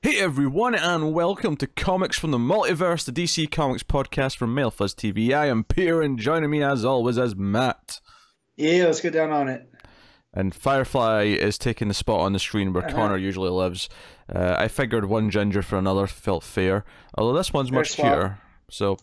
Hey everyone, and welcome to Comics from the Multiverse, the DC Comics podcast from MailFuzz TV. I am Peter, and joining me as always is Matt. Yeah, let's get down on it. And Firefly is taking the spot on the screen where Connor usually lives. I figured one ginger for another felt fair, although this one's much cuter, so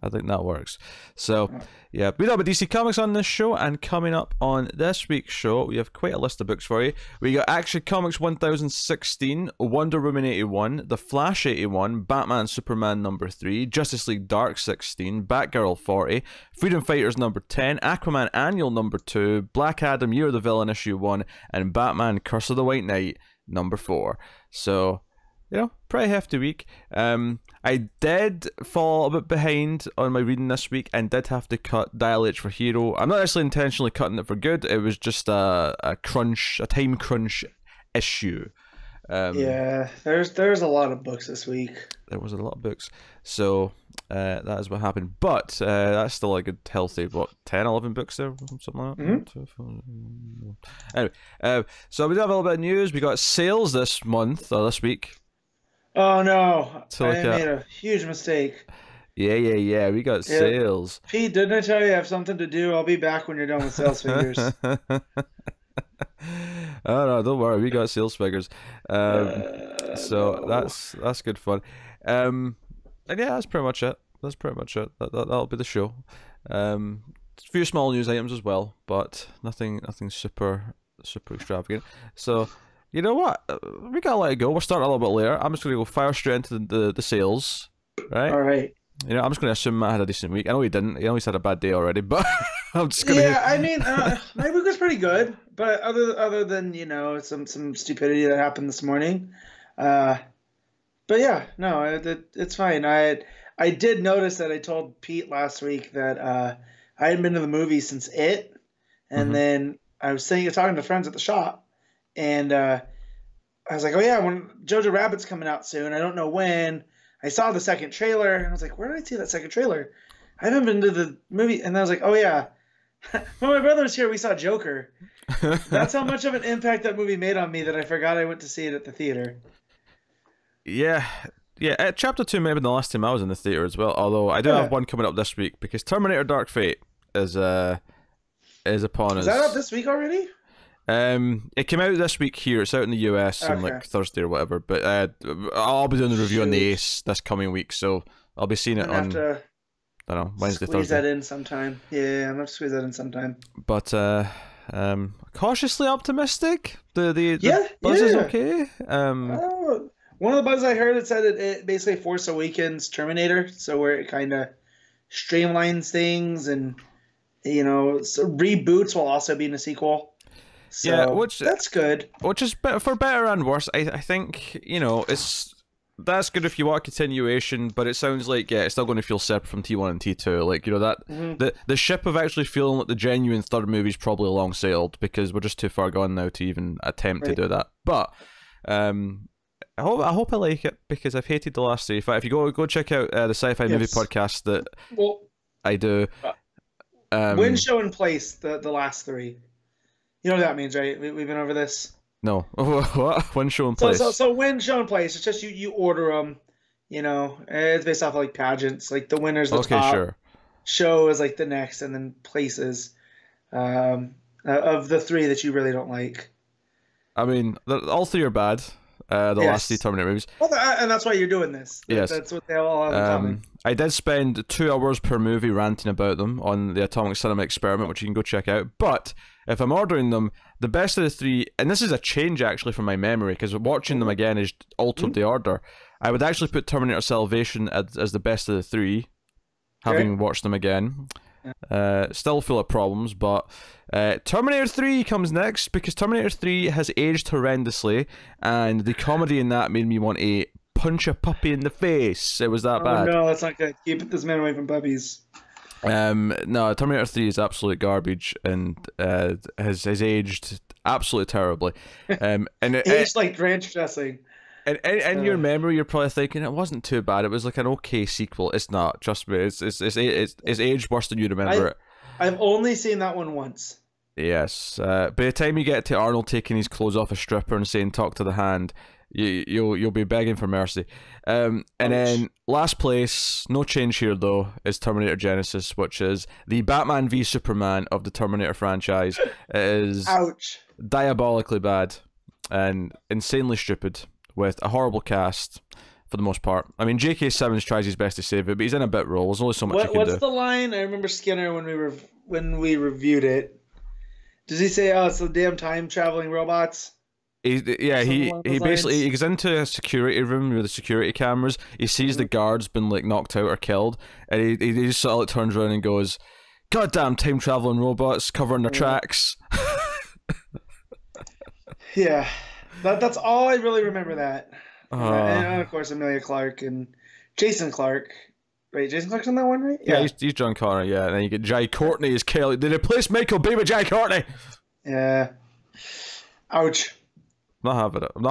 I think that works. So, yeah, we talk about DC Comics on this show, and coming up on this week's show, we have quite a list of books for you. We got Action Comics 1016, Wonder Woman 81, The Flash 81, Batman Superman number 3, Justice League Dark 16, Batgirl 40, Freedom Fighters number 10, Aquaman Annual number 2, Black Adam Year of the Villain issue 1, and Batman Curse of the White Knight number 4. So, you know, pretty hefty week. I did fall a bit behind on my reading this week and did have to cut Dial H for Hero. I'm not actually intentionally cutting it for good. It was just a time crunch issue. Yeah, there's a lot of books this week. There was a lot of books. So that is what happened. But that's still a good, healthy, 10, 11 books there? Something like that? Anyway, so we do have a little bit of news. We got sales this month, or this week. Oh no, I made a huge mistake. Yeah, we got sales. Pete, didn't I tell you I have something to do? I'll be back when you're done with sales figures. Oh no, don't worry, we got sales figures. So no. that's good fun. And yeah, that's pretty much it. That'll be the show. A few small news items as well, but nothing super extravagant. So, you know what? We gotta let it go. We're starting a little bit later. I'm just gonna go fire straight into the sales, right? All right. You know, I'm just gonna assume Matt had a decent week. I know he didn't. He always had a bad day already, but I'm just gonna. Yeah, I mean, my week was pretty good, but other than some stupidity that happened this morning, but yeah, no, it's fine. I did notice that I told Pete last week that I hadn't been to the movies since It, and then I was talking to friends at the shop. And I was like, oh yeah, when Jojo Rabbit's coming out soon. I don't know when. I saw the second trailer, and I was like, where did I see that second trailer? I haven't been to the movie. And I was like, oh yeah. When my brother was here, we saw Joker. That's how much of an impact that movie made on me that I forgot I went to see it at the theater. Yeah. Chapter 2 may have been the last time I was in the theater as well. Although I do have one coming up this week because Terminator Dark Fate is upon us. Is that up this week already? It came out this week here. It's out in the US on like Thursday or whatever. But I'll be doing the review on the Ace this coming week, so I'll be seeing it on. I don't know, Wednesday, Thursday. Squeeze that in sometime. Yeah, I'm gonna squeeze that in sometime. But cautiously optimistic. The buzz is okay. One of the buzz I heard, it said it basically Force Awakens Terminator, so where it kind of streamlines things and so reboots while also being a sequel. So, yeah, that's good. Which is for better and worse. I think that's good if you want a continuation, but it sounds like it's still going to feel separate from T1 and T2. Like that the ship of actually feeling like the genuine third movie is probably long sailed because we're just too far gone now to even attempt to do that. But I hope I like it because I've hated the last three. In fact, if you go check out the Sci-Fi Movie podcast that I do. Win, show, and place the last three. You know what that means, right? We've been over this. No. What? Win, show, and place. So win, show, and place. It's just you order them. It's based off of like pageants. Like the winner's the top. Sure. Show is like the next, and then places of the three that you really don't like. I mean, all three are bad. Last three Terminator movies. Well, and that's why you're doing this. Yes. That's what they all have in common. I did spend 2 hours per movie ranting about them on the Atomic Cinema Experiment, which you can go check out. But if I'm ordering them, the best of the three, and this is a change actually from my memory, because watching them again is altered the order. I would actually put Terminator Salvation as the best of the three, having watched them again. Still full of problems, but Terminator 3 comes next because Terminator 3 has aged horrendously, and the comedy in that made me want to punch a puppy in the face. It was that bad. No, that's not good. Keep this man away from puppies. No, Terminator 3 is absolute garbage and has aged absolutely terribly. And aged like ranch dressing. And in your memory, you're probably thinking it wasn't too bad. It was like an okay sequel. It's not. Trust me. It's aged worse than you remember it. I've only seen that one once. Yes. By the time you get to Arnold taking his clothes off a stripper and saying "talk to the hand," you'll be begging for mercy. And then last place, no change here though, is Terminator Genesis, which is the Batman v Superman of the Terminator franchise. It is diabolically bad and insanely stupid with a horrible cast for the most part. I mean, J.K. Simmons tries his best to save it, but he's in a bit role. There's only so much he can do. What's the line? I remember Skinner when we reviewed it. Does he say, "Oh, it's the damn time traveling robots"? He basically he goes into a security room with the security cameras. He sees the guards been like knocked out or killed, and he just sort of like turns around and goes, "Goddamn time traveling robots covering their tracks." Yeah, that's all I really remember. That and of course Emilia Clarke and Jason Clarke. Wait, Jason Clarke's on that one, right? Yeah, he's John Connor. Yeah, and then you get Jai Courtney as Kelly. They replaced Michael Bay with Jai Courtney. Yeah. Ouch. I'm not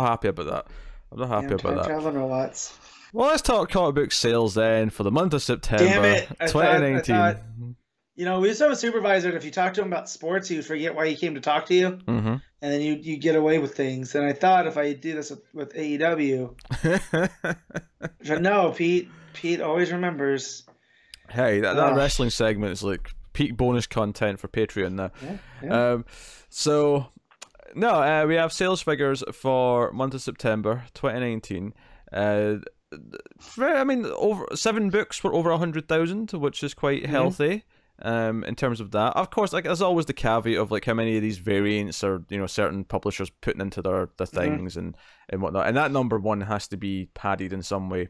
happy about that. I'm not happy about that. Traveling robots. Well, let's talk comic book sales then for the month of September. Damn it! 2019. I thought, we used to have a supervisor, and if you talk to him about sports, he would forget why he came to talk to you, and then you get away with things. And I thought if I do this with AEW, no, Pete always remembers. Hey, that wrestling segment is like peak bonus content for Patreon now. Yeah. So. No, we have sales figures for month of September 2019. I mean, over 7 books were over 100,000, which is quite healthy. In terms of that, of course, like there's always the caveat of like how many of these variants are certain publishers putting into their things and whatnot, and that number one has to be padded in some way.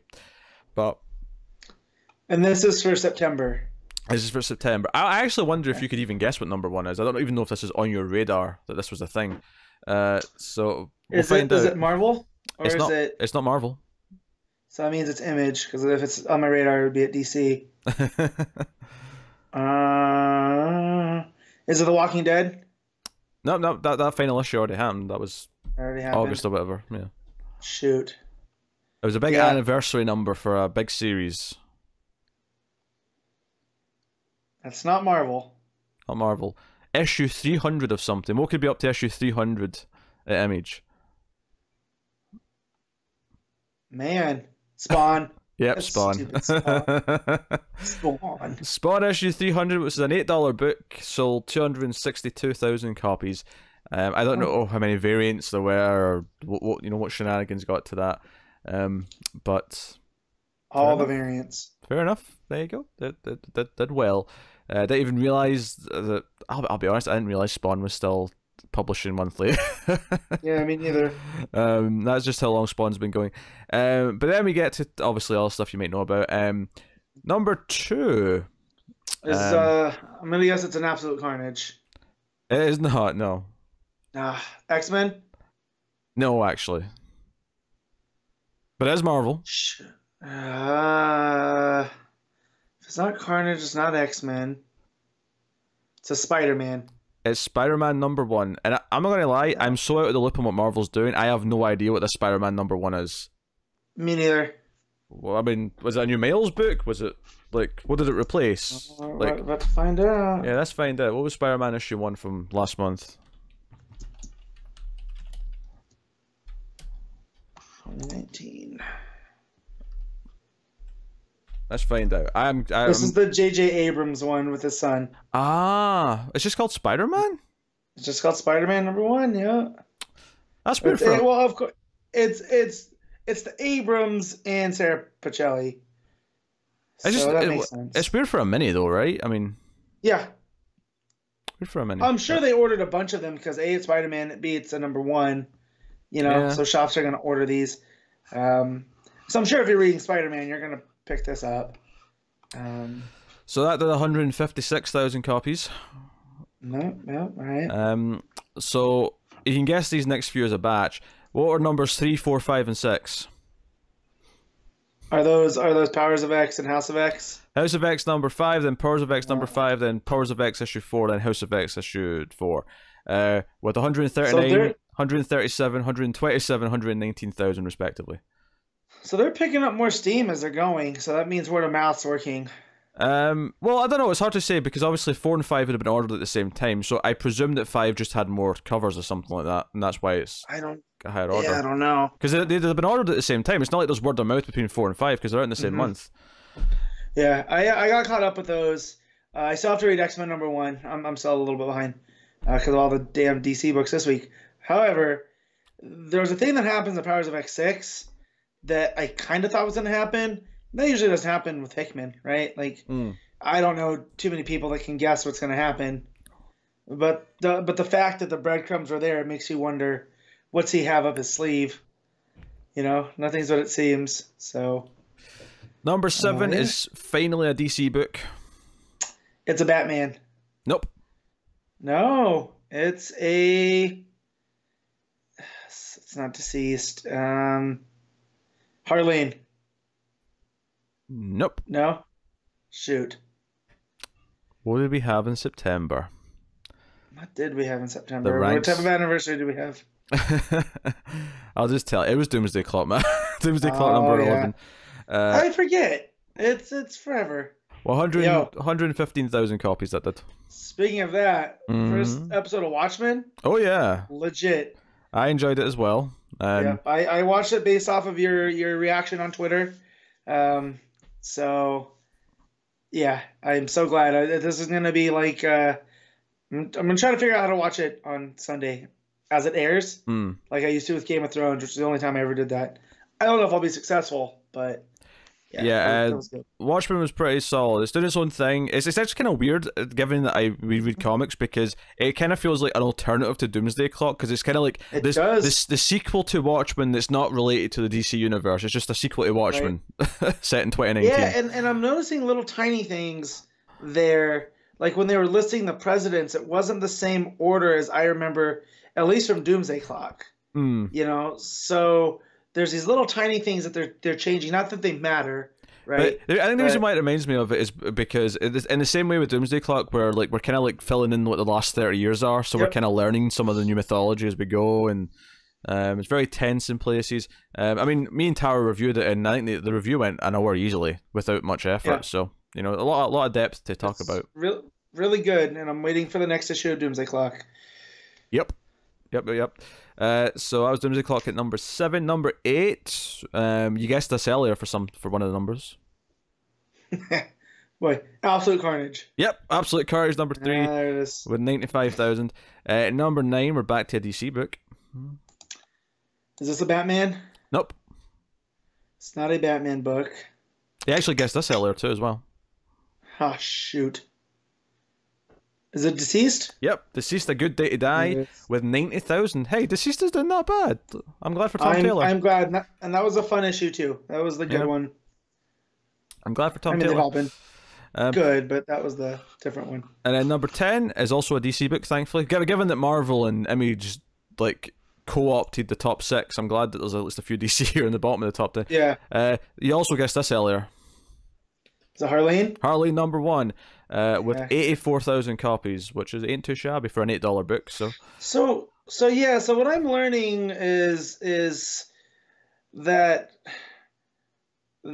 And this is for September. This is for September. I actually wonder if you could even guess what number one is. I don't even know if this is on your radar that this was a thing. So we'll find out. Is it Marvel or it's is not, it? It's not Marvel. So that means it's Image, because if it's on my radar, it would be at DC. Is it The Walking Dead? No, that final issue already happened. That was August or whatever. Yeah. Shoot. It was a big anniversary number for a big series. That's not Marvel. Not Marvel. Issue 300 of something. What could be up to issue 300 at Image? Man. Spawn. Yep, That's Spawn. Spawn. Spawn issue 300, which is an $8 book, sold 262,000 copies. I don't know how many variants there were, or what shenanigans got to that. But all the variants. Fair enough. There you go. Did well. Didn't even realize that. I'll be honest. I didn't realize Spawn was still publishing monthly. Yeah, me neither. That's just how long Spawn's been going. But then we get to obviously all the stuff you might know about. Number 2 is I'm gonna guess it's an Absolute Carnage. It is not. No. X-Men. No, actually. But it is Marvel. If it's not Carnage, it's not X-Men. It's a Spider-Man. It's Spider-Man number 1. And I'm not going to lie, I'm so out of the loop on what Marvel's doing, I have no idea what the Spider-Man number 1 is. Me neither. Well, I mean, was it a new Miles book? Was it, like, what did it replace? Let's find out. Yeah, let's find out. What was Spider-Man issue 1 from last month? 2019. Let's find out. This is the J.J. Abrams one with his son. It's just called Spider-Man? It's just called Spider-Man number 1, yeah. That's weird. Well, of course, it's the Abrams and Sarah Pacelli. That makes sense. It's weird for a mini though, right? I mean, yeah. Weird for a mini. I'm sure they ordered a bunch of them because A, it's Spider-Man, B, it's a number 1. So shops are gonna order these. So I'm sure if you're reading Spider-Man, you're gonna pick this up. So that did 156,000 copies. No, right. So you can guess these next few as a batch. What are numbers 3, 4, 5, and 6? Are those Powers of X and House of X? House of X number 5, then Powers of X number 5, then Powers of X issue 4, then House of X issue 4. With 139, 137, 127, 119,000 respectively. So they're picking up more steam as they're going, so that means word of mouth's working. Well, I don't know, it's hard to say because obviously 4 and 5 would have been ordered at the same time, so I presume that 5 just had more covers or something like that, and that's why it's a higher Yeah, I order? don't know. Because they've been ordered at the same time. It's not like there's word of mouth between 4 and 5 because they're out in the same month. Yeah, I got caught up with those. I still have to read X-Men #1. I'm still a little bit behind because of all the damn DC books this week. However, there was a thing that happens in Powers of X6 that I kind of thought was going to happen. That usually doesn't happen with Hickman, right? Like, I don't know too many people that can guess what's going to happen. But the fact that the breadcrumbs were there makes you wonder, what's he have up his sleeve? You know, nothing's what it seems. So Number 7 is finally a DC book. it's a Batman. Nope. No, it's a. It's not deceased. Harleen. Nope. No. Shoot. What did we have in September? What did we have in September? What ranks. type of anniversary did we have? I'll just tell you. It was Doomsday Clock, man. Doomsday Clock number 11. I forget. It's forever. Well, 115,000 copies that did. Speaking of that, first episode of Watchmen. Oh, yeah. Legit. I enjoyed it as well. Yeah, I watched it based off of your reaction on Twitter. So, yeah, I'm so glad. This is going to be like, I'm going to try to figure out how to watch it on Sunday as it airs, like I used to with Game of Thrones, which is the only time I ever did that. I don't know if I'll be successful, but that was good. Watchmen was pretty solid. It's doing its own thing. It's actually kind of weird, given that we read comics, because it kind of feels like an alternative to Doomsday Clock, because it's kind of like the sequel to Watchmen that's not related to the DC universe. It's just a sequel to Watchmen, set in 2019. Yeah, and I'm noticing little tiny things there. Like when they were listing the presidents, it wasn't the same order as I remember, at least from Doomsday Clock. You know, so there's these little tiny things that they're changing. Not that they matter, right? But I think the reason why it reminds me of it is because in the same way with Doomsday Clock, where like we're kind of like filling in what the last 30 years are, so we're kind of learning some of the new mythology as we go, and it's very tense in places. I mean, me and Tara reviewed it, and I think the review went an hour easily without much effort. Yeah. So you know, a lot of depth to talk about. Really good, and I'm waiting for the next issue of Doomsday Clock. Yep. So I was Doomsday Clock at number 7. Number 8, you guessed this earlier for one of the numbers. Boy, Absolute Carnage. Yep, Absolute Carnage, number 3, there it is. with 95,000. Number 9, we're back to a DC book. Is this a Batman? Nope. It's not a Batman book. You actually guessed this earlier too, as well. Ah, shoot. Is it Deceased? Yep, Deceased, A Good Day to Die, with 90,000. Hey, Deceased is doing not bad. I'm glad for Tom Taylor. I'm glad, and that was a fun issue too. That was the good one. I'm glad for Tom Taylor. They've all been good, but that was the different one. And then number 10 is also a DC book, thankfully. Given that Marvel and Image like co-opted the top 6, I'm glad that there's at least a few DC here in the bottom of the top 10. Yeah. You also guessed this earlier. Is it Harleen? Harleen, number 1, with 84,000 copies, which ain't too shabby for an $8 book. So what I'm learning is that for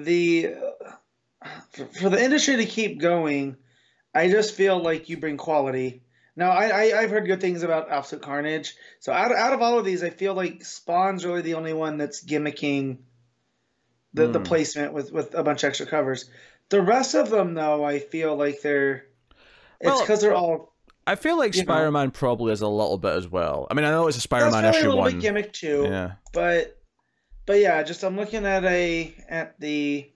the industry to keep going, I just feel like you bring quality. Now, I've heard good things about Absolute Carnage. So out of all of these, I feel like Spawn's really the only one that's gimmicking the placement with a bunch of extra covers. The rest of them, though, I feel like it's because they're all. I feel like Spider-Man probably is a little bit as well. I mean, I know it's a Spider-Man issue 1. That's probably a little bit gimmick too. Yeah. But yeah, just I'm looking at the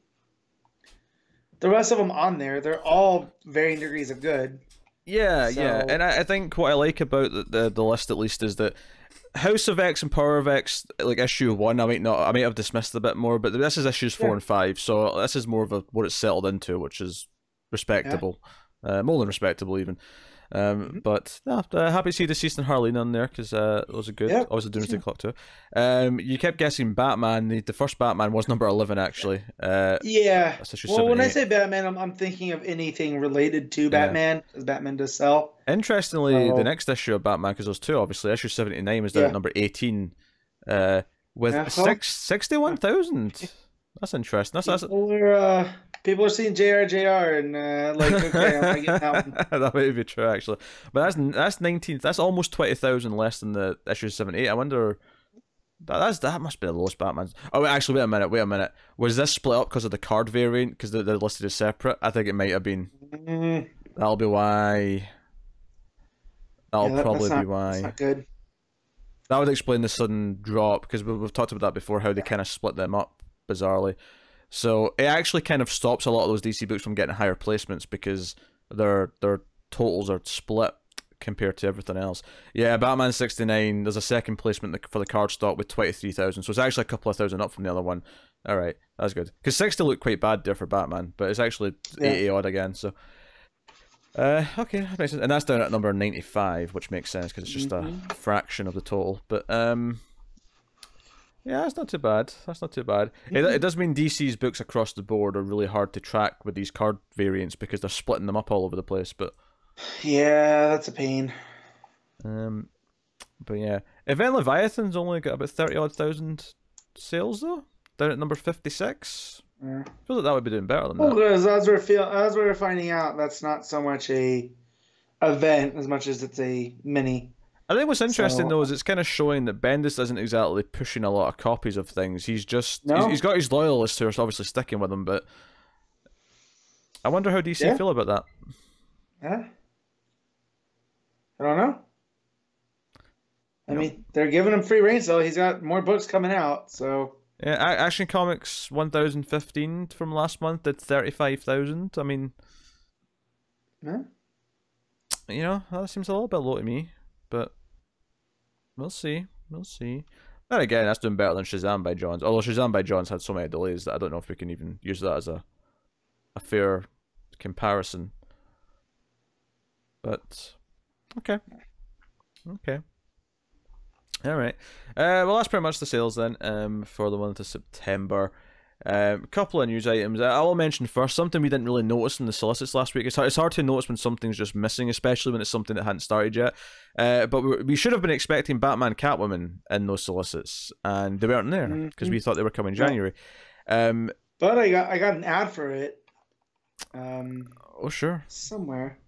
rest of them on there. They're all varying degrees of good. Yeah, and I think what I like about the list at least is that House of X and Power of X, like issue 1, I might have dismissed a bit more, but this is issues 4 and 5, so this is more of what it's settled into, which is respectable, more than respectable even. But no, happy to see Deceased and Harleen on there because those are good. Yeah. Always a Doomsday Clock too. You kept guessing Batman. The first Batman was number 11 actually. Yeah. Well, when I 78. say Batman, I'm thinking of anything related to Batman, because Batman does sell. Interestingly, the next issue of Batman, because there's 2 obviously, issue 79 was down at number 18, with 61,000. That's interesting. People are seeing JR and like, okay, I'm not getting that one. That might be true actually, but that's 19th. That's almost 20,000 less than the issue 78. I wonder That must be the lowest Batman's. Oh, actually, wait a minute. Was this split up because of the card variant? Because they're listed as separate? I think it might have been. That'll be why. That'll probably be why. That's not good. That would explain the sudden drop, because we've talked about that before, how they kind of split them up bizarrely. So it actually kind of stops a lot of those DC books from getting higher placements because their totals are split compared to everything else. Yeah, Batman 69, there's a second placement for the card stock with 23,000, so it's actually a couple of thousand up from the other one. Alright, that's good. Because 60 looked quite bad there for Batman, but it's actually 80 odd again, so... okay, that makes sense. And that's down at number 95, which makes sense because it's just a fraction of the total. But yeah, that's not too bad. That's not too bad. It does mean DC's books across the board are really hard to track with these card variants because they're splitting them up all over the place. But yeah, that's a pain. But yeah, Event Leviathan's only got about 30-odd thousand sales though, down at number 56. I feel like that would be doing better than that. Because as we're finding out, that's not so much a event as much as it's a mini. I think what's interesting though is it's kind of showing that Bendis isn't exactly pushing a lot of copies of things. He's just he's got his loyalists who are obviously sticking with him, but I wonder how DC feel about that. Yeah, I don't know. I mean, they're giving him free reign, so he's got more books coming out, so. Yeah, Action Comics 1015 from last month did 35,000. I mean, you know, that seems a little bit low to me, but we'll see. We'll see. And again, that's doing better than Shazam by Johns. Although Shazam by Johns had so many delays that I don't know if we can even use that as a fair comparison. But okay. All right. Well, that's pretty much the sales then for the month of September. A couple of news items. I will mention first something we didn't really notice in the solicits last week. It's hard to notice when something's just missing, especially when it's something that hadn't started yet. But we should have been expecting Batman Catwoman in those solicits, and they weren't there because we thought they were coming January. But I got an ad for it. Oh sure. Somewhere.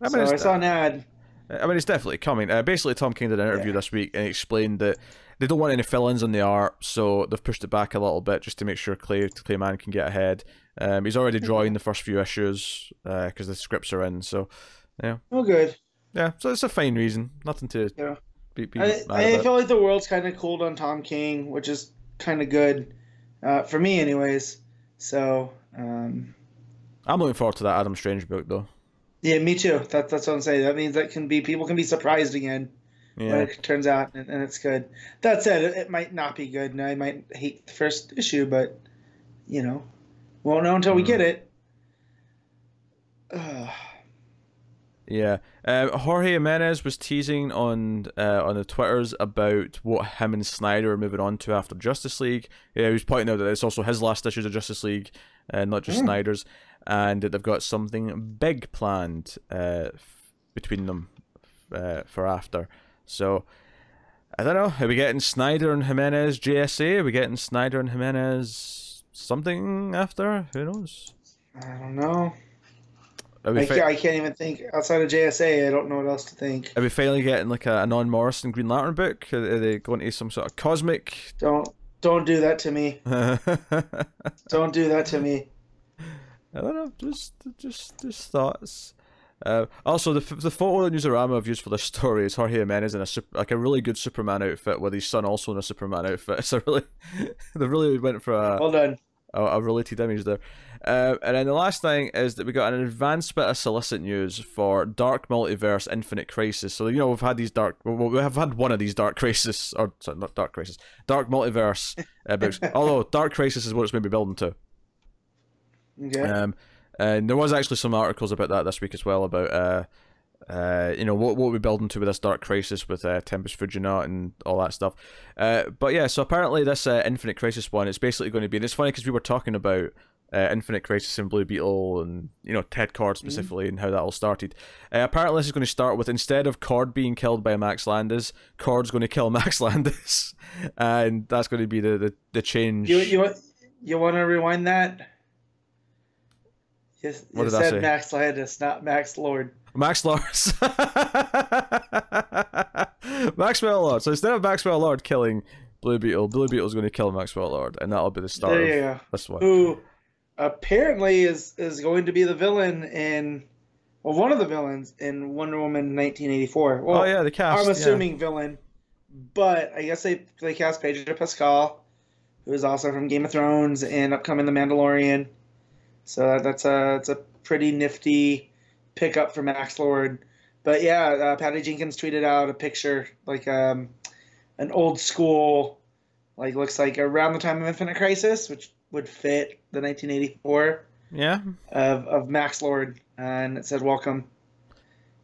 I saw an ad. I mean, it's definitely coming. Basically, Tom King did an interview this week and explained that they don't want any fill-ins on the art, so they've pushed it back a little bit just to make sure Clayman can get ahead. He's already drawing the first few issues because the scripts are in, so yeah. Oh, good. Yeah, so it's a fine reason. Nothing to be I feel like the world's kind of cooled on Tom King, which is kind of good for me anyways. So I'm looking forward to that Adam Strange book, though. Yeah, me too. That's what I'm saying. That means that people can be surprised again when it turns out, and it's good. That said, it might not be good, and I might hate the first issue, but you know, won't know until we get it. Yeah, Jorge Jimenez was teasing on the Twitters about what him and Snyder are moving on to after Justice League. Yeah, he was pointing out that it's also his last issues of Justice League, not just Snyder's, and that they've got something big planned between them for after. So I don't know. Are we getting Snyder and Jimenez JSA? Are we getting Snyder and Jimenez something after? Who knows? I don't know. I can't even think outside of JSA. I don't know what else to think. Are we finally getting like a non Morrison Green Lantern book? Are they going to some sort of cosmic? Don't do that to me. Don't do that to me. I don't know. Just thoughts. Also, the photo that Newsarama have used for this story is Jorge Jimenez in a really good Superman outfit with his son also in a Superman outfit. So they really went for a related image there. And then the last thing is that we got an advanced bit of solicit news for Dark Multiverse Infinite Crisis. So, you know, we have had one of these Dark Crisis, or sorry, not Dark Crisis, Dark Multiverse books. Although Dark Crisis is what it's maybe building to. Okay. And there was actually some articles about that this week as well, about you know, what we're building to with this Dark Crisis with Tempest Fujinat and all that stuff. But yeah, so apparently this Infinite Crisis one, it's basically going to be, and it's funny because we were talking about Infinite Crisis and Blue Beetle and, you know, Ted Cord specifically and how that all started. Apparently this is going to start with, instead of Cord being killed by Max Landis, Cord's going to kill Max Landis. And that's going to be the change. You want to rewind that? You said Max Landis, not Max Lord. Max Lord. Maxwell Lord. So instead of Maxwell Lord killing Blue Beetle. Blue Beetle's going to kill Maxwell Lord, and that'll be the start There you of go. this one. Who apparently is going to be the villain in, well, one of the villains in Wonder Woman 1984. Well, Oh yeah, the cast. I'm assuming villain, but I guess they cast Pedro Pascal, who is also from Game of Thrones and upcoming The Mandalorian. So it's a pretty nifty pickup for Max Lord. But yeah, Patty Jenkins tweeted out a picture, like an old school, like looks like around the time of Infinite Crisis, which would fit the 1984 of Max Lord, and it said welcome,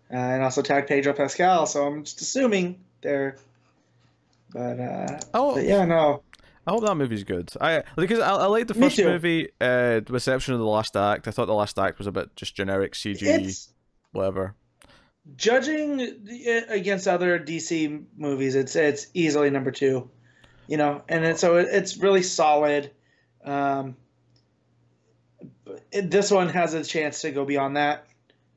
and also tagged Pedro Pascal. So I'm just assuming they're, but yeah, no. I hope that movie's good. Because I liked the first movie, with the exception of the last act. I thought the last act was a bit just generic CG, whatever. Judging against other DC movies, it's easily number 2, you know, and it's really solid. This one has a chance to go beyond that,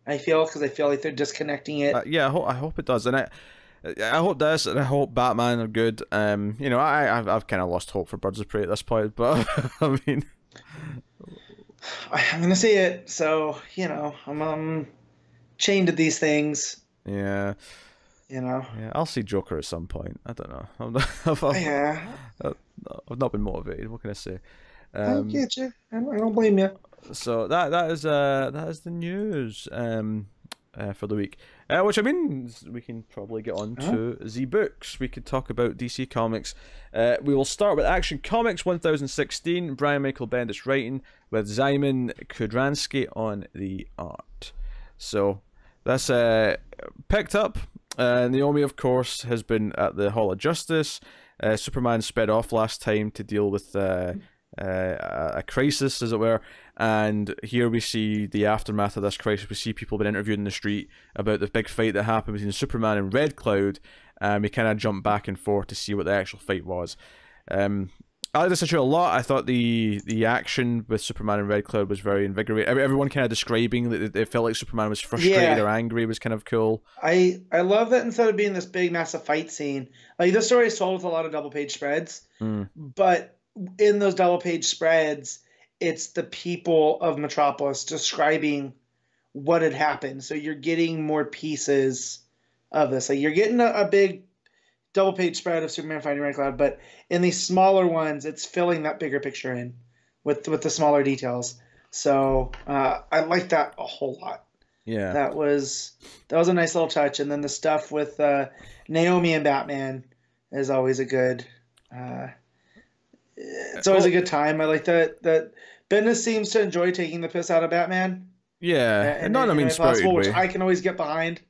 I feel, because I feel like they're disconnecting it. Yeah, I hope it does, and I hope this, and I hope Batman are good. You know, I've kind of lost hope for Birds of Prey at this point, but I mean, I'm gonna see it, so you know, I'm chained to these things. Yeah. You know. Yeah, I'll see Joker at some point. I don't know. I've not been motivated. What can I say? I get you. I don't blame you. So that is the news for the week. Which, I mean, we can probably get on to the books. We could talk about DC Comics. We will start with Action Comics 1016. Brian Michael Bendis writing, with Szymon Kudranski on the art. So that's picked up. Naomi, of course, has been at the Hall of Justice. Superman sped off last time to deal with a crisis, as it were. And here we see the aftermath of this crisis. We see people being interviewed in the street about the big fight that happened between Superman and Red Cloud. We kind of jump back and forth to see what the actual fight was. I like this issue a lot. I thought the action with Superman and Red Cloud was very invigorating. Everyone kind of describing that it felt like Superman was frustrated or angry was kind of cool. I love that instead of being this big massive fight scene, like this story is told with a lot of double page spreads, but in those double page spreads, it's the people of Metropolis describing what had happened. So you're getting more pieces of this. Like you're getting a big double page spread of Superman fighting Red Cloud, but in these smaller ones, it's filling that bigger picture in with the smaller details. So I like that a whole lot. Yeah, that was a nice little touch. And then the stuff with Naomi and Batman is always a good. It's always a good time. I like that Bendis seems to enjoy taking the piss out of Batman. Yeah, and not in a mean-spirited way, which I can always get behind.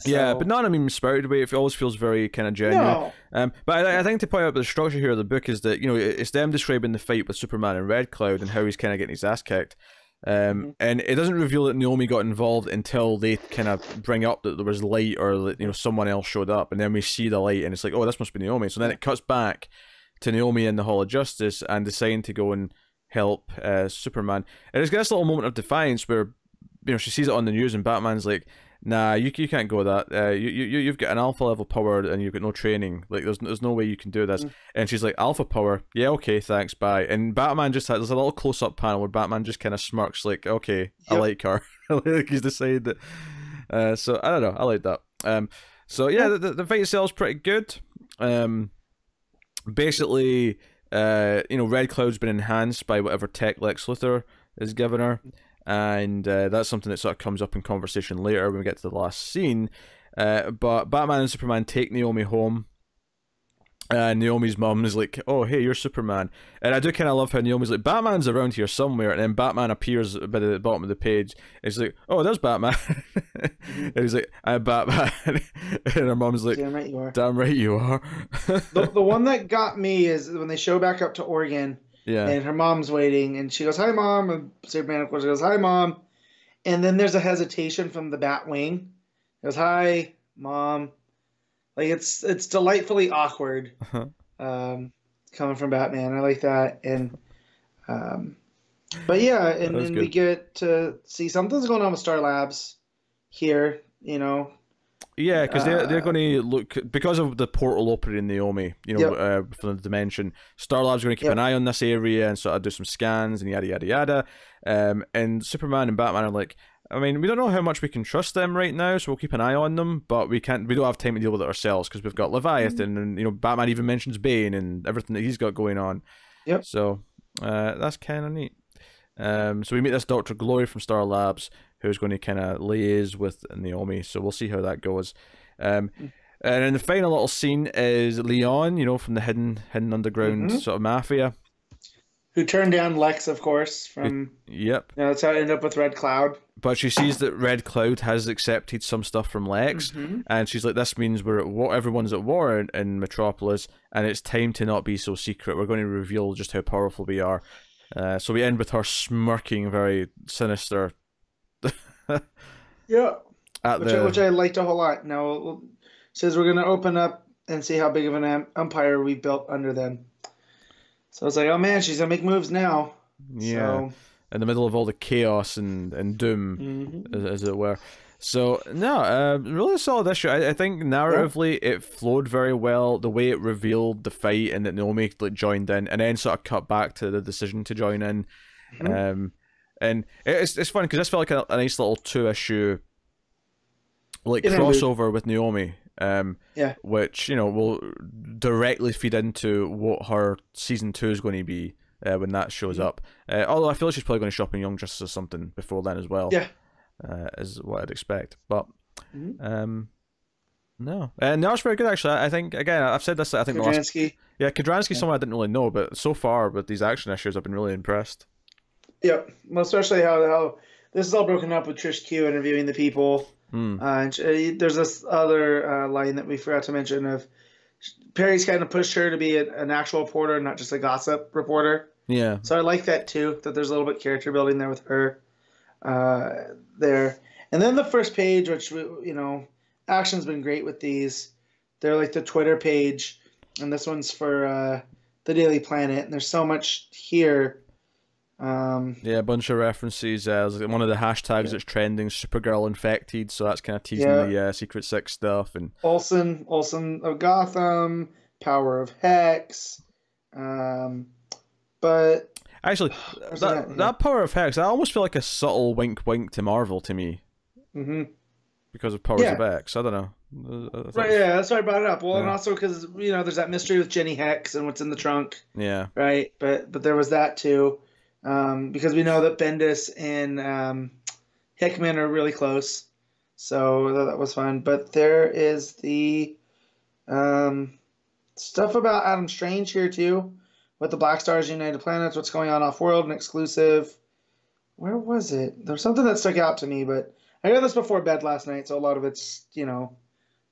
So. Yeah, but not in a mean-spirited way. It always feels very kind of genuine. No. But I think to point out the structure here of the book is that, you know, it's them describing the fight with Superman and Red Cloud and how he's kind of getting his ass kicked. And it doesn't reveal that Naomi got involved until they kind of bring up that there was light or that, you know, someone else showed up, and then we see the light and it's like, oh, this must be Naomi. So then it cuts back to Naomi in the Hall of Justice and deciding to go and help Superman. And it's got this little moment of defiance where, you know, she sees it on the news and Batman's like, nah, you can't go that. You've got an alpha level power and you've got no training. Like, there's no way you can do this. And she's like, alpha power? Yeah, okay, thanks, bye. And Batman just there's a little close up panel where Batman just kind of smirks, like, okay, I like her. Like he's decided that. So I don't know, I like that. So yeah, the fight itself is pretty good. Basically, you know, Red Cloud's been enhanced by whatever tech Lex Luthor is given her. And that's something that sort of comes up in conversation later when we get to the last scene. But Batman and Superman take Naomi home. And Naomi's mum is like, oh, hey, you're Superman. And I do kind of love how Naomi's like, Batman's around here somewhere. And then Batman appears by the bottom of the page. And he's like, oh, there's Batman. And he's like, I'm Batman. And her mum's like, damn right you are. Damn right you are. the one that got me is when they show back up to Oregon. Yeah. And her mom's waiting, and she goes, hi, Mom. And Superman, of course, goes, hi, Mom. And then there's a hesitation from the Batwing. He goes, hi, Mom. Like, it's delightfully awkward coming from Batman. I like that. And, but yeah, and we get to see something's going on with Star Labs here, you know. Yeah, because they're going to look, because of the portal opening Naomi, from the dimension. Star-Lab's going to keep an eye on this area and sort of do some scans and yada yada yada. And Superman and Batman are like, I mean, we don't know how much we can trust them right now, so we'll keep an eye on them. But we don't have time to deal with it ourselves because we've got Leviathan, and Batman even mentions Bane and everything that he's got going on. Yep. So that's kind of neat. So we meet this Dr. Glory from Star Labs, who's going to kind of liaise with Naomi. So we'll see how that goes. And then the final little scene is Leon, from the hidden underground sort of mafia, who turned down Lex, of course. Yep. That's how it ended up with Red Cloud. But she sees that Red Cloud has accepted some stuff from Lex, and she's like, "This means everyone's at war in Metropolis, and it's time to not be so secret. We're going to reveal just how powerful we are." So we end with her smirking, very sinister. Yeah, which I liked a whole lot. Now it says we're gonna open up and see how big of an empire we built under them. So it's like, oh man, she's gonna make moves now. Yeah, so, in the middle of all the chaos and doom, as it were. So no, really solid issue. I think narratively it flowed very well. The way it revealed the fight and that Naomi joined in, and then sort of cut back to the decision to join in. And it's fun because this felt like a nice little 2-issue crossover with Naomi. Which will directly feed into what her season 2 is going to be when that shows up. Although I feel like she's probably going to show up in Young Justice or something before then as well. Yeah. Is what I'd expect, but no, and that's very good actually. I think again, I've said this. I think Kudransky, someone I didn't really know, but so far with these action issues, I've been really impressed. Yep, well, especially how this is all broken up with Trish Q interviewing the people. There's this other line that we forgot to mention of Perry's kind of pushed her to be an actual reporter, not just a gossip reporter. Yeah, so I like that too. That there's a little bit of character building there with her. There, and then the first page, which action's been great with these. They're like the Twitter page, and this one's for the Daily Planet, and there's so much here. A bunch of references. One of the hashtags that's trending, Supergirl infected, so that's kind of teasing the Secret Six stuff. And Olsen of Gotham, Power of Hex, but actually that Power of Hex, I almost feel like a subtle wink to Marvel to me, because of Powers of X. I don't know. Right, yeah, that's why I brought it up. Well, and also because there's that mystery with Jenny Hex and what's in the trunk. Yeah. Right, but there was that too. Because we know that Bendis and Hickman are really close, so that was fun. But there is the stuff about Adam Strange here too, with the Black Stars, United Planets, what's going on off-world, and exclusive. Where was it? There was something that stuck out to me, but I got this before bed last night, so a lot of it's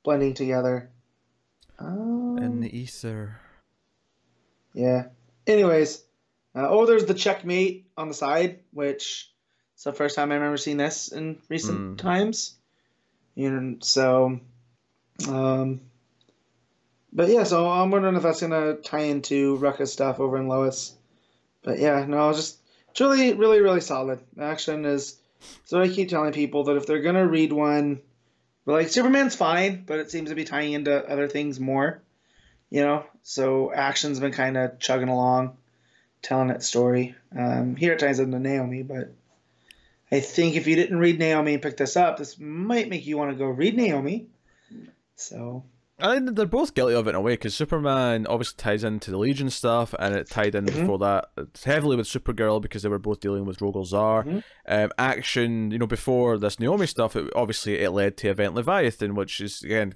blending together. In the ether. Yeah. Anyways. There's the checkmate on the side, which it's the first time I remember seeing this in recent times. So, but yeah, so I'm wondering if that's gonna tie into Rucka's stuff over in Lois. But yeah, no, it's really, really, really solid. Action is, so I keep telling people that if they're gonna read one, like Superman's fine, but it seems to be tying into other things more. So action's been kind of chugging along, telling its story. Here it ties into Naomi, but I think if you didn't read Naomi and pick this up, this might make you want to go read Naomi. So I think they're both guilty of it in a way, because Superman obviously ties into the Legion stuff, and it tied in before that heavily with Supergirl because they were both dealing with Rogol Zar. Action, before this Naomi stuff, it led to Event Leviathan, which is again,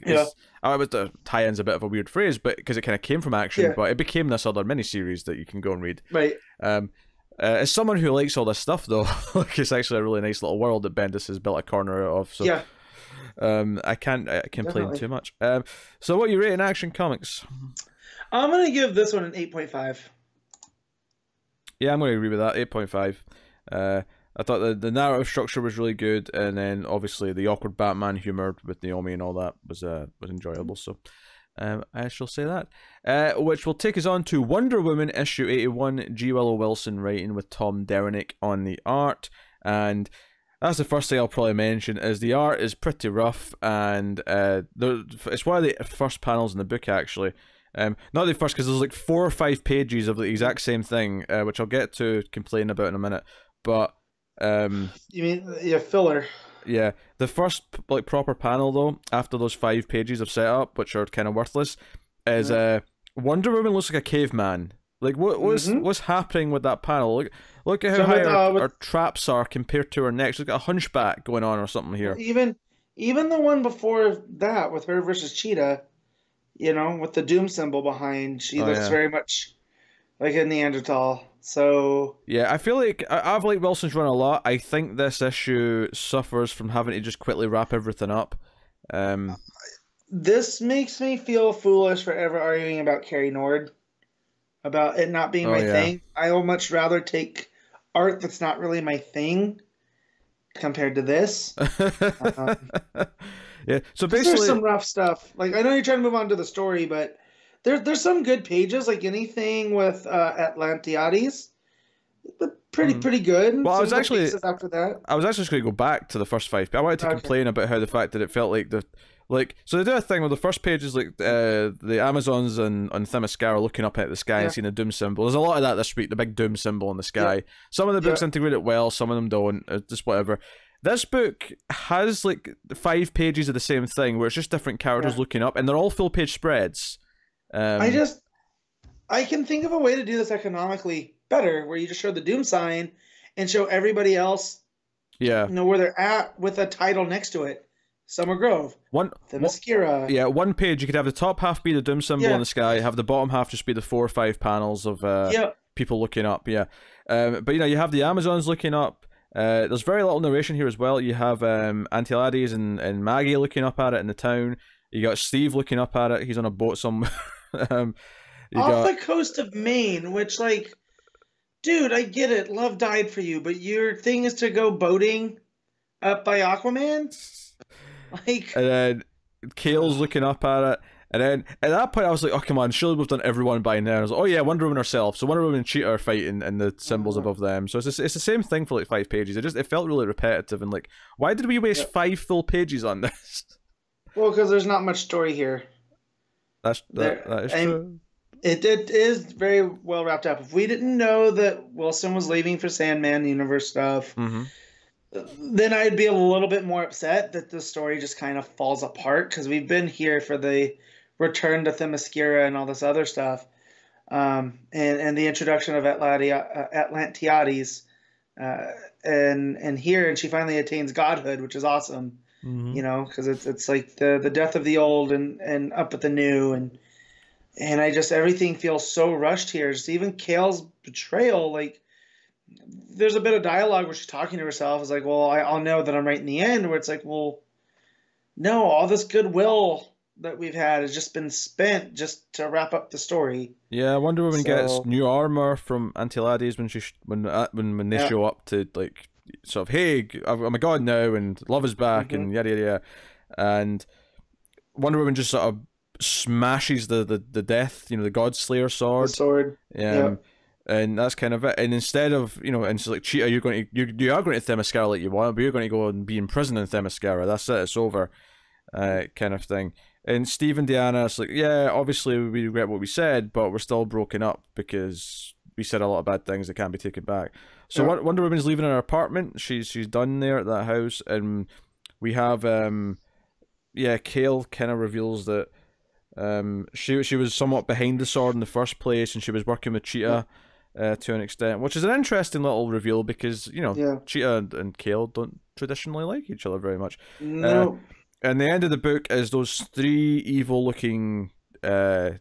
I would tie-in's a bit of a weird phrase, but because it kind of came from Action, but it became this other miniseries that you can go and read. Right. As someone who likes all this stuff, though, it's actually a really nice little world that Bendis has built a corner of. So. I can't complain too much. So what are you rating Action Comics? I'm going to give this one an 8.5. Yeah, I'm going to agree with that. 8.5. I thought the narrative structure was really good, and then obviously the awkward Batman humor with Naomi and all that was enjoyable. So I shall say that. Which will take us on to Wonder Woman issue 81. G. Willow Wilson writing with Tom Derenick on the art, and that's the first thing I'll probably mention. Is the art is pretty rough, and it's one of the first panels in the book actually. Not the first, because there's like 4 or 5 pages of the exact same thing, which I'll get to complain about in a minute. But you mean filler? Yeah, the first like proper panel though, after those 5 pages of setup, which are kind of worthless, is Wonder Woman looks like a caveman. Like what's happening with that panel? Look at how high our traps are compared to her neck. She's got a hunchback going on or something here. Even the one before that with her versus Cheetah, with the Doom symbol behind, she looks very much like a Neanderthal. So yeah, I feel like I've liked Wilson's run a lot. I think this issue suffers from having to just quickly wrap everything up. This makes me feel foolish for ever arguing about Carrie Nord, about it not being my thing. I will much rather take art that's not really my thing compared to this. Yeah, so basically there's some rough stuff. Like, I know you're trying to move on to the story, but there's some good pages, like anything with Atlantiades, but pretty good. Well, after that. I was actually just going to go back to the first 5. I wanted to complain about how the fact that it felt like so they do a thing where the first page is like the Amazons and Themyscira looking up at the sky and seeing a Doom symbol. There's a lot of that this week, the big Doom symbol in the sky. Some of the books integrate it well, some of them don't. Just whatever. This book has like 5 pages of the same thing where it's just different characters looking up, and they're all full page spreads. I can think of a way to do this economically better, where you just show the Doom sign and show everybody else where they're at with a title next to it. Summer Grove, Themyscira. Yeah, one page you could have the top half be the Doom symbol in the sky, have the bottom half just be the 4 or 5 panels of people looking up. But you have the Amazons looking up. There's very little narration here as well. You have Antilades and Maggie looking up at it in the town. You got Steve looking up at it. He's on a boat somewhere. Off the coast of Maine, which, like, dude, I get it. Love died for you, but your thing is to go boating up by Aquaman? Like, and then Kale's looking up at it. And then at that point, I was like, oh, come on, surely we've done everyone by now. And I was like, oh, yeah, Wonder Woman herself. So Wonder Woman and Cheetah are fighting and the symbols above them. So it's the same thing for like 5 pages. It felt really repetitive. And like, why did we waste 5 full pages on this? Well, because there's not much story here. That is true. It is very well wrapped up. If we didn't know that Wilson was leaving for Sandman Universe stuff, then I'd be a little bit more upset that the story just kind of falls apart, because we've been here for the return to Themyscira and all this other stuff, and the introduction of Atlantiades, and she finally attains godhood, which is awesome. Because it's like the death of the old and up at the new, and everything feels so rushed here. Just even Kale's betrayal, like, there's a bit of dialogue where she's talking to herself. It's like, well, I'll know that I'm right in the end. Where it's like, well, no, all this goodwill that we've had has just been spent just to wrap up the story. Yeah, Wonder Woman gets new armor from Antilades when they show up to, like, sort of, hey, I'm a god now, and love is back, and yada yada yada. And Wonder Woman just sort of smashes the death, the God Slayer sword. The sword. And that's kind of it. And instead of, and she's like, Cheetah, you are going to Themyscira like you want, but you're going to go and be in prison in Themyscira. That's it. It's over, kind of thing. And Steve and Diana, it's like, yeah, obviously we regret what we said, but we're still broken up because we said a lot of bad things that can't be taken back. So Wonder Woman's leaving her apartment. She's done there at that house, and we have Kale kind of reveals that she was somewhat behind the sword in the first place, and she was working with Cheetah. To an extent, which is an interesting little reveal because, Cheetah and Kale don't traditionally like each other very much. No. And the end of the book is those 3 evil-looking, I don't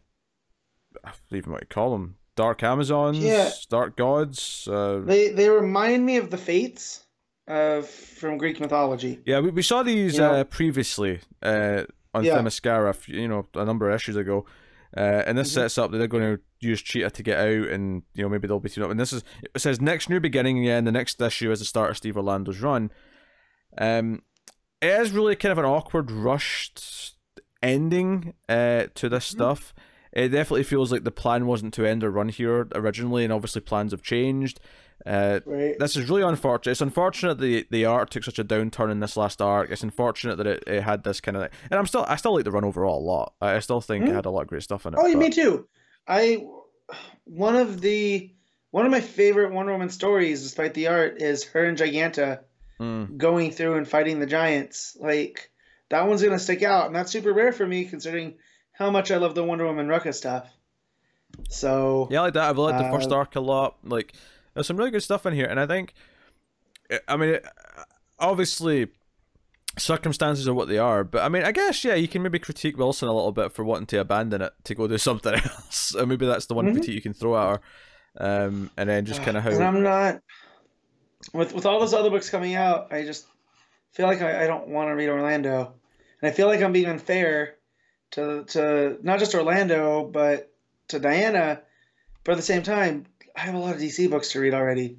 even know what to call them, Dark Amazons, Dark Gods. They remind me of the Fates from Greek mythology. Yeah, we saw these previously on Themyscira, a number of issues ago. And this sets up that they're going to use Cheetah to get out, and maybe they'll be teamed up. And it says next new beginning. The next issue is the start of Steve Orlando's run. It is really kind of an awkward, rushed ending to this stuff. it definitely feels like the plan wasn't to end a run here originally, and obviously plans have changed. Right. This is really unfortunate. It's unfortunate the art took such a downturn in this last arc. It's unfortunate that it had this kind of, and I still like the run overall a lot. I still think it had a lot of great stuff in it. Oh, me too. One of my favorite Wonder Woman stories, despite the art, is her and Giganta going through and fighting the giants. Like, that one's gonna stick out, and that's super rare for me considering how much I love the Wonder Woman Rucka stuff. So yeah, I like that. I've liked the first arc a lot. Like, there's some really good stuff in here, and I think, I mean, obviously, circumstances are what they are, but I mean, I guess, yeah, you can maybe critique Wilson a little bit for wanting to abandon it to go do something else, and maybe that's the one critique you can throw at her, and then just kind of how... And I'm not... With all those other books coming out, I just feel like I don't want to read Orlando, and I feel like I'm being unfair to not just Orlando, but to Diana, but at the same time, I have a lot of DC books to read already.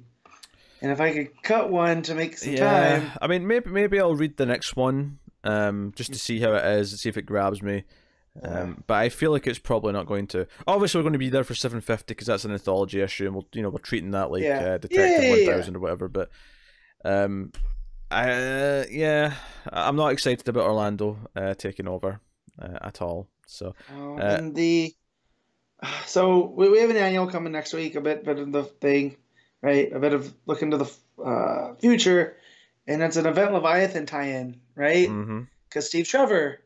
And if I could cut one to make some time... I mean, maybe I'll read the next one, just to see how it is, see if it grabs me. But I feel like it's probably not going to. Obviously, we're going to be there for 750 because that's an anthology issue, and we're treating that like Detective 1000 or whatever. But I'm not excited about Orlando taking over at all. So so we have an annual coming next week, a bit of the thing, right? A bit of look into the future, and it's an Event Leviathan tie-in, right? Because Steve Trevor.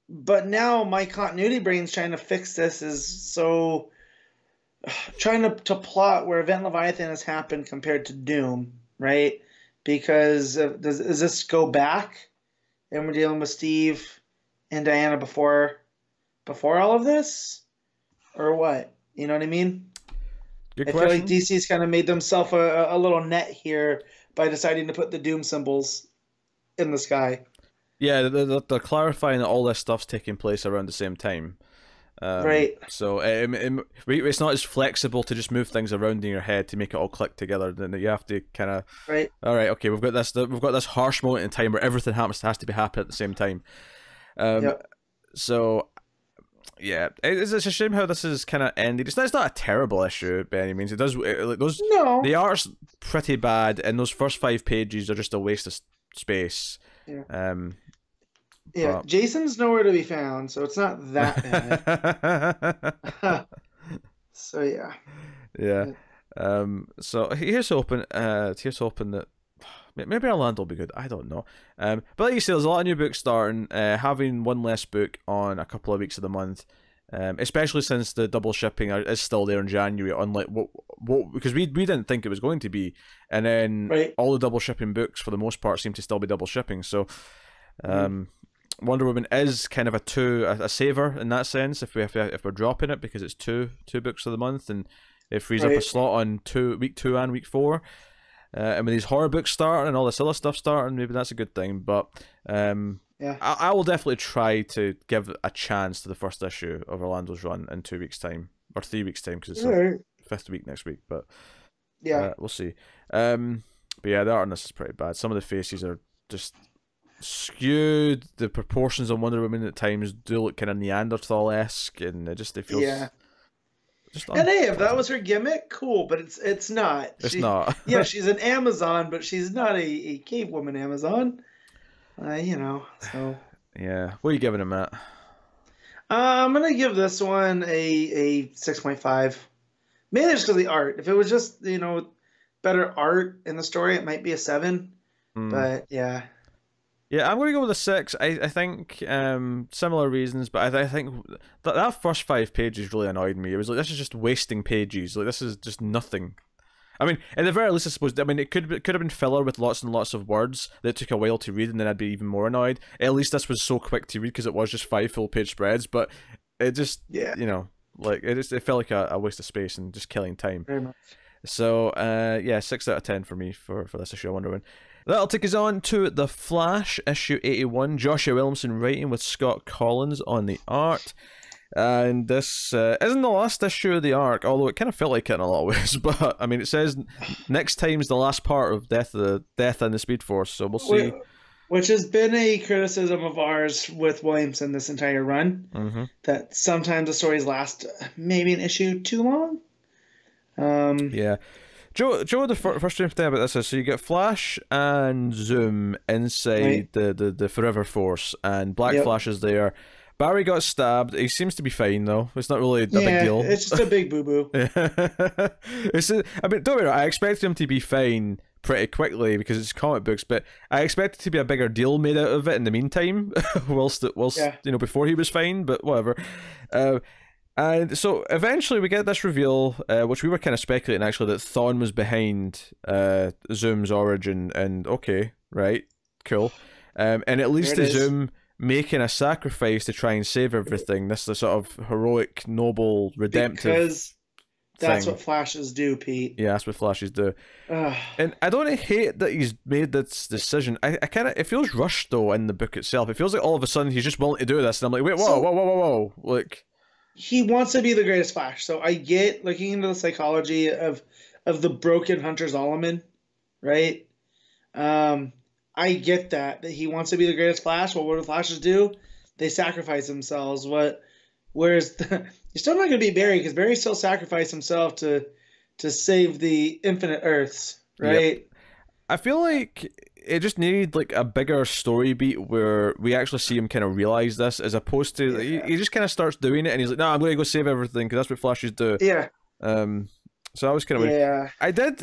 But now my continuity brain's trying to fix this trying to plot where Event Leviathan has happened compared to Doom, right? Because does this go back, and we're dealing with Steve and Diana before all of this? Or what? You know what I mean? Good I question. feel like DC's kind of made themselves a little net here by deciding to put the Doom symbols in the sky. Yeah, they're clarifying that all this stuff's taking place around the same time. Right. So it's not as flexible to just move things around in your head to make it all click together. Then you have to kind of... Right. All right, okay, we've got this harsh moment in time where everything has to be happening at the same time. So... yeah, it's a shame how this is kind of ended. It's not a terrible issue by any means. The art's pretty bad, and those first 5 pages are just a waste of space. Yeah. Jason's nowhere to be found, so it's not that bad. So yeah. So here's hoping that maybe Orlando will be good. I don't know. But like you say, there's a lot of new books starting. Having one less book on a couple of weeks of the month, especially since the double shipping is still there in January, unlike what because we didn't think it was going to be, and then all the double shipping books for the most part seem to still be double shipping. So, Wonder Woman is kind of a saver in that sense if we're dropping it, because it's two books of the month, and it frees up a slot on week 2 and week 4. And with these horror books starting and all this other stuff starting, maybe that's a good thing. But I will definitely try to give a chance to the first issue of Orlando's run in 2 weeks' time, or 3 weeks' time, because it's the 5th week next week. But we'll see. But yeah, the art on this is pretty bad. Some of the faces are just skewed. The proportions on Wonder Woman at times do look kind of Neanderthal-esque, and it feels... And hey, if that was her gimmick, cool, but it's not. It's not. Yeah, she's an Amazon, but she's not a cave woman Amazon. So. Yeah. What are you giving it, Matt? I'm gonna give this one a 6.5. Mainly just because of the art. If it was just better art in the story, it might be a 7. But yeah. Yeah, I'm going to go with a 6. I think similar reasons, but I think that first 5 pages really annoyed me. It was like, this is just wasting pages. Like, this is just nothing. I mean, at the very least, I suppose. I mean, it could have been filler with lots and lots of words that took a while to read, and then I'd be even more annoyed. At least this was so quick to read because it was just 5 full-page spreads. But it just, it felt like a waste of space and just killing time. Very much. So, 6 out of 10 for me for this issue of Wonder Woman. That'll take us on to The Flash, issue 81. Joshua Williamson writing with Scott Collins on the art. And this isn't the last issue of the arc, although it kind of felt like it in a lot of ways. But, I mean, it says next time's the last part of Death and the Speed Force, so we'll see. Which has been a criticism of ours with Williamson this entire run, Mm-hmm. that sometimes the stories last maybe an issue too long. Yeah. Joe, the frustrating thing about this is, so you get Flash and Zoom inside Right. the Forever Force, and Black Yep. Flash is there. Barry got stabbed. He seems to be fine though. It's not really a big Yeah, deal. it's just a big boo boo. I mean, don't worry. I expected him to be fine pretty quickly because it's comic books, but I expected to be a bigger deal made out of it in the meantime, whilst Yeah. before he was fine. But whatever. And so eventually we get this reveal, which we were kind of speculating actually, that Thawne was behind Zoom's origin, and okay, right, cool. And it leads There it to is. Zoom making a sacrifice to try and save everything. This is the sort of heroic, noble, redemptive Because that's thing. what flashes do, Pete. Yeah, that's what Flashes do. Ugh. And I don't hate that he's made this decision. I kind of, it feels rushed though in the book itself. It feels like all of a sudden he's just willing to do this, and I'm like, wait, whoa, So- whoa, whoa, whoa, whoa, like. He wants to be the greatest Flash. So I get looking into the psychology of the broken Hunter Zolomon, right? I get that he wants to be the greatest Flash. Well, what do Flashes do? They sacrifice themselves. Whereas you're still not going to be Barry, because Barry still sacrificed himself to save the Infinite Earths, right? I feel like it just needed like a bigger story beat where we actually see him kind of realize this, as opposed to he just kind of starts doing it and he's like, "No, I'm going to go save everything because that's what Flashes do." Yeah, So I was kind of weird. yeah,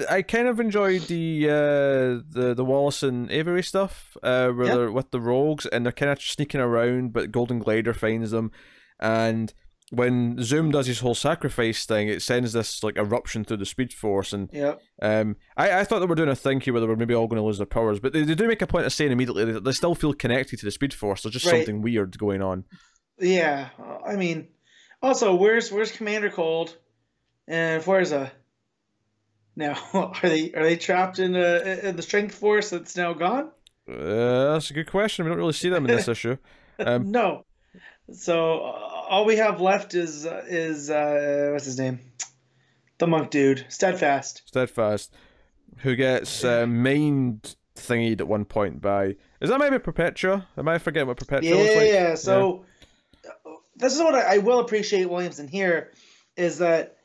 I kind of enjoyed the Wallace and Avery stuff, where Yeah. they're with the rogues and they're kind of sneaking around, but Golden Glider finds them, and when Zoom does his whole sacrifice thing, it sends this like eruption through the Speed Force, and yeah. I thought they were doing a thing here where they were maybe all going to lose their powers, but they do make a point of saying immediately that they still feel connected to the Speed Force. There's just Right. something weird going on. Yeah, I mean, also, where's Commander Cold and Forza? Now, are they trapped in the Strength Force that's now gone? That's a good question. We don't really see them in this issue. No. So all we have left is what's his name? The monk dude, Steadfast. Steadfast, who gets mind thingied at one point by, is that maybe Perpetua? Am I forgetting what Perpetua looks like? Yeah. So this is what I will appreciate Williamson here, is that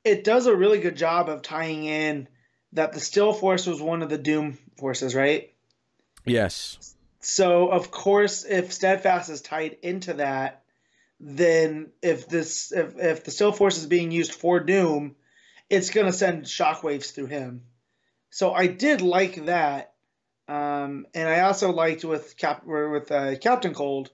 it does a really good job of tying in that the Still Force was one of the Doom forces, right? Yes. So of course, if Steadfast is tied into that, then if the Still Force is being used for Doom, it's gonna send shockwaves through him. So I did like that, and I also liked with Captain Cold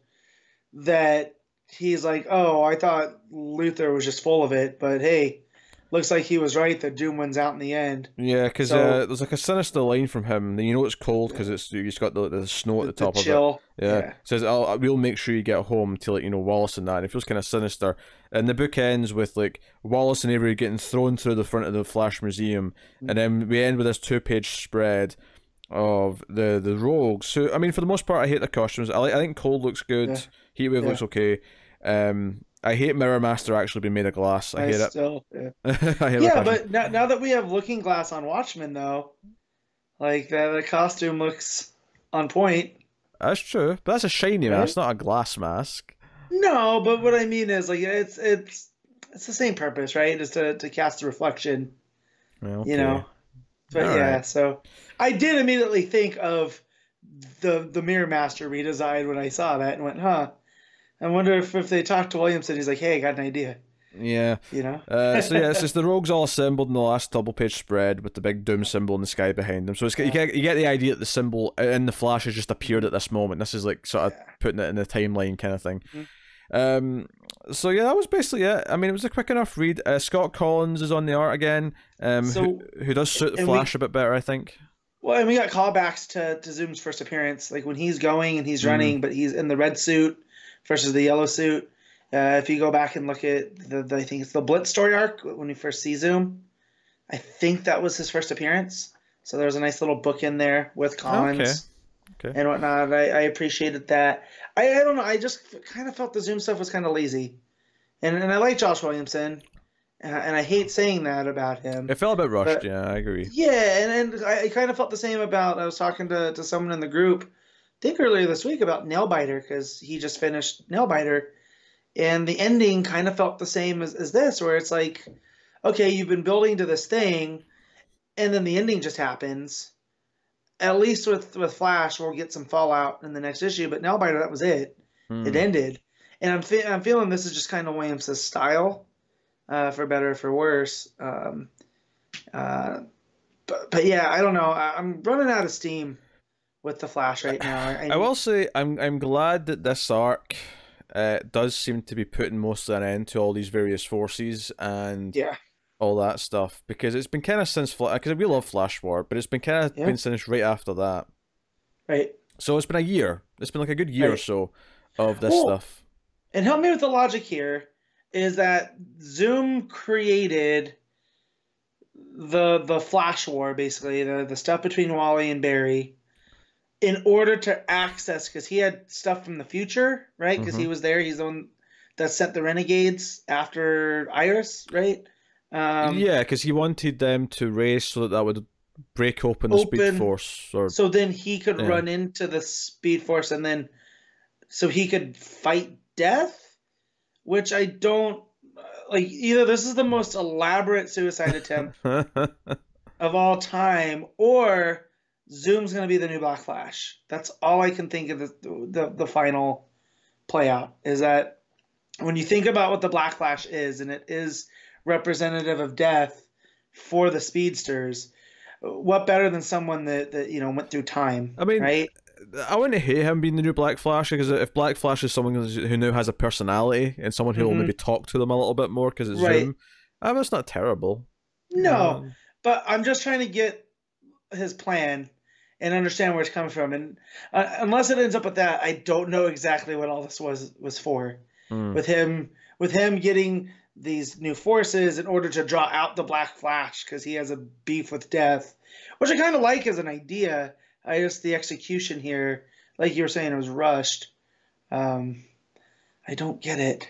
that he's like, oh, I thought Luthor was just full of it, but hey, looks like he was right that Doom wins out in the end. Yeah, because So- there's like a sinister line from him. You know it's cold because it's you just got the snow at the top of it. chill. Yeah. Yeah. Says, we'll make sure you get home to, like, Wallace and that. And it feels kind of sinister. And the book ends with, like, Wallace and Avery getting thrown through the front of the Flash Museum. And then we end with this 2-page spread of the rogues. So, I mean, for the most part, I hate the costumes. I think Cold looks good. Yeah. Heatwave Yeah. looks okay. I hate Mirror Master actually being made of glass. I hate it. Still, yeah. I hate Yeah, it. but now that we have Looking Glass on Watchmen, though, like the costume looks on point. That's true. But that's a shiny Right? mask, not a glass mask. No, but what I mean is, like, it's the same purpose, right? Is to cast a reflection, Well, you know. But All yeah, right. so I did immediately think of the Mirror Master redesign when I saw that and went, huh. I wonder if they talked to Williamson, he's like, hey, I got an idea, Yeah. you know? So yeah, it's just the rogues all assembled in the last double-page spread with the big Doom symbol in the sky behind them. So it's, you get the idea that the symbol in the Flash has just appeared at this moment. This is like sort of putting it in the timeline kind of thing. So yeah, that was basically it. I mean, it was a quick enough read. Scott Collins is on the art again, who does suit the and Flash a bit better, I think. Well, and we got callbacks to Zoom's first appearance, like when he's going and he's running, but he's in the red suit versus the yellow suit. If you go back and look at I think it's the Blitz story arc when we first see Zoom, I think that was his first appearance. So there was a nice little book in there with Collins Okay. and whatnot. I appreciated that. I don't know. I just kind of felt the Zoom stuff was kind of lazy, and I like Josh Williamson, and I hate saying that about him. It felt a bit rushed. But- Yeah, I agree. Yeah, and I kind of felt the same about. I was talking to someone in the group think earlier this week about Nailbiter because he just finished Nailbiter, and the ending kind of felt the same as this, where it's like, okay, you've been building to this thing, and then the ending just happens. At least with Flash, we'll get some fallout in the next issue, but Nailbiter, that was it. It ended. And I'm feeling this is just kind of Williams' style, for better or for worse. But yeah, I don't know. I'm running out of steam with the Flash right now. I will say I'm glad that this arc does seem to be putting most of an end to all these various forces and all that stuff, because it's been kind of since because we love Flash War, but it's been kind of been since right after that. Right. So it's been a year. It's been like a good year or so of this stuff. And help me with the logic here is that Zoom created the Flash War, basically, the stuff between Wally and Barry, in order to access, because he had stuff from the future, right? Because he was there. He's the one that sent the Renegades after Iris, right? Yeah, because he wanted them to race so that would break open the Speed Force. So then he could run into the Speed Force, and then so he could fight Death, which I don't like. Either this is the most elaborate suicide attempt of all time, or Zoom's going to be the new Black Flash. That's all I can think of the final play out, is that when you think about what the Black Flash is, and it is representative of Death for the speedsters, what better than someone that went through time? I mean, right? I wouldn't hate him being the new Black Flash, because if Black Flash is someone who now has a personality and someone who will maybe talk to them a little bit more because it's Zoom, it's not terrible. No, but I'm just trying to get his plan and understand where it's coming from, and unless it ends up with that, I don't know exactly what all this was for. With him getting these new forces in order to draw out the Black Flash because he has a beef with Death, which I kind of like as an idea. I guess the execution here, like you were saying, it was rushed. I don't get it.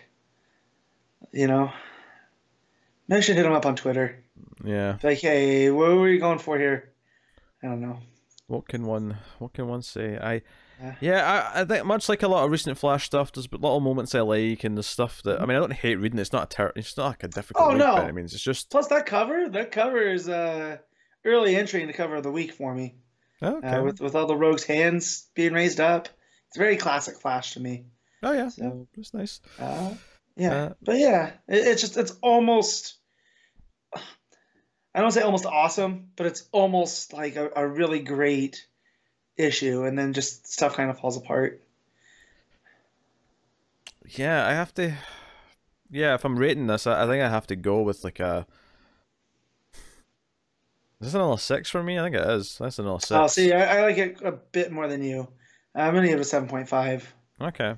Maybe I should hit him up on Twitter. Yeah. Like, hey, what were you going for here? I don't know. What can one say? I think much like a lot of recent Flash stuff, there's little moments I like, and the stuff that I don't hate reading. It's not it's not like a difficult read by any means. It's just plus that cover is early entry in the cover of the week for me. Okay. With all the Rogue's hands being raised up, it's very classic Flash to me. Oh yeah, so it's nice. But yeah, it's almost. I don't say almost awesome, but it's almost like a really great issue, and then just stuff kind of falls apart. Yeah, I have to. Yeah, if I'm rating this, I think I have to go with like a. Is this another 6 for me? I think it is. That's another 6. Oh, see, I like it a bit more than you. I'm gonna give it a 7.5. Okay.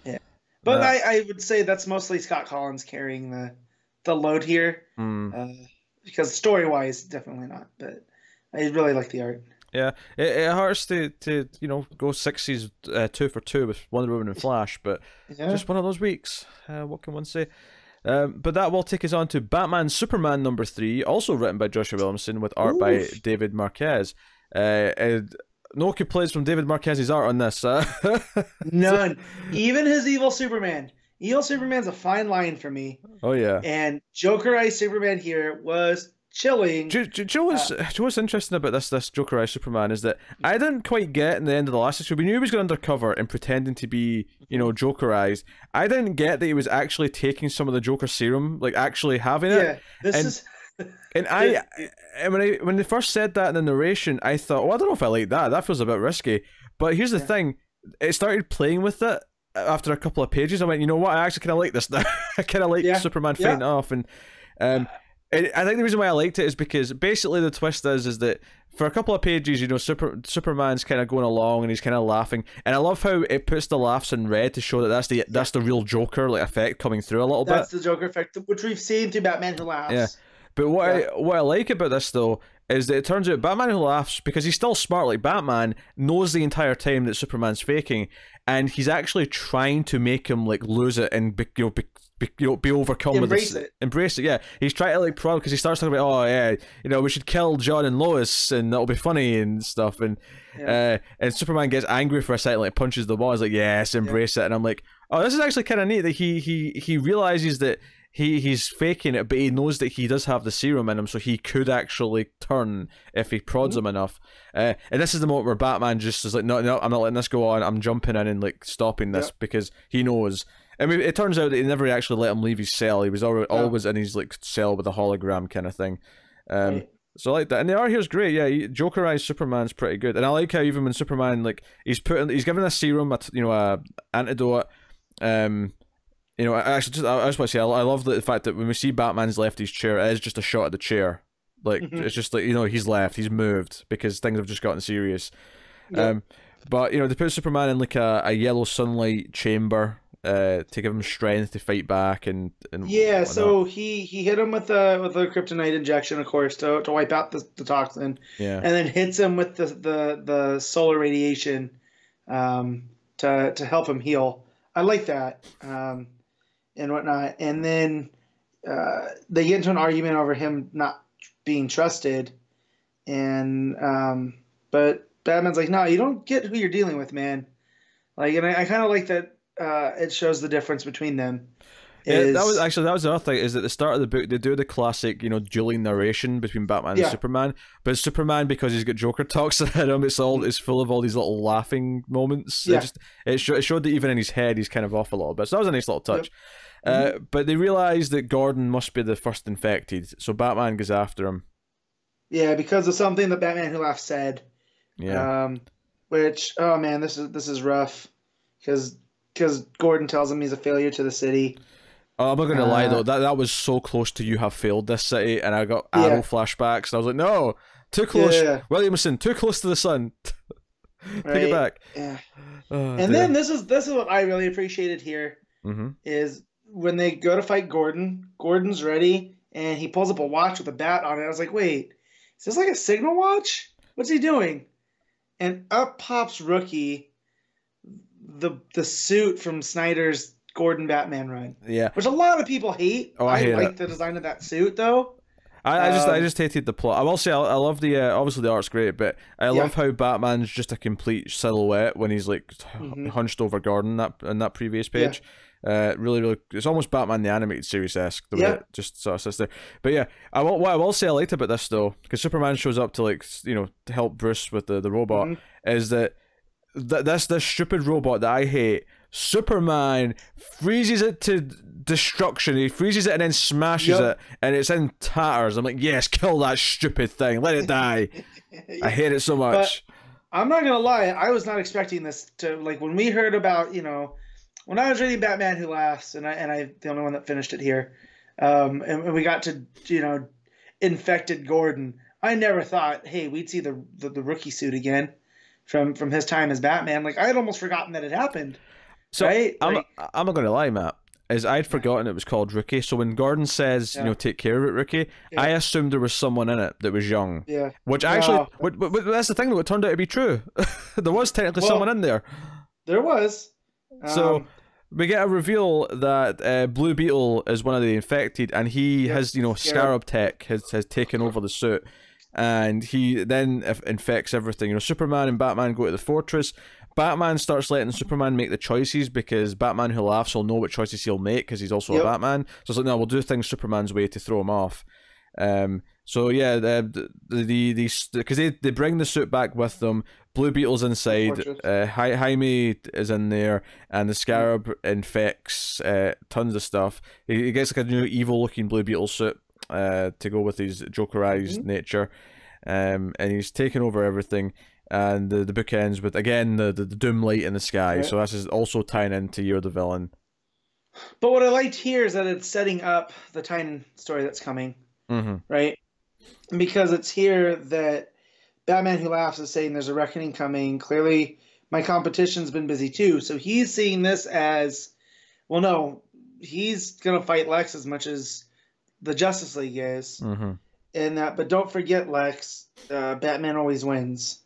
Yeah, but I would say that's mostly Scott Collins carrying the load here. Because story-wise, definitely not. But I really like the art. Yeah, it hurts to go 6s 2 for 2 with Wonder Woman and Flash, but just one of those weeks. What can one say? But that will take us on to Batman Superman number 3, also written by Joshua Williamson with art by David Marquez. No complaints from David Marquez's art on this. None. Even his Evil Superman. Evil Superman's a fine line for me. Oh yeah. And Joker Eye Superman here was chilling. What's interesting about this Joker Eye Superman is that I didn't quite get in the end of the last issue. We knew he was going undercover and pretending to be, Joker Eyes. I didn't get that he was actually taking some of the Joker serum, like actually having it. And when they first said that in the narration, I thought, I don't know if I like that. That feels a bit risky. But here's the thing: it started playing with it after a couple of pages. I went, you know what? I actually kind of like this now. I kind of like Superman fighting off, and I think the reason why I liked it is because basically the twist is that for a couple of pages, Superman's kind of going along and he's kind of laughing, and I love how it puts the laughs in red to show that that's the real Joker effect coming through a little bit. That's the Joker effect, which we've seen through Batman Who Laughs. Yeah. But what I like about this though is that it turns out Batman Who Laughs, because he's still smart like Batman, knows the entire time that Superman's faking, and he's actually trying to make him lose it and be overcome embrace with it. Embrace it. Yeah, he's trying to like because he starts talking about, oh yeah, we should kill John and Lois and that'll be funny and stuff, and Superman gets angry for a second, like punches the wall. He's like, yes, embrace it, and I'm like, oh, this is actually kind of neat that he realizes that he's faking it, but he knows that he does have the serum in him, so he could actually turn if he prods him enough. And this is the moment where Batman just is like, no, I'm not letting this go on. I'm jumping in and like stopping this because he knows. I mean, it turns out that he never actually let him leave his cell. He was always in his like cell with a hologram kind of thing. So I like that, and the art here's great. Yeah, Jokerized Superman's pretty good, and I like how even when Superman like he's given a serum, a antidote. I just want to say, I love the fact that when we see Batman's left his chair, it is just a shot of the chair. Like, it's just like, he's left, he's moved, because things have just gotten serious. But, they put Superman in, like, a yellow sunlight chamber to give him strength to fight back, and yeah, so he hit him with a kryptonite injection, of course, to wipe out the toxin. Yeah. And then hits him with the solar radiation to help him heal. I like that. And whatnot, and then they get into an argument over him not being trusted, and but Batman's like, no, you don't get who you're dealing with, man. Like, and I kind of like that. It shows the difference between them. Yeah, that was the other thing, is at the start of the book they do the classic, dueling narration between Batman and Superman, but Superman, because he's got Joker talks at him, it's full of all these little laughing moments. Yeah. It showed that even in his head he's kind of off a little bit, so that was a nice little touch. But they realize that Gordon must be the first infected, so Batman goes after him. Yeah, because of something that Batman Who Laughs said. Yeah. Which, oh man, this is rough, because Gordon tells him he's a failure to the city. Oh, I'm not gonna lie though, that was so close to "You Have Failed This City," and I got Arrow flashbacks, and I was like, no, too close, Williamson, too close to the sun. Take it back. Yeah. And then this is what I really appreciated here, is when they go to fight Gordon. Gordon's ready, and he pulls up a watch with a bat on it. I was like, wait, is this like a signal watch? What's he doing? And up pops Rookie, the suit from Snyder's Gordon Batman run. Yeah. Which a lot of people hate. Oh, I hate like the design of that suit, though. I just hated the plot. I will say I love the obviously the art's great, but I love how Batman's just a complete silhouette when he's like hunched over Gordon in that previous page. Really, really, it's almost Batman the Animated Series-esque, the way it just sort of sits there. But yeah, what I will say I liked about this though, because Superman shows up to to help Bruce with the robot, is that this stupid robot that I hate, Superman freezes it to destruction. He freezes it and then smashes it, and it's in tatters. I'm like, yes, kill that stupid thing, let it die. I hate it so much. But I'm not gonna lie, I was not expecting this to, like, when we heard about, when I was reading Batman Who Laughs, and I the only one that finished it here, and we got to infected Gordon, I never thought, hey, we'd see the Rookie suit again from his time as Batman. Like, I had almost forgotten that it happened. So right? I'm not gonna lie, Matt. I'd forgotten it was called Rookie. So when Gordon says, take care of it, Rookie, I assumed there was someone in it that was young. Yeah. Which actually, that's the thing though. It turned out to be true. There was technically someone in there. There was. So we get a reveal that Blue Beetle is one of the infected, and he has, Scarab Tech has taken over the suit, and he then infects everything. Superman and Batman go to the fortress. Batman starts letting Superman make the choices, because Batman Who Laughs will know what choices he'll make, because he's also a Batman. So it's like, no, we'll do things Superman's way to throw him off. So yeah, because they bring the suit back with them. Blue Beetle's inside. Jaime is in there, and the Scarab infects tons of stuff. He gets like a new evil-looking Blue Beetle suit to go with his Jokerized nature, and he's taking over everything. And the book ends with, again, the doom light in the sky. So that's also tying into You're the Villain. But what I liked here is that it's setting up the Titan story that's coming, right? Because it's here that Batman Who Laughs is saying there's a reckoning coming. Clearly, my competition's been busy too. So he's seeing this as, well, no, he's going to fight Lex as much as the Justice League is. And but don't forget, Lex, Batman always wins.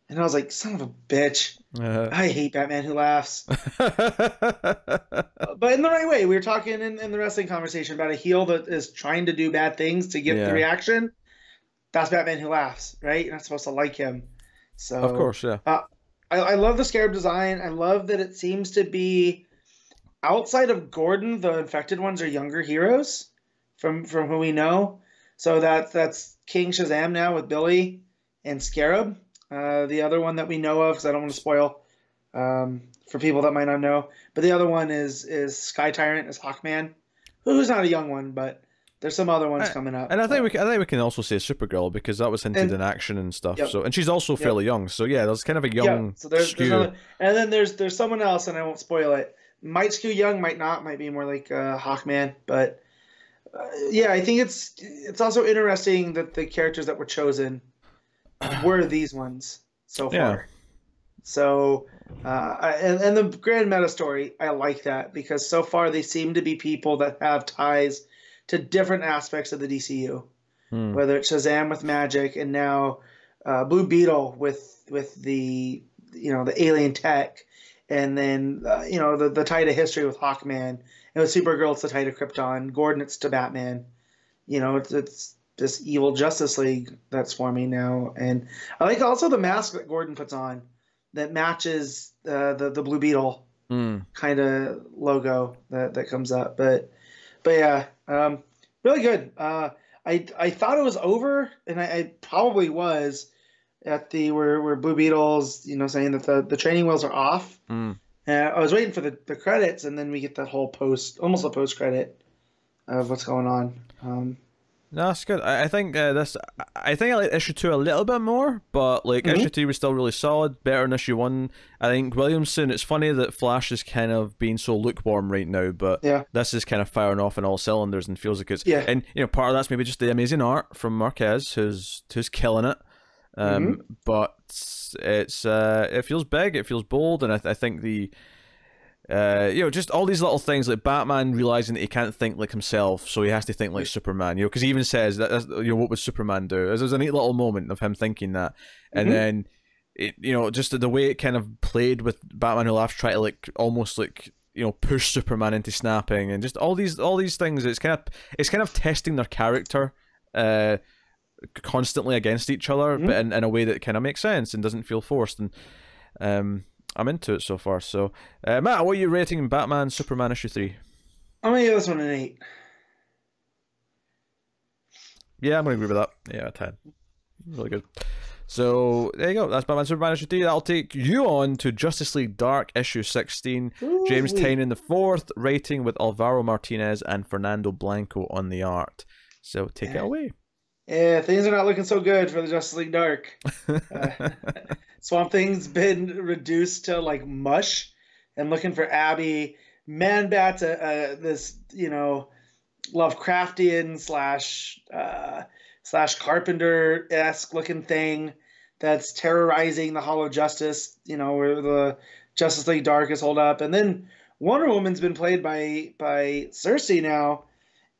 And I was like, son of a bitch. I hate Batman Who Laughs. But in the right way. We were talking in the wrestling conversation about a heel that is trying to do bad things to get the reaction. That's Batman Who Laughs, right? You're not supposed to like him. So, of course, yeah. I love the Scarab design. I love that it seems to be outside of Gordon, the infected ones are younger heroes from who we know. So that's King Shazam now with Billy and Scarab. The other one that we know of, because I don't want to spoil for people that might not know, but the other one is Sky Tyrant as Hawkman, who's not a young one, but there's some other ones coming up. And I think we can also say Supergirl, because that was hinted in action and stuff. Yep. So, and she's also fairly young. So yeah, there's kind of a young so there's skew. And then there's someone else, and I won't spoil it. Might skew young, might not, might be more like Hawkman, but yeah, I think it's also interesting that the characters that were chosen were these ones so far. Yeah. So, and the grand meta story, I like that, because so far they seem to be people that have ties to different aspects of the DCU, whether it's Shazam with magic, and now Blue Beetle with the the alien tech, and then the tie to history with Hawkman, and with Supergirl it's the tie to Krypton, Gordon it's to Batman. It's this evil Justice League that's forming now, and I like also the mask that Gordon puts on that matches the Blue Beetle kind of logo that comes up. But yeah, really good. I thought it was over, and I probably was at the where Blue Beetle's saying that the training wheels are off. I was waiting for the credits, and then we get that whole almost a post credit of what's going on. No, it's good. I think I like issue 2 a little bit more, but like issue 3 was still really solid, better than issue 1. I think Williamson. It's funny that Flash is kind of being so lukewarm right now, but this is kind of firing off on all cylinders and feels like it's and part of that's maybe just the amazing art from Marquez, who's killing it. But it's it feels big, it feels bold, and I think the just all these little things, like Batman realizing that he can't think like himself, so he has to think like Superman. Because he even says that what would Superman do? There's a neat little moment of him thinking that, and then just the way it kind of played with Batman Who Laughs, try to like almost like push Superman into snapping, and just all these things. It's kind of testing their character constantly against each other, but in a way that kind of makes sense and doesn't feel forced. And I'm into it so far. So, Matt, what are you rating Batman Superman issue 3? I'm gonna give this one an 8. Yeah, I'm gonna agree with that. Yeah, 10. Really good. So there you go. That's Batman Superman issue 3. That'll take you on to Justice League Dark issue 16. Ooh, James Tynion the 4th, writing with Alvaro Martinez and Fernando Blanco on the art. So take it away. Yeah, things are not looking so good for the Justice League Dark. Swamp Thing's been reduced to like mush, and looking for Abby. Man Bat's this Lovecraftian slash Carpenter-esque looking thing that's terrorizing the Hollow Justice. Where the Justice League Dark is holed up, and then Wonder Woman's been played by Cersei now,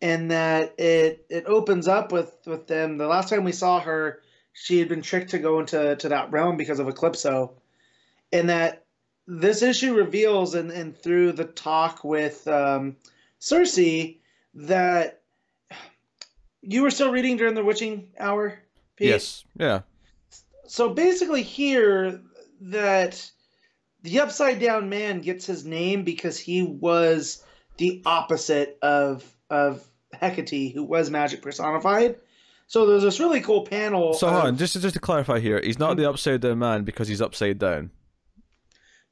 and that it opens up with them. The last time we saw her, she had been tricked to go into that realm because of Eclipso, and that this issue reveals, and through the talk with Cersei, that you were still reading during the witching hour, Pete? Yes, yeah. So basically here, that the Upside Down Man gets his name because he was the opposite of Hecate, who was magic personified. So there's this really cool panel. So hold on, just to clarify here, he's not the Upside Down Man because he's upside down.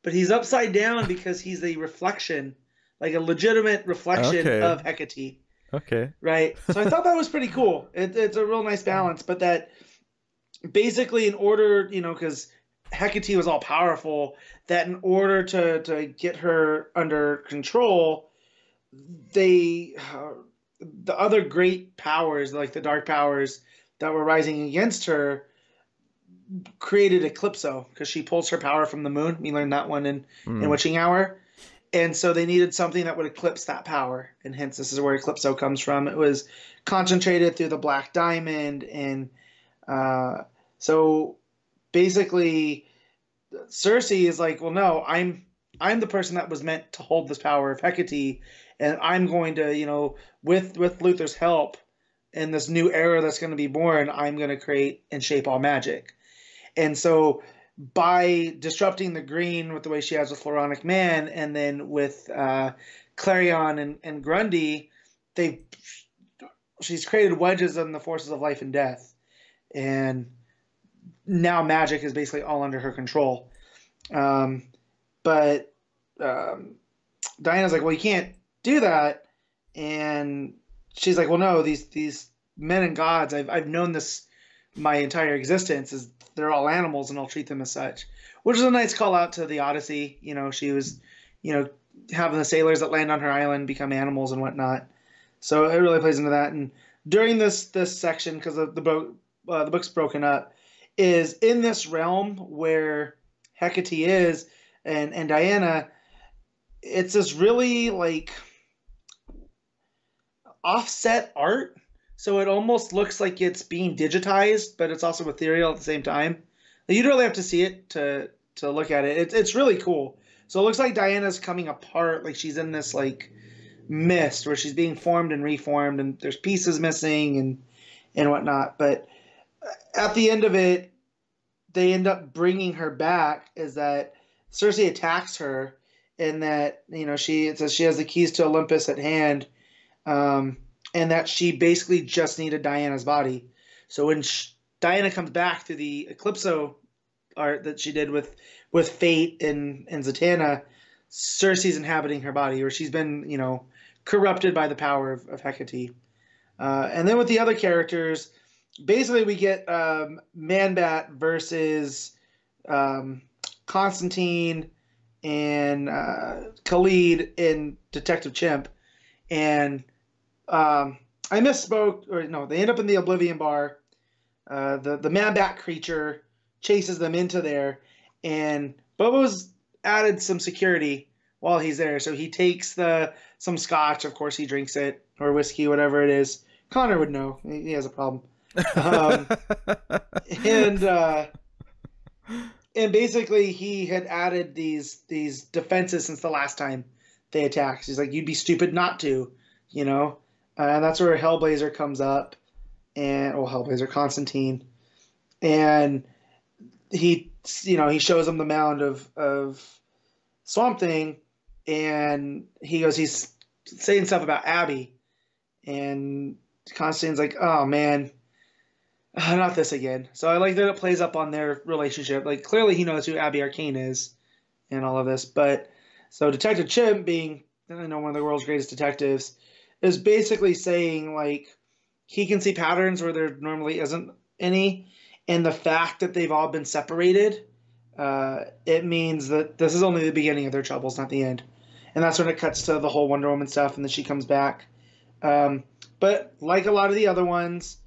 But he's upside down because he's a reflection, like a legitimate reflection of Hecate. Okay. Right? So I thought that was pretty cool. It's a real nice balance, but that basically in order, because Hecate was all powerful, that in order to get her under control, the other great powers, like the dark powers that were rising against her, created Eclipso, because she pulls her power from the moon. We learned that one in Witching Hour. And so they needed something that would eclipse that power. And hence, this is where Eclipso comes from. It was concentrated through the Black Diamond. And so basically Cersei is like, well, no, I'm the person that was meant to hold this power of Hecate, and I'm going to, with Luther's help in this new era that's going to be born, I'm going to create and shape all magic. And so by disrupting the green with the way she has with Floronic Man, and then with Clarion and Grundy, she's created wedges in the forces of life and death, and now magic is basically all under her control. But Diana's like, well, you can't do that, and she's like, well, no, these men and gods, I've known this my entire existence, is they're all animals, and I'll treat them as such, which is a nice call out to the Odyssey. She was, having the sailors that land on her island become animals and whatnot. So it really plays into that. And during this section, because the book's broken up, is in this realm where Hecate is and Diana. It's this really like offset art, so it almost looks like it's being digitized, but it's also ethereal at the same time. You'd really have to see it to look at it. It's really cool. So it looks like Diana's coming apart, like she's in this like mist where she's being formed and reformed, and there's pieces missing and whatnot. But at the end of it, they end up bringing her back. Is that Cersei attacks her, and that it says she has the keys to Olympus at hand, and that she basically just needed Diana's body. So when Diana comes back through the Eclipso art that she did with Fate and Zatanna, Cersei's inhabiting her body, or she's been corrupted by the power of Hecate. And then with the other characters, basically we get Man-Bat versus Constantine and Khalid in Detective Chimp. And I misspoke, or no, they end up in the Oblivion Bar. The Man-Bat creature chases them into there, and Bobo's added some security while he's there. So he takes some scotch, of course he drinks it, or whiskey, whatever it is. Connor would know. He has a problem. And basically he had added these defenses since the last time they attacked. He's like, you'd be stupid not to, and that's where Hellblazer comes up, and Hellblazer, Constantine, and he shows him the mound of Swamp Thing, and he's saying stuff about Abby, and Constantine's like, oh man, not this again. So I like that it plays up on their relationship. Like, clearly he knows who Abby Arcane is and all of this. But so Detective Chimp, being one of the world's greatest detectives, is basically saying like he can see patterns where there normally isn't any, and the fact that they've all been separated, it means that this is only the beginning of their troubles, not the end. And that's when it cuts to the whole Wonder Woman stuff, and then she comes back. But like a lot of the other ones,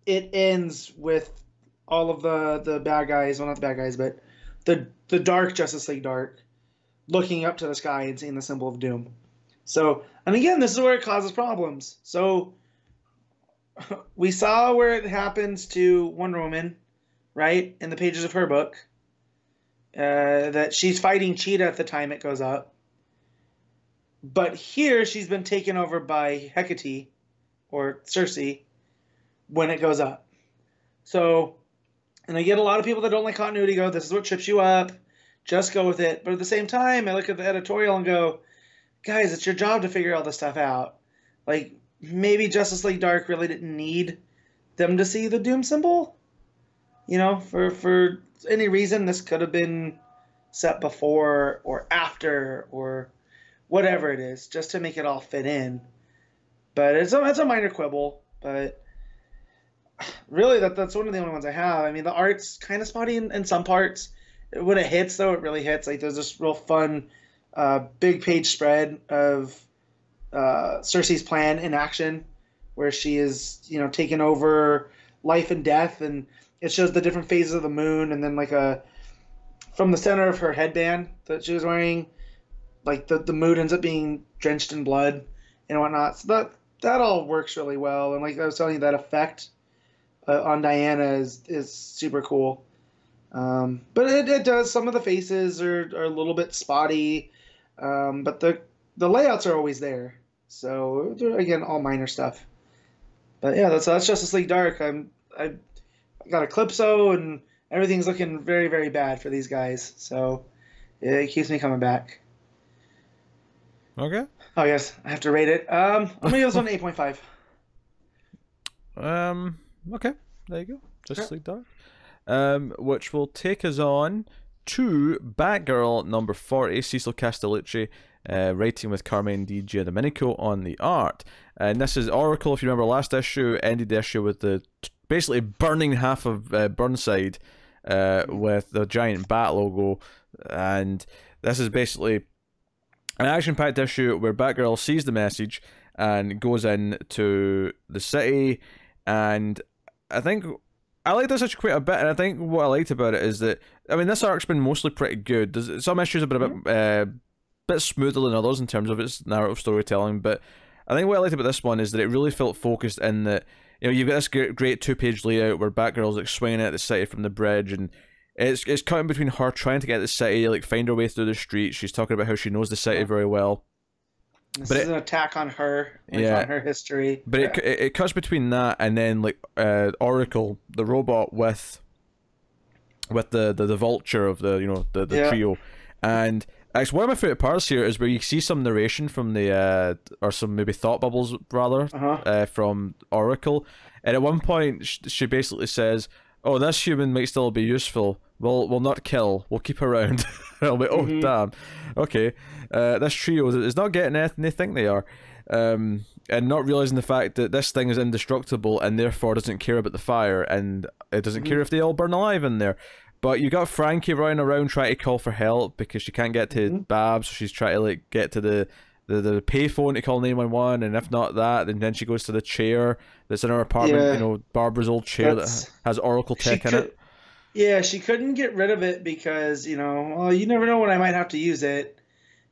it ends with all of the bad guys, well, not the bad guys, but the dark Justice League Dark looking up to the sky and seeing the symbol of doom. So, and again, this is where it causes problems. So we saw where it happens to Wonder Woman, right, in the pages of her book, that she's fighting Cheetah at the time it goes up. But here she's been taken over by Hecate, or Cersei, when it goes up. So, and I get a lot of people that don't like continuity go, this is what trips you up, just go with it. But at the same time, I look at the editorial and go, guys, it's your job to figure all this stuff out. Like, maybe Justice League Dark really didn't need them to see the Doom symbol. For any reason, this could have been set before or after or whatever it is, just to make it all fit in. But it's a minor quibble, but really that's one of the only ones I have. I mean, the art's kind of spotty in some parts. When it hits, though, it really hits. Like, there's this real fun big page spread of Cersei's plan in action, where she is, taking over life and death, and it shows the different phases of the moon, and then like from the center of her headband that she was wearing, like the moon ends up being drenched in blood and whatnot. So that all works really well, and like I was telling you, that effect on Diana is super cool. But it does. Some of the faces are a little bit spotty, but the layouts are always there. So they're, again, all minor stuff. But yeah, that's Justice League Dark. I got Eclipso and everything's looking very, very bad for these guys. So it keeps me coming back. Okay. Oh yes, I have to rate it. I'm gonna give this one an 8.5. Okay, there you go. Justice League Dark. Which will take us on to Batgirl number 40, Cecil Castellucci, writing with Carmine Di Giandomenico on the art. And this is Oracle. If you remember, last issue ended the issue with the basically burning half of Burnside with the giant bat logo, and this is basically an action-packed issue where Batgirl sees the message and goes into the city. And I think I like this issue quite a bit, and I think what I liked about it is that, I mean, this arc's been mostly pretty good. Some issues have been a bit smoother than others in terms of its narrative storytelling, but I think what I liked about this one is that it really felt focused in that, you know, you've got this great two-page layout where Batgirl's like swinging at the city from the bridge, and it's cutting between her trying to get to the city, like find her way through the streets. She's talking about how she knows the city very well. This is an attack on her, on her history. But it cuts between that and then like Oracle, the robot with the vulture of the trio, and actually one of my favorite parts here is where you see some narration from the or some maybe thought bubbles rather from Oracle, and at one point she basically says, "Oh, this human might still be useful. We'll not kill. We'll keep around." I'll be, oh damn, okay. This trio is not getting anything they think they are, and not realizing the fact that this thing is indestructible and therefore doesn't care about the fire, and it doesn't care if they all burn alive in there. But you got Frankie running around trying to call for help because she can't get to Babs, so she's trying to like get to the payphone to call 911, and if not that, then she goes to the chair that's in her apartment, you know, Barbara's old chair that has Oracle tech in it. Yeah, she couldn't get rid of it because, you know, well, you never know when I might have to use it.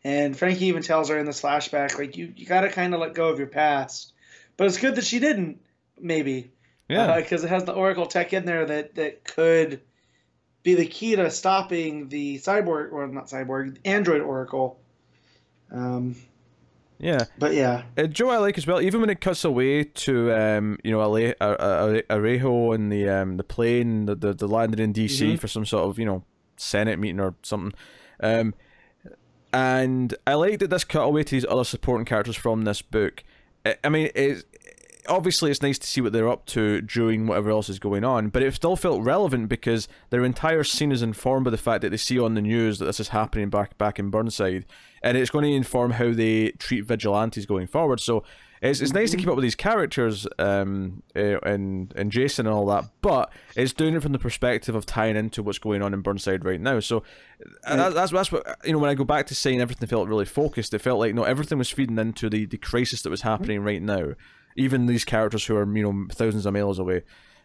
And Frankie even tells her in this flashback, like, you got to kind of let go of your past. But it's good that she didn't, maybe. Yeah. Because it has the Oracle tech in there that could be the key to stopping the cyborg, or not cyborg, Android Oracle. Yeah. But yeah. Joe, I like as well, even when it cuts away to you know, Arejo and the plane, the landing in DC for some sort of, you know, Senate meeting or something. And I like that this cut away to these other supporting characters from this book. I mean, obviously it's nice to see what they're up to during whatever else is going on, but it still felt relevant because their entire scene is informed by the fact that they see on the news that this is happening back in Burnside, and it's going to inform how they treat vigilantes going forward. So it's nice to keep up with these characters and Jason and all that, but it's doing it from the perspective of tying into what's going on in Burnside right now. So that's what, you know, when I go back to saying everything felt really focused, it felt like, no, everything was feeding into the crisis that was happening right now. Even these characters who are, you know, thousands of miles away.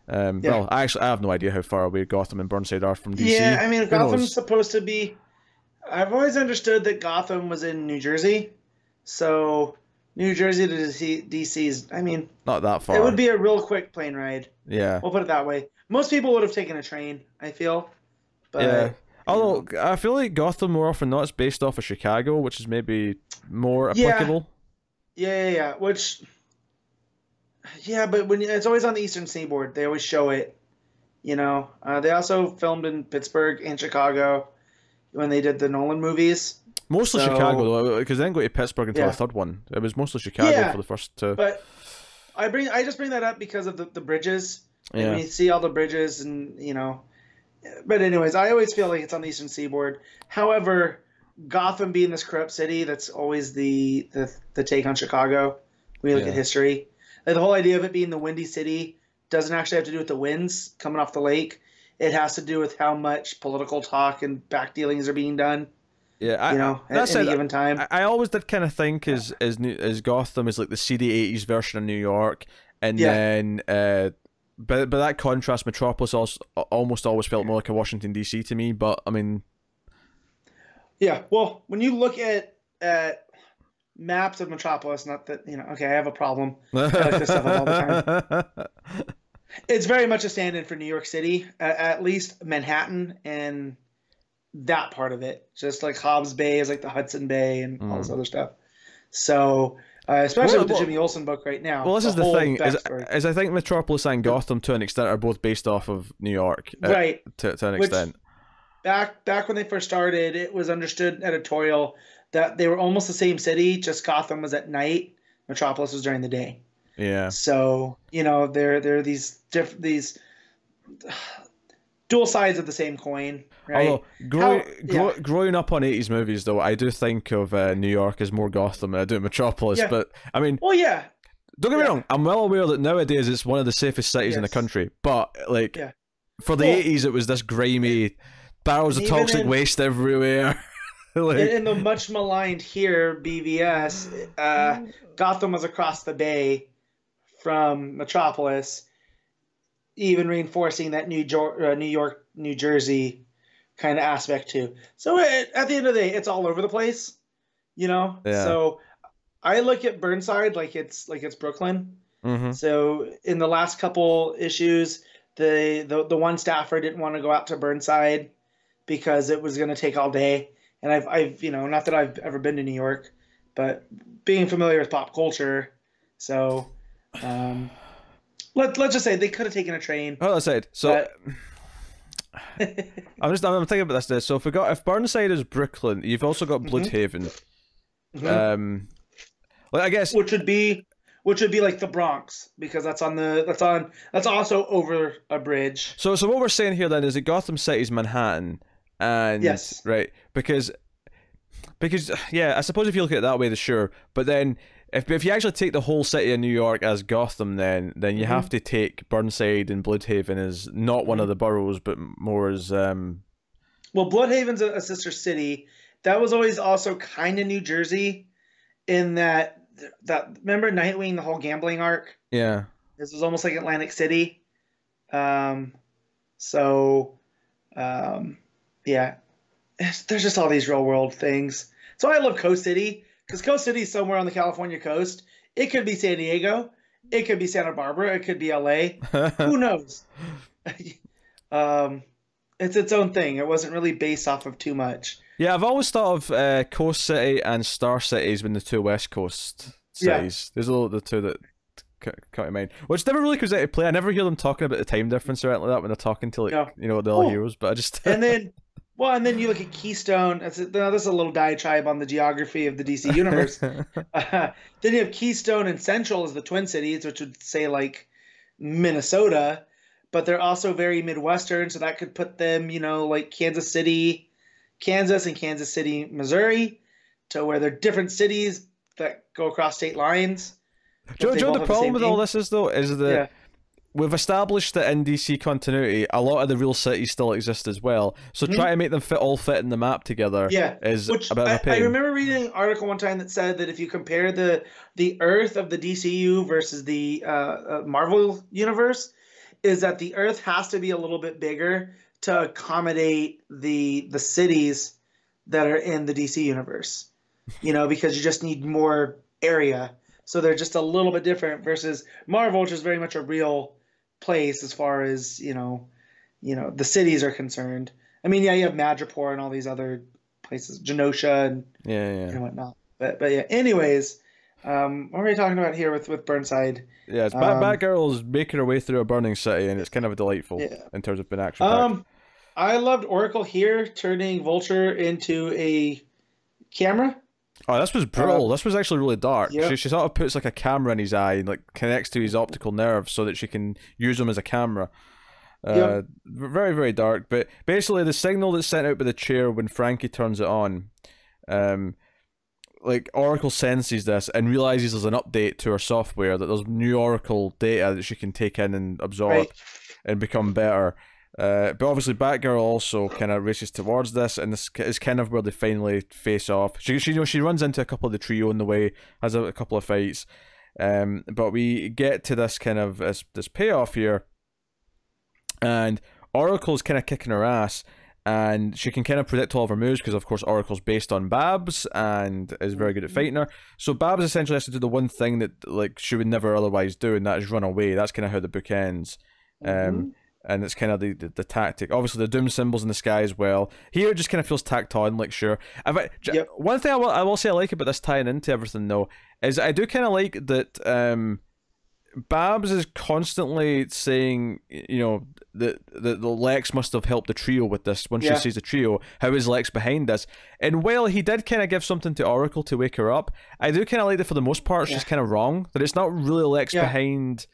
Well, I have no idea how far away Gotham and Burnside are from DC. Yeah, I mean, Gotham's supposed to be... I've always understood that Gotham was in New Jersey. So, New Jersey to DC is, I mean... Not that far. It would be a real quick plane ride. Yeah. We'll put it that way. Most people would have taken a train, I feel. But, yeah. Although, I feel like Gotham, more often than not, is based off of Chicago, which is maybe more applicable. Yeah. Which... Yeah, but when it's always on the Eastern Seaboard, they always show it. You know, they also filmed in Pittsburgh and Chicago when they did the Nolan movies. Mostly Chicago, though, because they didn't go to Pittsburgh until the third one. It was mostly Chicago for the first two. But I just bring that up because of the bridges. Yeah. And you see all the bridges, and you know. But anyways, I always feel like it's on the Eastern Seaboard. However, Gotham being this corrupt city, that's always the take on Chicago. When you look at history. Like the whole idea of it being the Windy City doesn't actually have to do with the winds coming off the lake. It has to do with how much political talk and back dealings are being done. Yeah, you know, at any given time. I always did kind of think as Gotham is like the seedy 80s version of New York, and then but that contrast, Metropolis also almost always felt more like a Washington DC to me. But I mean, yeah. Well, when you look at maps of Metropolis, not that, you know, okay, I have a problem. I look this stuff up all the time. It's very much a stand-in for New York City, at least Manhattan and that part of it. Just like Hobbs Bay is like the Hudson Bay and all this other stuff. So, especially with the Jimmy Olsen book right now. Well, this is the thing, is I think Metropolis and Gotham, to an extent, are both based off of New York. Right. To an extent. Back when they first started, it was understood editorial that they were almost the same city, just Gotham was at night, Metropolis was during the day. Yeah. So, there are these dual sides of the same coin, right? Although, growing up on 80s movies, though, I do think of New York as more Gotham than I do Metropolis. Yeah. But, I mean... Well, yeah. Don't get me wrong, I'm well aware that nowadays it's one of the safest cities in the country. But, like, for the 80s, it was this grimy... barrels of toxic waste everywhere. In the much maligned here, BVS, Gotham was across the bay from Metropolis, even reinforcing that New York, New Jersey kind of aspect too. So at the end of the day, it's all over the place, Yeah. So I look at Burnside like it's Brooklyn. Mm-hmm. So in the last couple issues, the one staffer didn't want to go out to Burnside because it was going to take all day. And I've not that I've ever been to New York, but being familiar with pop culture, so let's just say they could have taken a train. Oh, that's it. So I'm thinking about this. So if Burnside is Brooklyn, you've also got Bloodhaven. Mm-hmm. I guess which would be like the Bronx, because that's also over a bridge. So what we're saying here then is that Gotham City's Manhattan. And yes, right, because I suppose if you look at it that way, sure. But then if you actually take the whole city of New York as Gotham, then you have to take Burnside and Bloodhaven as not one of the boroughs, but more as Well, Bloodhaven's a sister city. That was always also kind of New Jersey, in that remember Nightwing, the whole gambling arc. Yeah, this was almost like Atlantic City. Yeah, there's just all these real world things. So I love Coast City, because Coast City is somewhere on the California coast. It could be San Diego. It could be Santa Barbara. It could be LA. Who knows? It's its own thing. It wasn't really based off of too much. Yeah, I've always thought of Coast City and Star City as being the two West Coast cities. There's the two that come to mind, which never really comes into play. I never hear them talking about the time difference or anything like that when they're talking to the other heroes. But I just and then you look at Keystone. This is a little diatribe on the geography of the DC universe. Then you have Keystone and Central as the Twin Cities, which would say like Minnesota, but they're also very Midwestern, so that could put them, like Kansas City, Kansas, and Kansas City, Missouri, to where they're different cities that go across state lines. Do you know the problem with all this is, though, is that we've established that in DC continuity, a lot of the real cities still exist as well. So try to make them all fit in the map together is a bit of a pain. I remember reading an article one time that said that if you compare the Earth of the DCU versus the Marvel universe, is that the Earth has to be a little bit bigger to accommodate the cities that are in the DC universe. Because you just need more area. So they're just a little bit different versus Marvel, which is very much a real place as far as the cities are concerned. I mean, you have Madripoor and all these other places, Genosha and whatnot. But yeah. Anyways, what are we talking about here with Burnside? Yeah, it's Batgirl's making her way through a burning city, and it's kind of delightful in terms of being action. I loved Oracle here turning Vulture into a camera. Oh, this was brutal. This was actually really dark. She sort of puts like a camera in his eye and like connects to his optical nerve so that she can use him as a camera. Very, very dark. But basically the signal that's sent out by the chair when Frankie turns it on, like Oracle senses this and realizes there's an update to her software, that there's new Oracle data that she can take in and absorb and become better. But obviously Batgirl also kind of races towards this, and this is kind of where they finally face off. She runs into a couple of the trio on the way, has a couple of fights, but we get to this kind of this payoff here, and Oracle's kind of kicking her ass, and she can kind of predict all of her moves because of course Oracle's based on Babs and is very good at fighting her. So Babs essentially has to do the one thing that like she would never otherwise do, and that is run away. That's kind of how the book ends. Um, and it's kind of the tactic. Obviously, the doom symbols in the sky as well. Here, it just kind of feels tacked on, like, sure. One thing I will say I like about this tying into everything, though, is I do kind of like that Babs is constantly saying, you know, that the Lex must have helped the trio with this. When she sees the trio, how is Lex behind this? And while he did kind of give something to Oracle to wake her up, I do kind of like that for the most part, she's kind of wrong. That it's not really Lex behind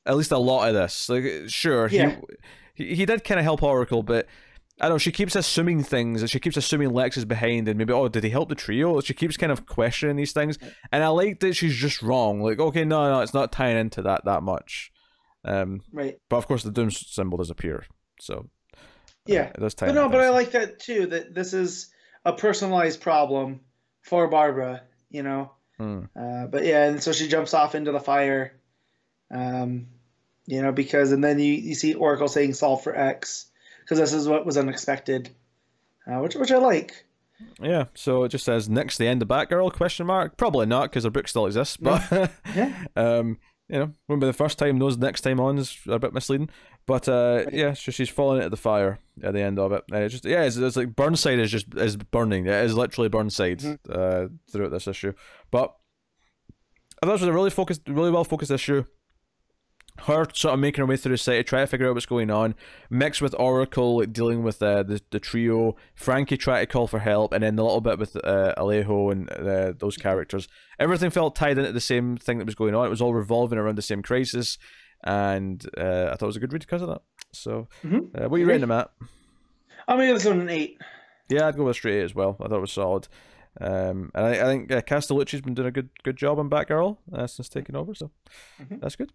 at least a lot of this. Like, sure, he did kind of help Oracle, but I don't know, she keeps assuming things, and she keeps assuming Lex is behind, and maybe, oh, did he help the trio? She keeps kind of questioning these things, and I like that she's just wrong. Like, okay, no, it's not tying into that much. Right. But of course, the doom symbol does appear, so it does tie. But I like that too. That this is a personalized problem for Barbara, you know. But yeah, and so she jumps off into the fire. You know, because, and then you see Oracle saying solve for X, because this is what was unexpected, which I like. Yeah, so it just says next the end of Batgirl, question mark. Probably not, because her book still exists, but you know, wouldn't be the first time. Those next time on is a bit misleading, but yeah, so she's falling into the fire at the end of it. And it's like Burnside is burning. It is literally Burnside throughout this issue. But I thought it was a really well focused issue. Her sort of making her way through the city, trying to figure out what's going on, mixed with Oracle like, dealing with the trio, Frankie trying to call for help, and then a little bit with Alejo and those characters. Everything felt tied into the same thing that was going on. It was all revolving around the same crisis, and I thought it was a good read because of that. So, what are you rating them at? I'm going to give this one an 8. Yeah, I'd go with a straight 8 as well. I thought it was solid. And I think Castellucci's been doing a good job on Batgirl since taking over, so that's good.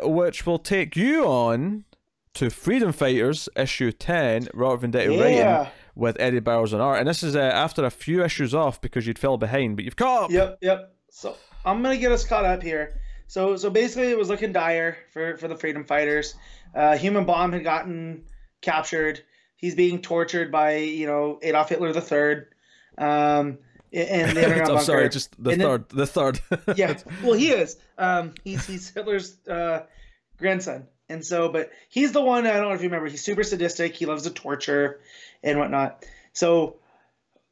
Which will take you on to Freedom Fighters issue 10, Robert Venditti writing with Eddie Bowers on art, and this is after a few issues off because you'd fell behind, but you've caught up. Yep. So I'm gonna get us caught up here. So basically, it was looking dire for the Freedom Fighters. Human Bomb had gotten captured. He's being tortured by Adolf Hitler III. And the underground bunker. Sorry, just the third. Yeah, well, he is. He's Hitler's grandson, and so, but he's the one. I don't know if you remember. He's super sadistic. He loves to torture and whatnot. So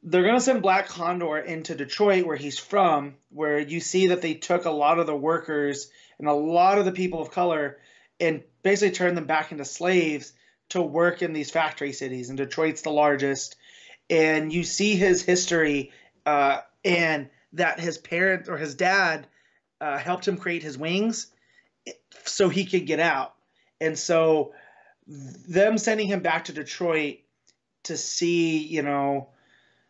they're gonna send Black Condor into Detroit, where he's from, where you see that they took a lot of the workers and a lot of the people of color, and basically turned them back into slaves to work in these factory cities. And Detroit's the largest. And you see his history, and that his parent or his dad helped him create his wings so he could get out. And so them sending him back to Detroit to see,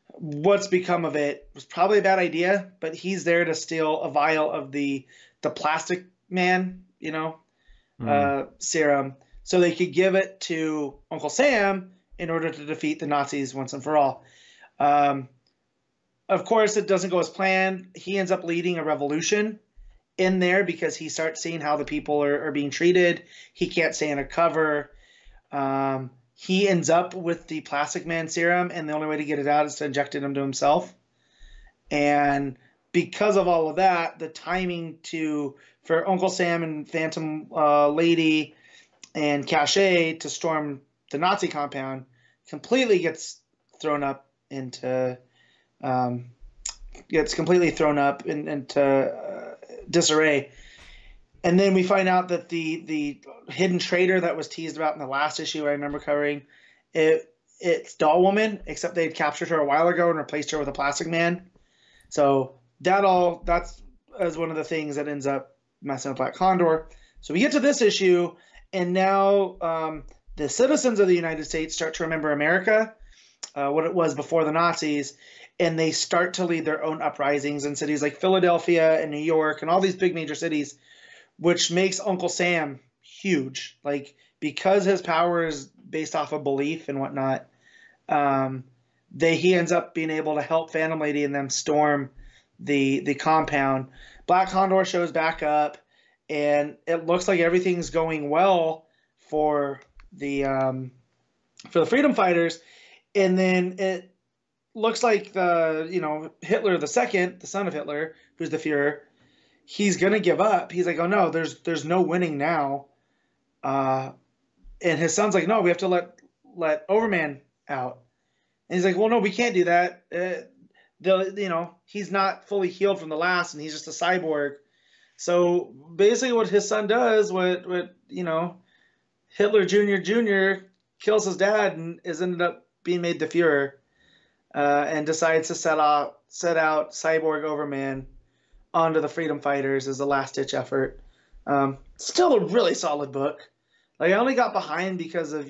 what's become of it was probably a bad idea, but he's there to steal a vial of the Plastic Man, serum, so they could give it to Uncle Sam in order to defeat the Nazis once and for all. Of course, it doesn't go as planned. He ends up leading a revolution in there because he starts seeing how the people are being treated. He can't stay in a cover. He ends up with the Plastic Man serum, and the only way to get it out is to inject it into himself. And because of all of that, the timing for Uncle Sam and Phantom Lady and Cachet to storm the Nazi compound completely gets thrown up into disarray. And then we find out that the hidden traitor that was teased about in the last issue I remember covering, it's Doll Woman, except they had captured her a while ago and replaced her with a Plastic Man. So that's as one of the things that ends up messing with Black Condor. So we get to this issue, and now the citizens of the United States start to remember America, what it was before the Nazis, and they start to lead their own uprisings in cities like Philadelphia and New York and all these big major cities, which makes Uncle Sam huge. Like, because his power is based off of belief and whatnot, he ends up being able to help Phantom Lady and them storm the compound. Black Condor shows back up, and it looks like everything's going well for the Freedom Fighters, and then it looks like Hitler the second, the son of Hitler, who's the Fuhrer, he's gonna give up. He's like, oh no, there's no winning now. Uh, and his son's like, no, we have to let Overman out. And he's like, well, no, we can't do that. He's not fully healed from the last, and he's just a cyborg. So basically, what his son does, what Hitler Jr. kills his dad and is ended up being made the Fuhrer, and decides to set out Cyborg Overman onto the freedom fighters as a last ditch effort. Still a really solid book. Like, I only got behind because of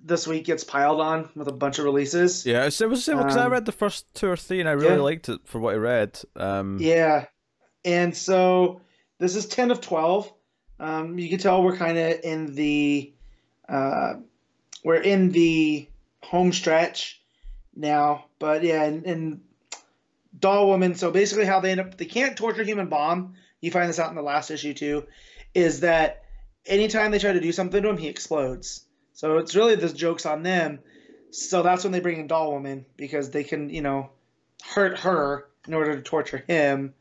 this week gets piled on with a bunch of releases. Yeah, it was because I read the first 2 or 3 and I really liked it for what I read. Yeah, and so this is 10 of 12. You can tell we're kind of in the home stretch now. But yeah, and Doll Woman. So basically, how they can't torture Human Bomb. You find this out in the last issue too, is that anytime they try to do something to him, he explodes. So it's really this joke's on them. So that's when they bring in Doll Woman, because they can, hurt her in order to torture him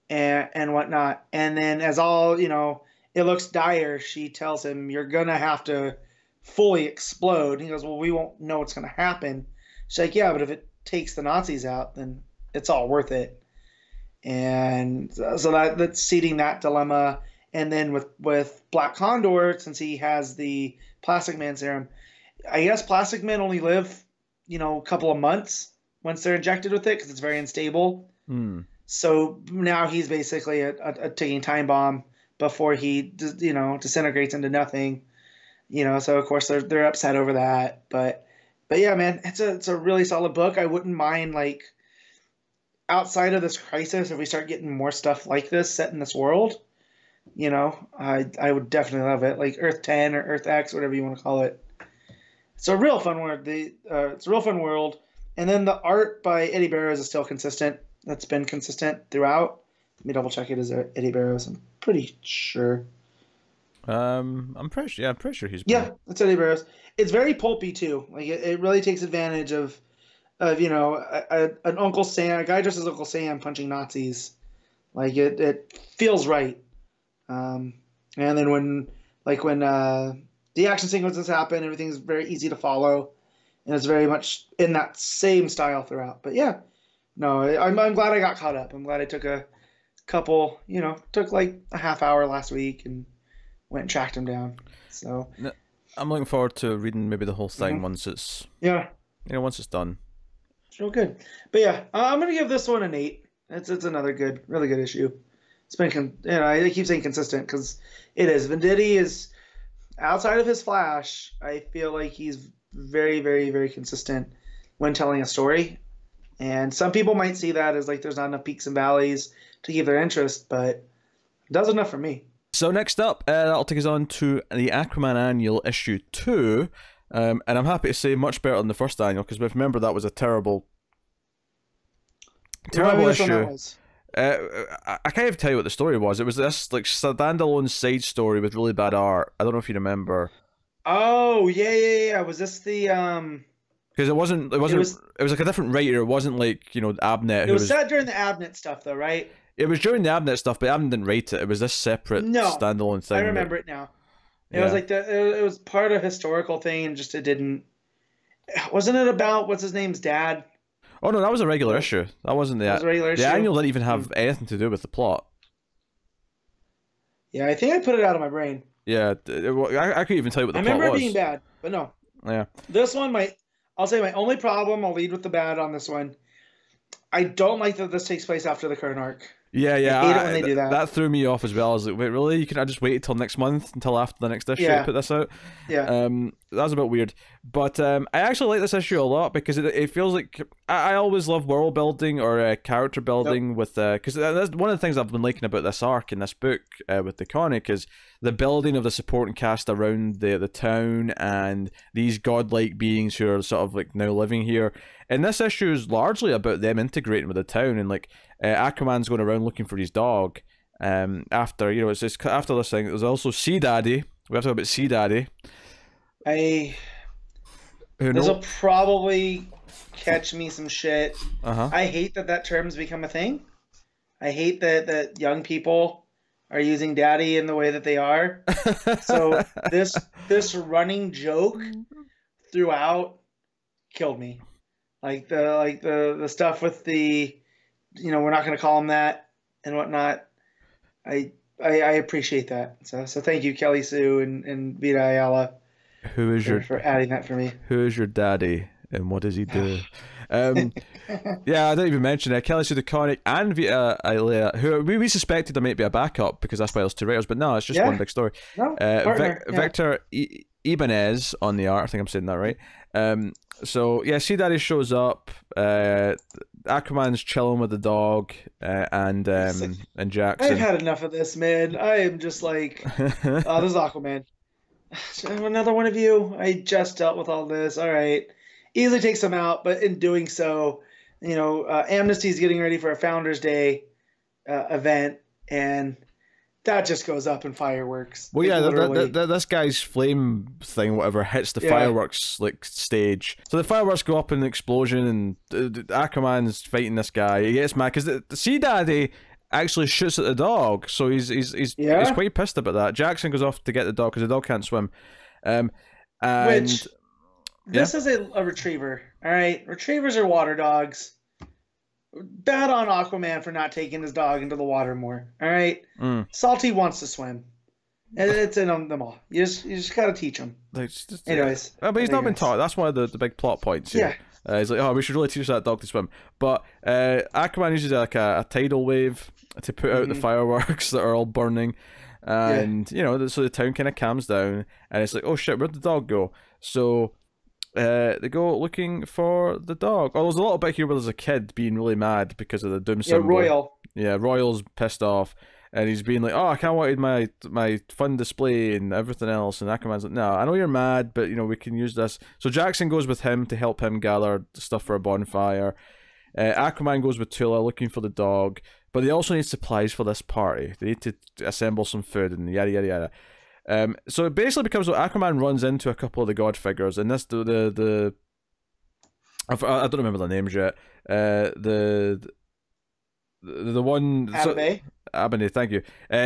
and whatnot. And then as all, it looks dire, she tells him, you're going to have to fully explode. And he goes, well, we won't know what's going to happen. She's like, yeah, but if it takes the Nazis out, then it's all worth it. And so that's seeding that dilemma. And then with Black Condor, since he has the Plastic Man serum, I guess Plastic Men only live, a couple of months once they're injected with it, because it's very unstable. So now he's basically a ticking time bomb before he, disintegrates into nothing. So of course they're upset over that. But yeah, man, it's a really solid book. I wouldn't mind, like, outside of this crisis, if we start getting more stuff like this set in this world. I would definitely love it. Like Earth 10 or Earth X, whatever you want to call it. It's a real fun world. It's a real fun world. And then the art by Eddie Barrows is still consistent. That's been consistent throughout. Let me double check it. Is it Eddie Barrows? I'm pretty sure. I'm pretty sure he's. Yeah, it's Eddie Barrows. It's very pulpy too. Like it really takes advantage of an Uncle Sam, a guy dressed as Uncle Sam punching Nazis. Like it feels right. And then when the action sequences happen, everything's very easy to follow, and it's very much in that same style throughout. But yeah, no, I'm glad I got caught up. I'm glad I took a couple, took like a half hour last week and went and tracked him down. So I'm looking forward to reading maybe the whole thing once it's once it's done. Real good. But yeah, I'm gonna give this one an 8. It's another really good issue. It's been, I keep saying consistent because it is. Venditti is, outside of his Flash, I feel like he's very, very, very consistent when telling a story. And some people might see that as like there's not enough peaks and valleys to keep their interest, but it does enough for me. So next up, that'll take us on to the Aquaman Annual issue 2. And I'm happy to say much better than the first annual, because remember that was a terrible issue. I can't even tell you what the story was. It was this like standalone side story with really bad art. I don't know if you remember. Oh yeah. Was this the Because it was like a different writer. It wasn't like Abnett. It was set during the Abnett stuff though, right? It was during the Abnett stuff, but Abnett didn't write it. It was this separate standalone thing. I remember it now. It was like it was part of a historical thing, and just it didn't. Wasn't it about what's his name's dad? Oh no, that was a regular issue. That wasn't the regular issue. The annual didn't even have anything to do with the plot. Yeah, I think I put it out of my brain. Yeah, I couldn't even tell you what the plot was. I remember it being bad, but no. Yeah. This one, I'll say my only problem. I'll lead with the bad on this one. I don't like that this takes place after the current arc. Yeah. I hate it when they do that. That threw me off as well. I was like, wait, really? You can just wait until next month, until after the next issue to put this out? Yeah. That was a bit weird. But I actually like this issue a lot because it feels like I always love world building or character building with because that's one of the things I've been liking about this arc in this book with the comic is the building of the supporting cast around the town and these godlike beings who are sort of like now living here. And this issue is largely about them integrating with the town, and like Aquaman's going around looking for his dog. After it's just after this thing, there's also Sea Daddy. We have to talk about Sea Daddy. This will probably catch me some shit. I hate that term's become a thing. I hate that young people are using daddy in the way that they are. So this running joke throughout killed me. Like the stuff with the, we're not going to call him that and whatnot. I appreciate that. So thank you, Kelly Sue and Vita Ayala, Who is for adding that for me. Who is your daddy and what does he do? Yeah, I didn't even mention Kelly Sue DeConnick and Vita Ayala, who we suspected there might be a backup because that's why there's two writers, but no, it's just one big story. No, Victor Ibanez on the art. I think I'm saying that right. So yeah, Sea Daddy shows up. Aquaman's chilling with the dog, and Jackson. I've had enough of this, man. I am just like, oh, this is Aquaman. Another one of you. I just dealt with all this. All right, easily takes them out, but in doing so, Amnesty's getting ready for a Founders Day event, and that just goes up in fireworks. Well, yeah, this guy's flame thing, whatever, hits the fireworks like stage. So the fireworks go up in an explosion, and Aquaman's fighting this guy. He gets mad because the Sea Daddy actually shoots at the dog, so he's quite pissed about that. Jackson goes off to get the dog because the dog can't swim. Which this is a retriever. All right, retrievers are water dogs. Bad on Aquaman for not taking his dog into the water more. All right, Salty wants to swim, and it's in them all. You just gotta teach him. Anyways, but he's not been taught. That's one of the big plot points here. Yeah, he's like, oh, we should really teach that dog to swim. But Aquaman uses like a tidal wave to put out the fireworks that are all burning, and so the town kind of calms down, and it's like, oh shit, where'd the dog go? So they go looking for the dog. Oh, there's a little bit here where there's a kid being really mad because of the doom symbol. Royal. Yeah, Royal's pissed off, and he's being like, oh, I can't wanted my fun display and everything else. And Aquaman's like, no, I know you're mad, but we can use this. So Jackson goes with him to help him gather stuff for a bonfire. Aquaman goes with Tula looking for the dog, but they also need supplies for this party. They need to assemble some food and yada yada yada. So it basically becomes what Aquaman runs into a couple of the god figures, and this I don't remember the names yet. The one Abene, thank you.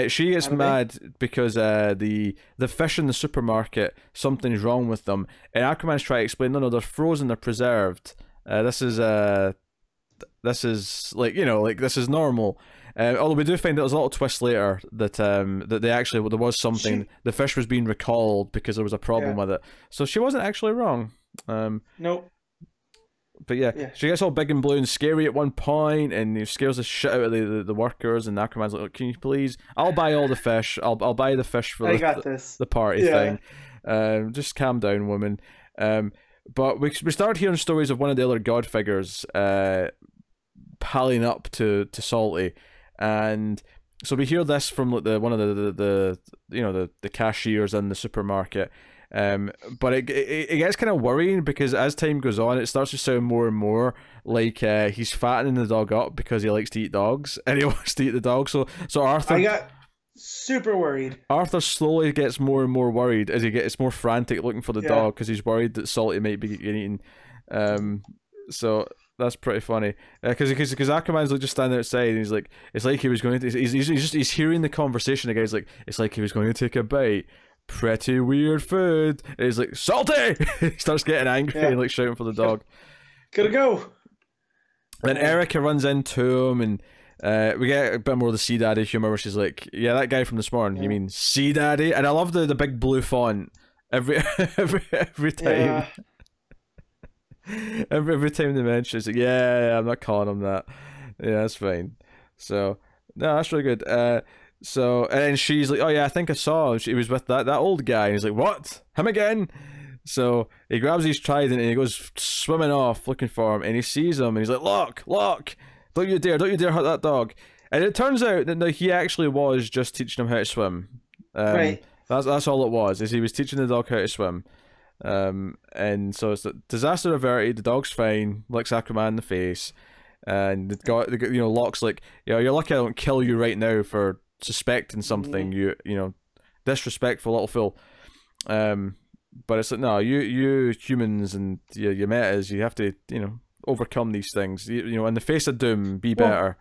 She gets mad because the fish in the supermarket, something's wrong with them, and Aquaman's trying to explain, no, they're frozen, they're preserved. This is like this is normal. Although we do find out there's a little twist later that that there was something. The fish was being recalled because there was a problem with it. So she wasn't actually wrong. Nope. But yeah, she gets all big and blue and scary at one point, and scares the shit out of the workers. And Aquaman's like, "Can you please? I'll buy all the fish. I'll buy the fish for the party thing. Just calm down, woman." But we started hearing stories of one of the other god figures palling up to Salty. And so we hear this from like one of the cashiers in the supermarket, but it gets kind of worrying because as time goes on, it starts to sound more and more like he's fattening the dog up because he likes to eat dogs and he wants to eat the dog. So Arthur, I got super worried. Arthur slowly gets more and more worried as he gets more frantic looking for the dog because he's worried that Salty might be getting eaten. So that's pretty funny because Aquaman's like just standing outside and he's like, it's like he was going to, he's hearing the conversation. The guy's like, it's like he was going to take a bite. Pretty weird food. And he's like, Salty. He starts getting angry and like shouting for the dog. Gotta go. Then Erica runs into him and we get a bit more of the Sea Daddy humor where she's like, yeah, that guy from this morning, you mean Sea Daddy? And I love the big blue font every time. Every time they mention it, it's like, yeah, I'm not calling him that. Yeah, that's fine. So, no, that's really good. So, and then she's like, oh yeah, I think I saw he was with that old guy. And he's like, what? Him again? So, he grabs his trident and he goes swimming off looking for him. And he sees him and he's like, look, don't you dare hurt that dog. And it turns out that he actually was just teaching him how to swim. Right. That's all it was, is he was teaching the dog how to swim. And so it's a disaster averted, the dog's fine, licks Aquaman in the face, and Locke's like, you're lucky I don't kill you right now for suspecting something, you disrespectful little fool. But it's like, no, you humans and you metas, you have to overcome these things, in the face of doom, be better.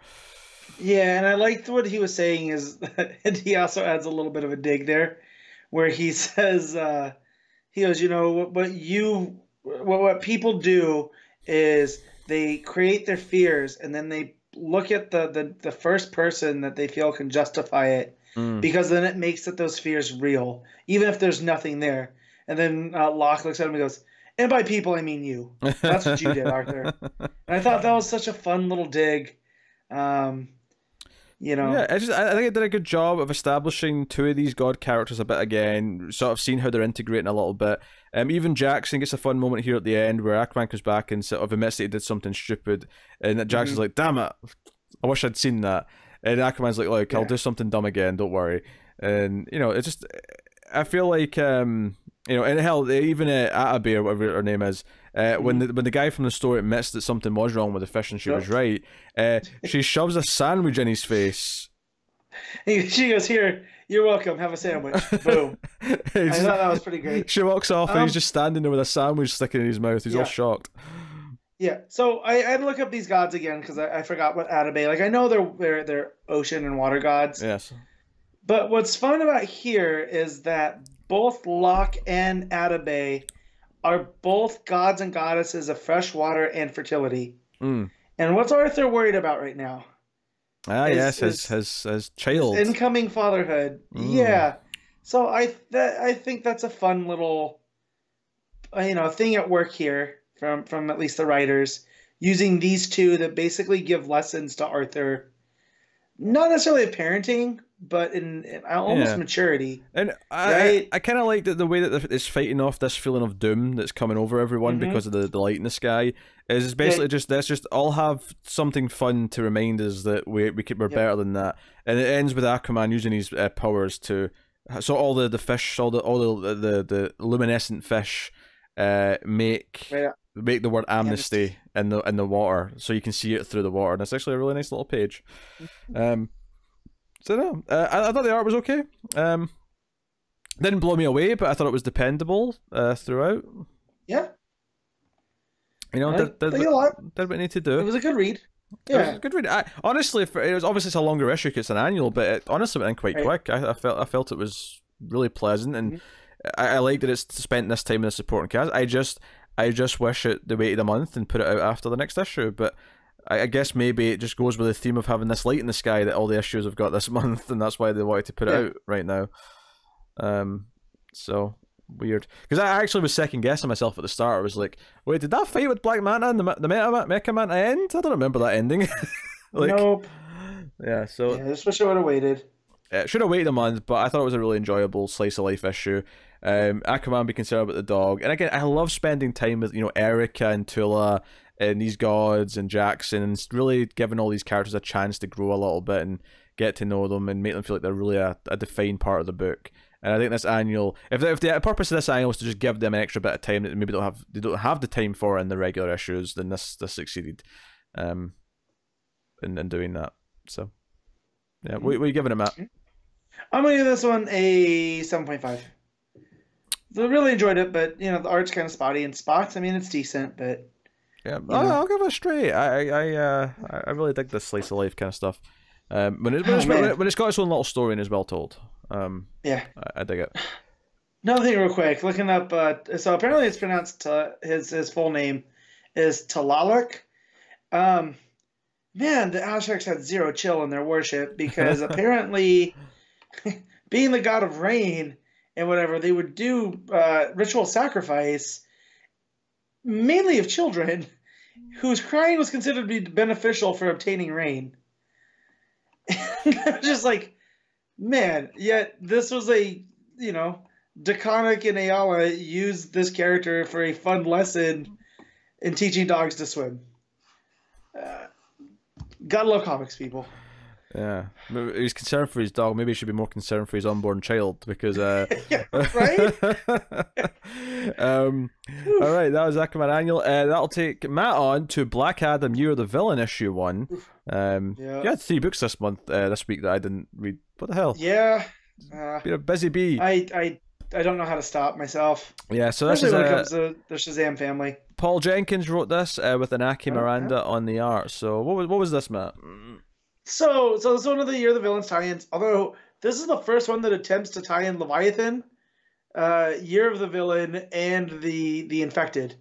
Yeah, and I liked what he was saying is, and he also adds a little bit of a dig there, where he says, he goes, you know, what people do is they create their fears and then they look at the first person that they feel can justify it, Mm. because then it makes those fears real, even if there's nothing there. And then Locke looks at him and goes, and by people I mean you. That's what you did, Arthur. And I thought that was such a fun little dig. Um, you know. Yeah, I think it did a good job of establishing two of these god characters a bit again, sort of seeing how they're integrating a little bit. Even Jackson gets a fun moment here at the end where Aquaman comes back and sort of admits that he did something stupid, and Jackson's like, "Damn it, I wish I'd seen that." And Aquaman's like, "Look, I'll do something dumb again. Don't worry." And you know, it's just, I feel like you know, and hell, even Atabey or whatever her name is, when the guy from the store admits that something was wrong with the fish and she was right, she shoves a sandwich in his face. She goes, "Here, you're welcome. Have a sandwich." Boom. I thought that was pretty great. She walks off and he's just standing there with a sandwich sticking in his mouth. He's all shocked. Yeah. So I had to look up these gods again because I forgot what Atabey. Like I know they're ocean and water gods. Yes. But what's fun about here is that both Locke and Atabey are both gods and goddesses of fresh water and fertility. Mm. And what's Arthur worried about right now? Yes, his child. His incoming fatherhood. Yeah. So I think that's a fun little thing at work here from at least the writers, using these two that basically give lessons to Arthur, not necessarily of parenting, but in almost maturity. And I kind of like the way that it's fighting off this feeling of doom that's coming over everyone because of the light in the sky. Is basically let's just all have something fun to remind us that we're better than that. And it ends with Aquaman using his powers to, so all the fish, all the luminescent fish, make the word amnesty in the water, so you can see it through the water. And it's actually a really nice little page. So no, I thought the art was okay. Didn't blow me away, but I thought it was dependable throughout. Yeah. You know, did what it needed to do. It was a good read. Yeah, it was a good read. Honestly, it was obviously it's a longer issue because it's an annual, but it honestly went in quite quick. I felt it was really pleasant, and I like that it's spent this time in the supporting cast. I just wish they waited a month and put it out after the next issue, but I guess maybe it just goes with the theme of having this light in the sky that all the issues have got this month, and that's why they wanted to put it out right now. So weird, because I actually was second guessing myself at the start. I was like, wait, did that fight with Black Manta and the Mecha Manta end? I don't remember that ending. Nope. Yeah, so I just wish I would have waited. Should have waited a month, but I thought it was a really enjoyable slice of life issue. Aquaman be concerned about the dog, and again, I love spending time with Erica and Tula and these gods and Jackson, and really giving all these characters a chance to grow a little bit and get to know them and make them feel like they're really a defined part of the book. And I think this annual, if the purpose of this annual was to just give them an extra bit of time that they maybe don't have the time for in the regular issues, then this succeeded, in doing that. So yeah, what are you giving it, Matt? I'm gonna give this one a 7.5. I really enjoyed it, but the art's kind of spotty and spots. I mean, it's decent, but yeah, I'll give it a straight. I really dig this slice of life kind of stuff. When it's got its own little story and is well told. Yeah, I dig it. Another thing, real quick, looking up. So apparently, it's pronounced his full name is Tlaloc. Man, the Aztecs had zero chill in their worship because apparently, being the god of rain and whatever, they would do ritual sacrifice, mainly of children, whose crying was considered to be beneficial for obtaining rain. Just like, man, yet this was DeConnick and Ayala used this character for a fun lesson in teaching dogs to swim. Gotta love comics, people. Yeah, he's concerned for his dog. Maybe he should be more concerned for his unborn child because. Yeah, right. All right, that was Aquaman Annual. That'll take Matt on to Black Adam: Year of the Villain issue 1. You had 3 books this week that I didn't read. What the hell? Yeah, been a busy bee. I don't know how to stop myself. Yeah, so this is when it comes to the Shazam family. Paul Jenkins wrote this with Inaki Miranda on the art. So what was this, Matt? So this is one of the Year of the Villains tie-ins. Although this is the first one that attempts to tie in Leviathan, Year of the Villain, and the Infected.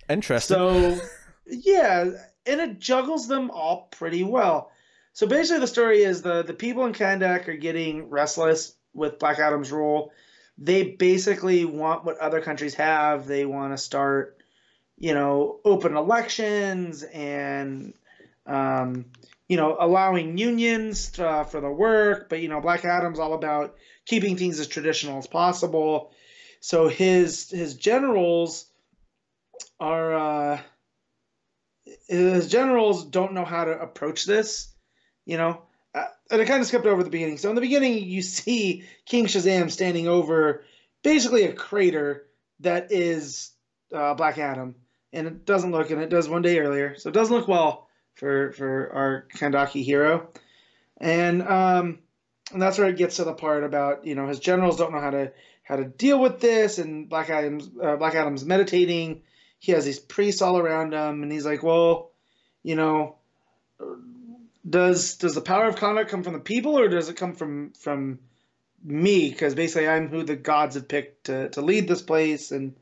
Interesting. So yeah, and it juggles them all pretty well. So basically, the story is the people in Kandak are getting restless with Black Adam's rule. They basically want what other countries have. They want to start, open elections and, um, allowing unions for the work. But Black Adam's all about keeping things as traditional as possible. So his generals are his generals don't know how to approach this, and I kind of skipped over the beginning. So in the beginning, you see King Shazam standing over basically a crater that is Black Adam, and it doesn't look, and it does one day earlier, so it doesn't look well for our Kandaki hero, and that's where it gets to the part about his generals don't know how to deal with this, and Black Adam's meditating. He has these priests all around him, and he's like, well, does the power of Kahndaq come from the people, or does it come from me? Because basically, I'm who the gods have picked to lead this place, and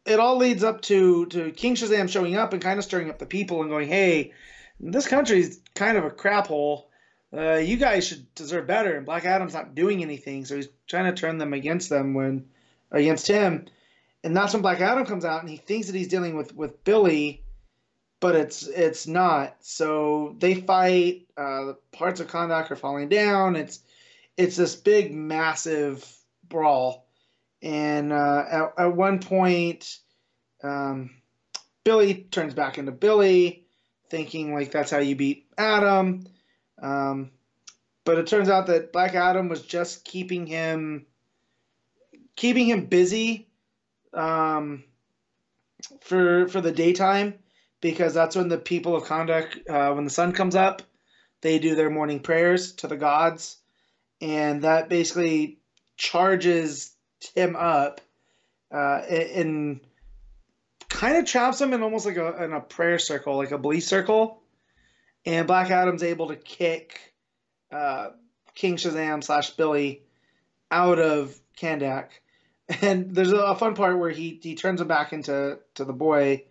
it all leads up to King Shazam showing up and kind of stirring up the people and going, "Hey, this country's kind of a crap hole. You guys should deserve better." And Black Adam's not doing anything, so he's trying to turn them against him. And that's when Black Adam comes out, and he thinks that he's dealing with Billy, but it's not. So they fight. Parts of Kahndaq are falling down. It's this big, massive brawl. And at one point, Billy turns back into Billy, thinking like that's how you beat Adam. But it turns out that Black Adam was just keeping him busy for the daytime, because that's when the people of Kahndaq, when the sun comes up, they do their morning prayers to the gods, and that basically charges him up and kind of traps him in almost like in a prayer circle, like a belief circle. And Black Adam's able to kick King Shazam / Billy out of Kahndaq. And there's a fun part where he turns him back into the boy,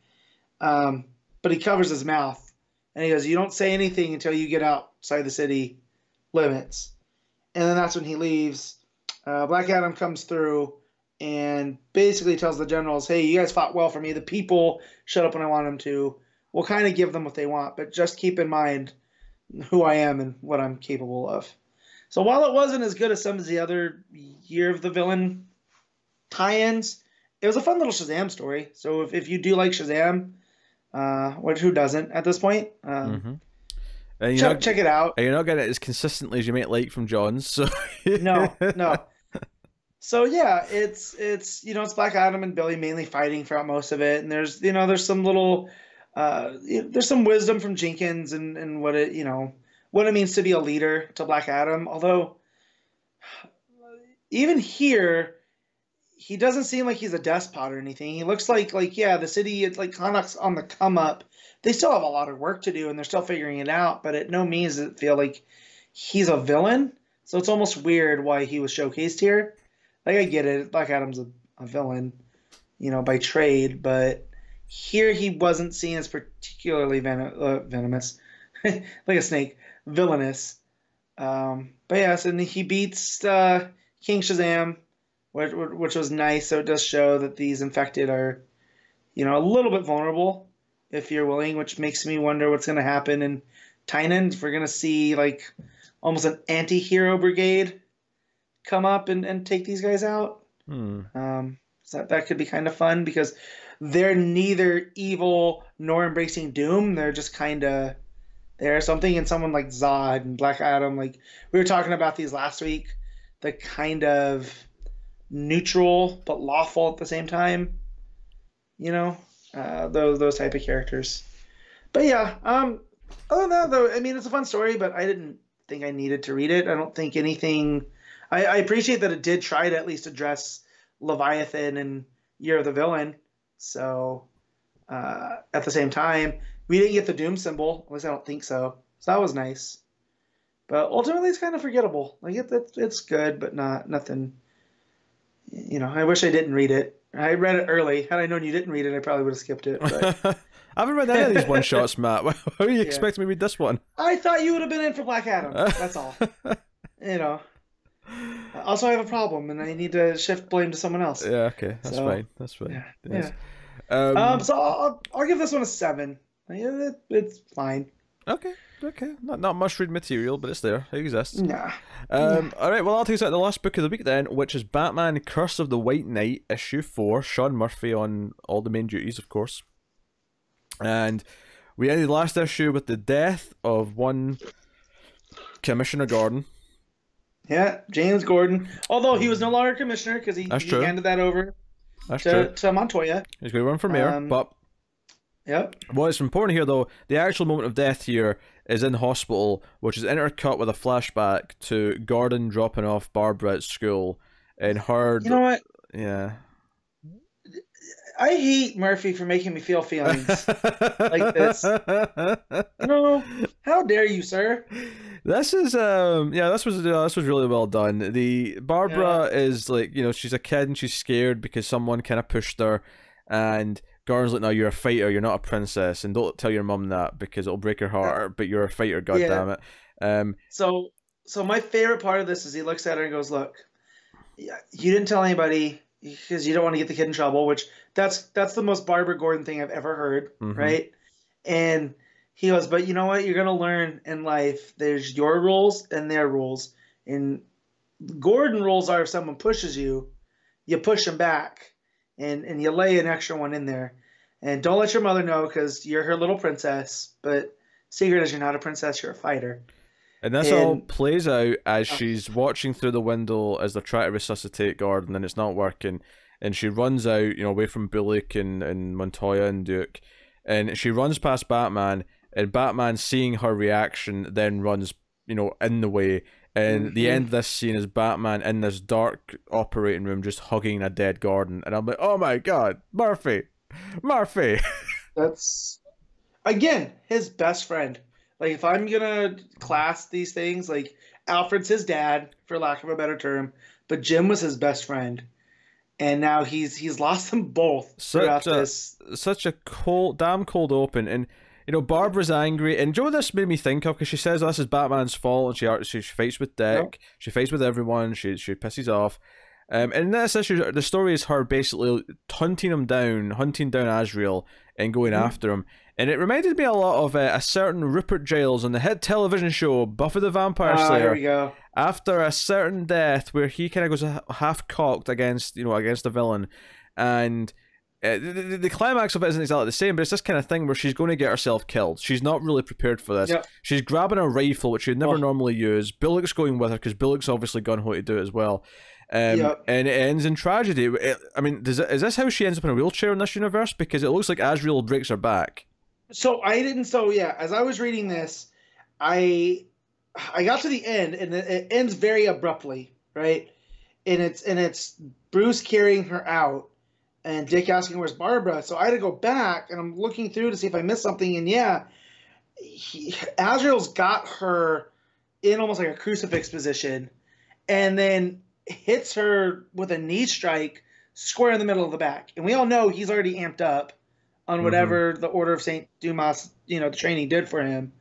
but he covers his mouth. And he goes, "You don't say anything until you get outside the city limits." And then that's when he leaves. Black Adam comes through and basically tells the generals, "Hey, you guys fought well for me. The people shut up when I want them to. We'll kind of give them what they want, but just keep in mind who I am and what I'm capable of." So while it wasn't as good as some of the other Year of the Villain tie-ins, it was a fun little Shazam story. So if you do like Shazam, which who doesn't at this point, check it out. You're not getting it as consistently as you might like from Johns. So no. So yeah, it's it's Black Adam and Billy mainly fighting throughout most of it, and there's some little there's some wisdom from Jenkins and what it means to be a leader to Black Adam. Although even here, he doesn't seem like he's a despot or anything. He looks like the city, it's like Kahndaq's on the come up. They still have a lot of work to do, and they're still figuring it out. But at no means does it feel like he's a villain. So it's almost weird why he was showcased here. Like, I get it, Black Adam's a villain, by trade, but here he wasn't seen as particularly venomous, like a snake, villainous. But yes, and he beats King Shazam, which was nice. So it does show that these infected are, a little bit vulnerable if you're willing, which makes me wonder what's going to happen in Tynan. If we're going to see like almost an anti-hero brigade come up and take these guys out. So that could be kind of fun, because they're neither evil nor embracing doom. They're just kind of there. Something in someone like Zod and Black Adam, like we were talking about these last week, the kind of neutral but lawful at the same time, those type of characters. But yeah, other than that though, I mean, it's a fun story, but I didn't think I needed to read it. I don't think anything. I appreciate that it did try to at least address Leviathan and Year of the Villain. So at the same time, We didn't get the Doom symbol. At least I don't think so. So that was nice. But ultimately, it's kind of forgettable. Like it's good, but nothing. You know, I wish I didn't read it. I read it early. Had I known you didn't read it, I probably would have skipped it. But... I haven't read any of these one shots, Matt. How are you expecting me to read this one? I thought you would have been in for Black Adam. That's all. You know. Also, I have a problem, and I need to shift blame to someone else. Yeah, okay, that's fine. That's fine. Yeah. Yes. So I'll give this one a 7. It's fine. Okay. Not much read material, but it's there. It exists. Nah. All right. Well, I'll take us out the last book of the week then, which is Batman: Curse of the White Knight, issue 4. Sean Murphy on all the main duties, of course. And we ended last issue with the death of one Commissioner Gordon. Yeah, James Gordon. Although he was no longer commissioner because he handed that over to Montoya. He's going to run for mayor, but yep. What's important here, though, the actual moment of death here is in hospital, which is intercut with a flashback to Gordon dropping off Barbara at school, and her. You know what? Yeah. I hate Murphy for making me feel feelings like this. No, how dare you, sir? This is this was really well done. The Barbara is like, you know, she's a kid and she's scared because someone kind of pushed her, and Gordon's like, no, you're a fighter, you're not a princess, and don't tell your mum that because it'll break her heart, but you're a fighter, goddammit. So my favorite part of this is he looks at her and goes, look, you didn't tell anybody because you don't want to get the kid in trouble, which that's the most Barbara Gordon thing I've ever heard, right? And he goes, but you know what? You're going to learn in life, there's your rules and their rules. And Gordon rules are if someone pushes you, you push them back and you lay an extra one in there. And don't let your mother know because you're her little princess, but secret is you're not a princess, you're a fighter. And this all plays out as she's watching through the window as they're trying to resuscitate Gordon, and it's not working. And she runs out, you know, away from Bullock and Montoya and Duke. And she runs past Batman, and Batman, seeing her reaction, then runs, you know, in the way. And the end of this scene is Batman in this dark operating room just hugging a dead Gordon. And I'm like, oh my God, Murphy! That's, again, his best friend. Like, if I'm gonna class these things, like, Alfred's his dad, for lack of a better term, but Jim was his best friend. And now he's lost them both throughout this. Such a damn cold open. And, you know, Barbara's angry. And do you know what this made me think of? Because she says this is Batman's fault, and she fights with Dick. She fights with everyone. She pisses off. And in this issue, the story is her basically hunting down Azrael and going after him. And it reminded me a lot of a certain Rupert Giles on the hit television show Buffy the Vampire Slayer. There we go. After a certain death where he kind of goes half-cocked against the villain. And the climax of it isn't exactly the same, but it's this kind of thing where she's going to get herself killed. She's not really prepared for this. Yep. She's grabbing a rifle, which she'd never normally use. Bullock's going with her because Bullock's obviously gun-ho to do it as well. And it ends in tragedy. I mean, is this how she ends up in a wheelchair in this universe? Because it looks like Azrael breaks her back. So as I was reading this, I got to the end, and it ends very abruptly, right? And it's Bruce carrying her out, and Dick asking where's Barbara. So I had to go back, and I'm looking through to see if I missed something, and Azrael's got her in almost like a crucifix position, and then hits her with a knee strike square in the middle of the back. And we all know he's already amped up on whatever the Order of St. Dumas, you know, the training did for him.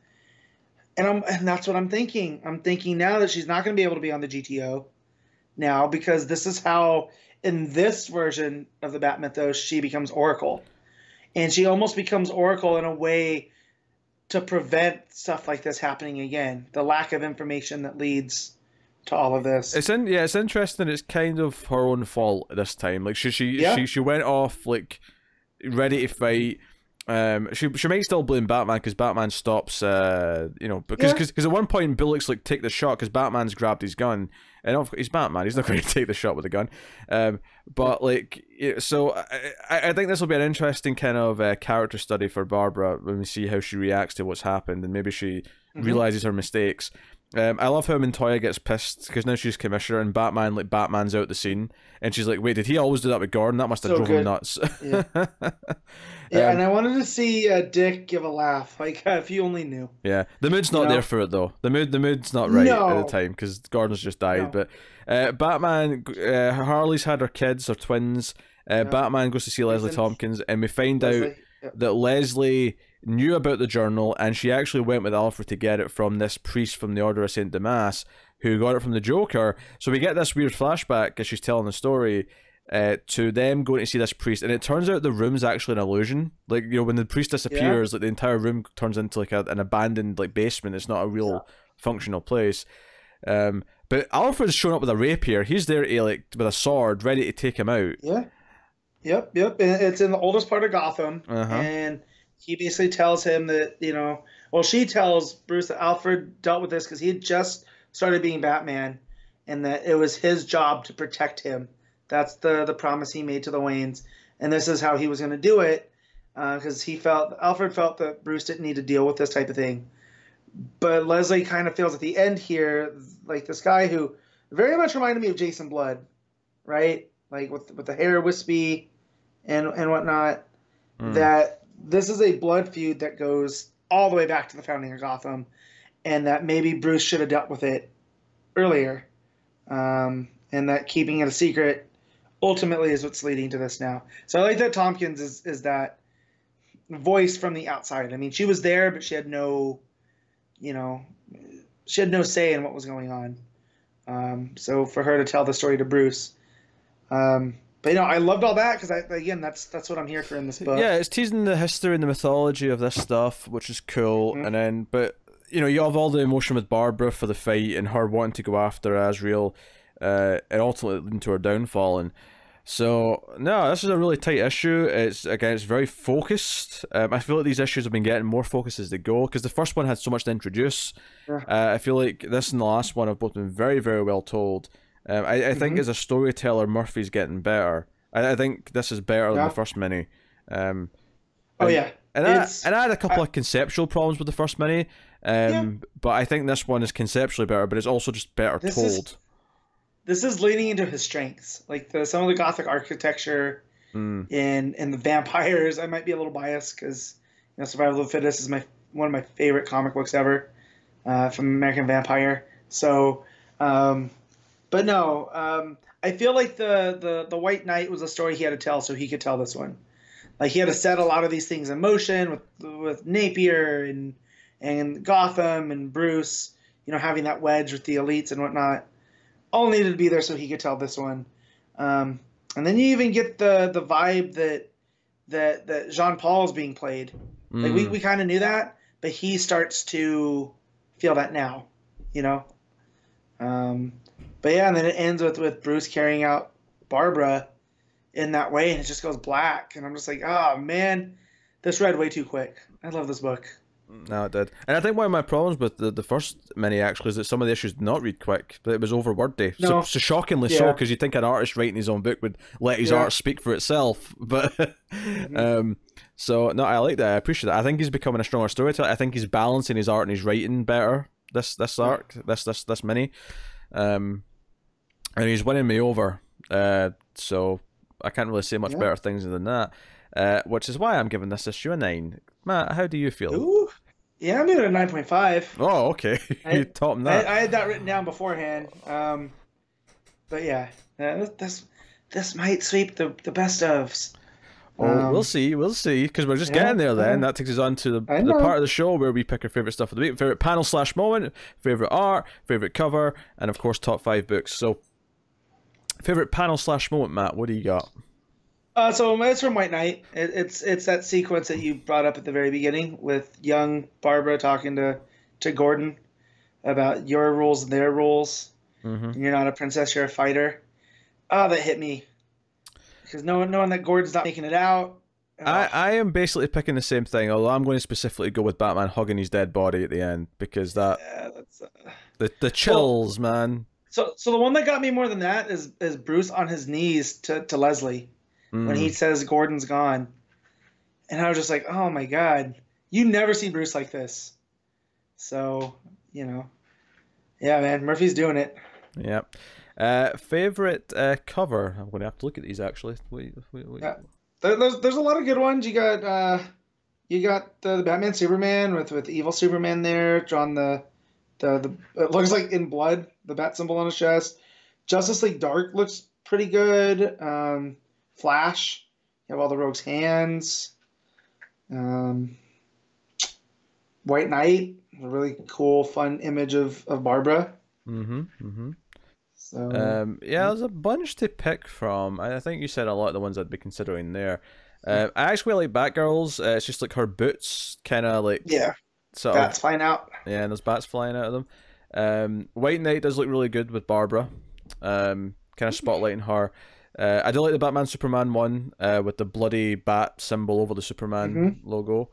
And that's what I'm thinking. I'm thinking now that she's not going to be able to be on the GTO now, because this is how, in this version of the Bat Mythos, she becomes Oracle. And she almost becomes Oracle in a way to prevent stuff like this happening again. The lack of information that leads to all of this. It's interesting. It's kind of her own fault this time. Like she went off like ready to fight. She might still blame Batman because Batman stops. Because at one point Bullock's like, take the shot because Batman's grabbed his gun, and he's Batman. He's not going to take the shot with a gun. But like, so I think this will be an interesting kind of character study for Barbara when we see how she reacts to what's happened, and maybe she realizes her mistakes. I love how Montoya gets pissed because now she's commissioner and Batman's out the scene, and she's like, "Wait, did he always do that with Gordon? That must have So drove him good. nuts." Yeah. Yeah, and I wanted to see Dick give a laugh, like if you only knew. Yeah, the mood's not You know? there for it though. The mood's not right at the No. time because Gordon's just died. No. But Batman, Harley's had her kids or twins. Yeah. Batman goes to see Leslie Reasons. Tompkins, and we find out Leslie. Yeah. that Leslie knew about the journal, and she actually went with Alfred to get it from this priest from the Order of Saint Damas, who got it from the Joker. So we get this weird flashback as she's telling the story. To them going to see this priest, and it turns out the room's actually an illusion. Like, you know, when the priest disappears, like the entire room turns into like an abandoned like basement. It's not a real functional place. But Alfred's shown up with a rapier. He's there with a sword, ready to take him out. Yeah. Yep. And it's in the oldest part of Gotham, and he basically tells him that, you know, well, she tells Bruce that Alfred dealt with this because he had just started being Batman, and that it was his job to protect him. That's the promise he made to the Waynes, and this is how he was going to do it, because Alfred felt that Bruce didn't need to deal with this type of thing. But Leslie kind of feels at the end here, like this guy who very much reminded me of Jason Blood, right? Like with the hair wispy and whatnot. That this is a blood feud that goes all the way back to the founding of Gotham, and that maybe Bruce should have dealt with it earlier, and that keeping it a secret ultimately is what's leading to this now. So I like that Tompkins is that voice from the outside. I mean, she was there, but she had no, you know, she had no say in what was going on. So for her to tell the story to Bruce, but you know, I loved all that because again, that's what I'm here for in this book. Yeah, it's teasing the history and the mythology of this stuff, which is cool. And then, but you know, you have all the emotion with Barbara for the fight and her wanting to go after Azrael. And ultimately leading to her downfall. And so no, this is a really tight issue. It's very focused. I feel like these issues have been getting more focused as they go because the first one had so much to introduce. I feel like this and the last one have both been very, very well told. I think as a storyteller, Murphy's getting better. I think this is better than the first mini. And I had a couple of conceptual problems with the first mini, but I think this one is conceptually better, but it's also just better told. This is leaning into his strengths, like some of the Gothic architecture and the vampires. I might be a little biased because, you know, Survival of the Fittest is one of my favorite comic books ever, from American Vampire. So, but no, I feel like the White Knight was a story he had to tell, so he could tell this one. Like he had to set a lot of these things in motion with Napier and Gotham and Bruce, you know, having that wedge with the elites and whatnot. All needed to be there so he could tell this one. And then you even get the vibe that Jean Paul is being played. Like we kind of knew that, but he starts to feel that now, you know. But yeah, and then it ends with Bruce carrying out Barbara in that way, and it just goes black, and I'm just like, oh man, this read way too quick. I love this book. No, it did. And I think one of my problems with the first mini actually is that some of the issues did not read quick. That it was over wordy. No. So shockingly so, because you'd think an artist writing his own book would let his art speak for itself. But so no, I like that. I appreciate that. I think he's becoming a stronger storyteller. I think he's balancing his art and his writing better this arc, this mini. And he's winning me over. So I can't really say much better things than that. Which is why I'm giving this issue a 9. Matt, how do you feel? Ooh. Yeah, I'm giving it a 9.5. Oh, okay. You topped that. I had that written down beforehand. But yeah, this might sweep the best ofs. We'll see, because we're just getting there then. That takes us on to the part of the show where we pick our favourite stuff of the week. Favourite panel / moment, favourite art, favourite cover, and of course top 5 books. So, favourite panel / moment, Matt, what do you got? So it's from White Knight. It's that sequence that you brought up at the very beginning with young Barbara talking to Gordon about your rules and their rules. You're not a princess, you're a fighter. Oh, that hit me. Because knowing that Gordon's not making it out. I am basically picking the same thing, although I'm going to specifically go with Batman hugging his dead body at the end, because that... Yeah, that's... The chills, man. So the one that got me more than that is Bruce on his knees to Leslie. When he says Gordon's gone. And I was just like, oh my God, you never see Bruce like this. So, you know, Yeah, man, Murphy's doing it. Yep. Favorite cover? I'm going to have to look at these actually. Wait. Yeah, there's a lot of good ones. You got the Batman Superman with evil Superman there drawn the it looks like in blood the bat symbol on his chest. Justice League Dark looks pretty good. Flash, you have all the Rogue's hands. Um, White Knight, a really cool, fun image of Barbara. So yeah, there's a bunch to pick from. I think you said a lot of the ones I'd be considering there. I actually like Batgirl's. It's just like her boots, kind of like sort bats flying out. Yeah, and there's bats flying out of them. White Knight does look really good with Barbara. Kind of spotlighting her. I do like the Batman Superman one with the bloody bat symbol over the Superman logo.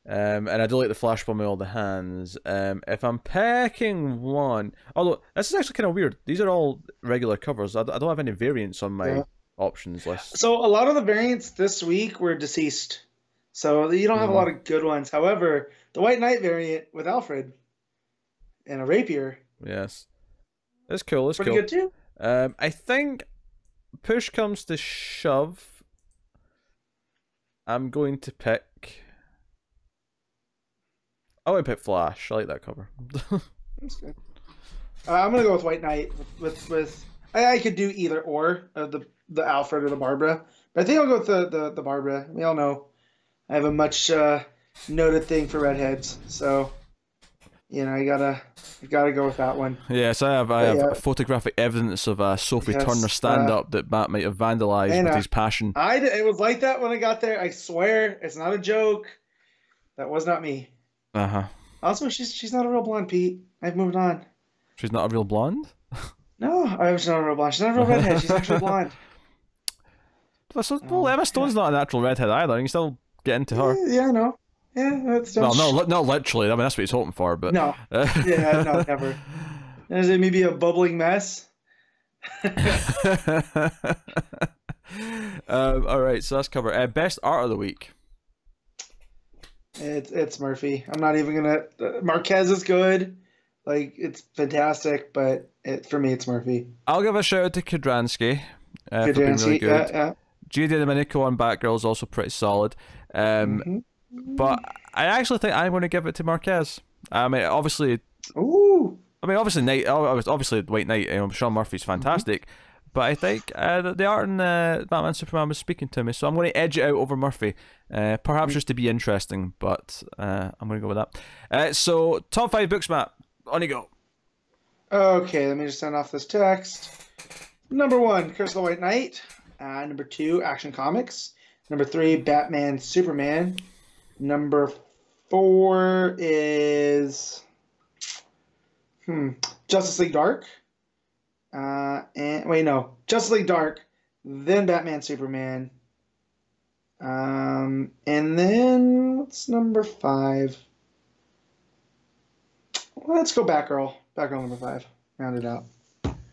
And I do like the Flash one with all the hands. If I'm picking one, although this is actually kind of weird. These are all regular covers. I don't have any variants on my options list. So a lot of the variants this week were deceased. So you don't have a lot of good ones. However, the White Knight variant with Alfred and a rapier. Yes. It's cool. It's pretty good too. I think push comes to shove, I'm going to pick. I would pick Flash. I like that cover. That's good. I'm gonna go with White Knight. With I could do either or of the Alfred or the Barbara, but I think I'll go with the Barbara. We all know I have a much noted thing for redheads, so you know I gotta go with that one. Yes, I have photographic evidence of Sophie Turner stand up that Matt might have vandalized with his passion. It was like that when I got there. I swear, it's not a joke. That was not me. Also, she's not a real blonde, Pete. I've moved on. She's not a real blonde? No, she's not a real blonde. She's not a real redhead. She's actually blonde. Well, Emma Stone's not a natural redhead either. You can still get into her. Yeah, I know. Yeah, that's well, no, not literally. I mean, that's what he's hoping for, but no. Yeah, no, never. Is it maybe a bubbling mess? All right, so that's covered. Best art of the week. It's Murphy. I'm not even gonna. Marquez is good, like it's fantastic, but for me it's Murphy. I'll give a shout out to Kudransky. For being really good. Yeah. G.D. Domenico on Batgirl is also pretty solid. But I actually think I'm going to give it to Marquez. I mean, obviously. Ooh. I mean, obviously, White Knight. Sean Murphy's fantastic. But I think the art in Batman Superman was speaking to me, so I'm going to edge it out over Murphy. Perhaps just to be interesting, but I'm going to go with that. So, top 5 books, Matt. On you go. Okay, let me just send off this text. Number 1, Curse of the White Knight. Number 2, Action Comics. Number 3, Batman Superman. Number 4 is Justice League Dark. Justice League Dark, then Batman Superman. And then what's number 5? Well, let's go Batgirl. Batgirl number 5. Round it out.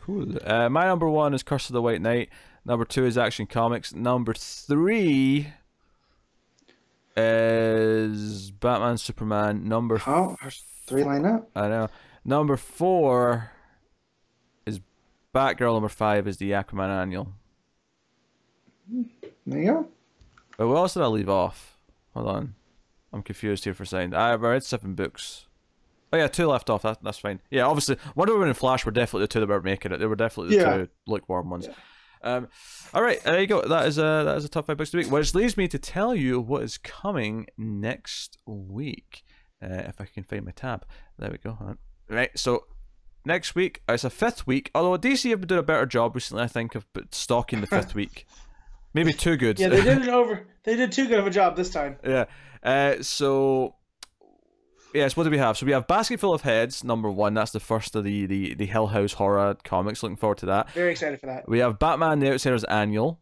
Cool. My number 1 is Curse of the White Knight. Number 2 is Action Comics. Number 3 is Batman Superman. There's 3 lined up. I know. Number 4 is Batgirl. Number 5 is the Aquaman Annual. There you go. But what else did I leave off? Hold on. I'm confused here for a second. I've read 7 books. Oh yeah, 2 left off. That's fine. Yeah, obviously, Wonder Woman and Flash were definitely the 2 that were making it. They were definitely the 2 lukewarm ones. Yeah. All right, there you go. That is a top 5 books of the week, which leaves me to tell you what is coming next week. If I can find my tab, there we go. Right, so next week it's a 5th week. Although DC have been doing a better job recently, I think, of stocking the 5th week. Maybe too good. Yeah, they did too good of a job this time. Yeah. So. Yes, what do we have? So we have Basket Full of Heads, number 1. That's the first of the Hill House horror comics. Looking forward to that. Very excited for that. We have Batman the Outsiders Annual.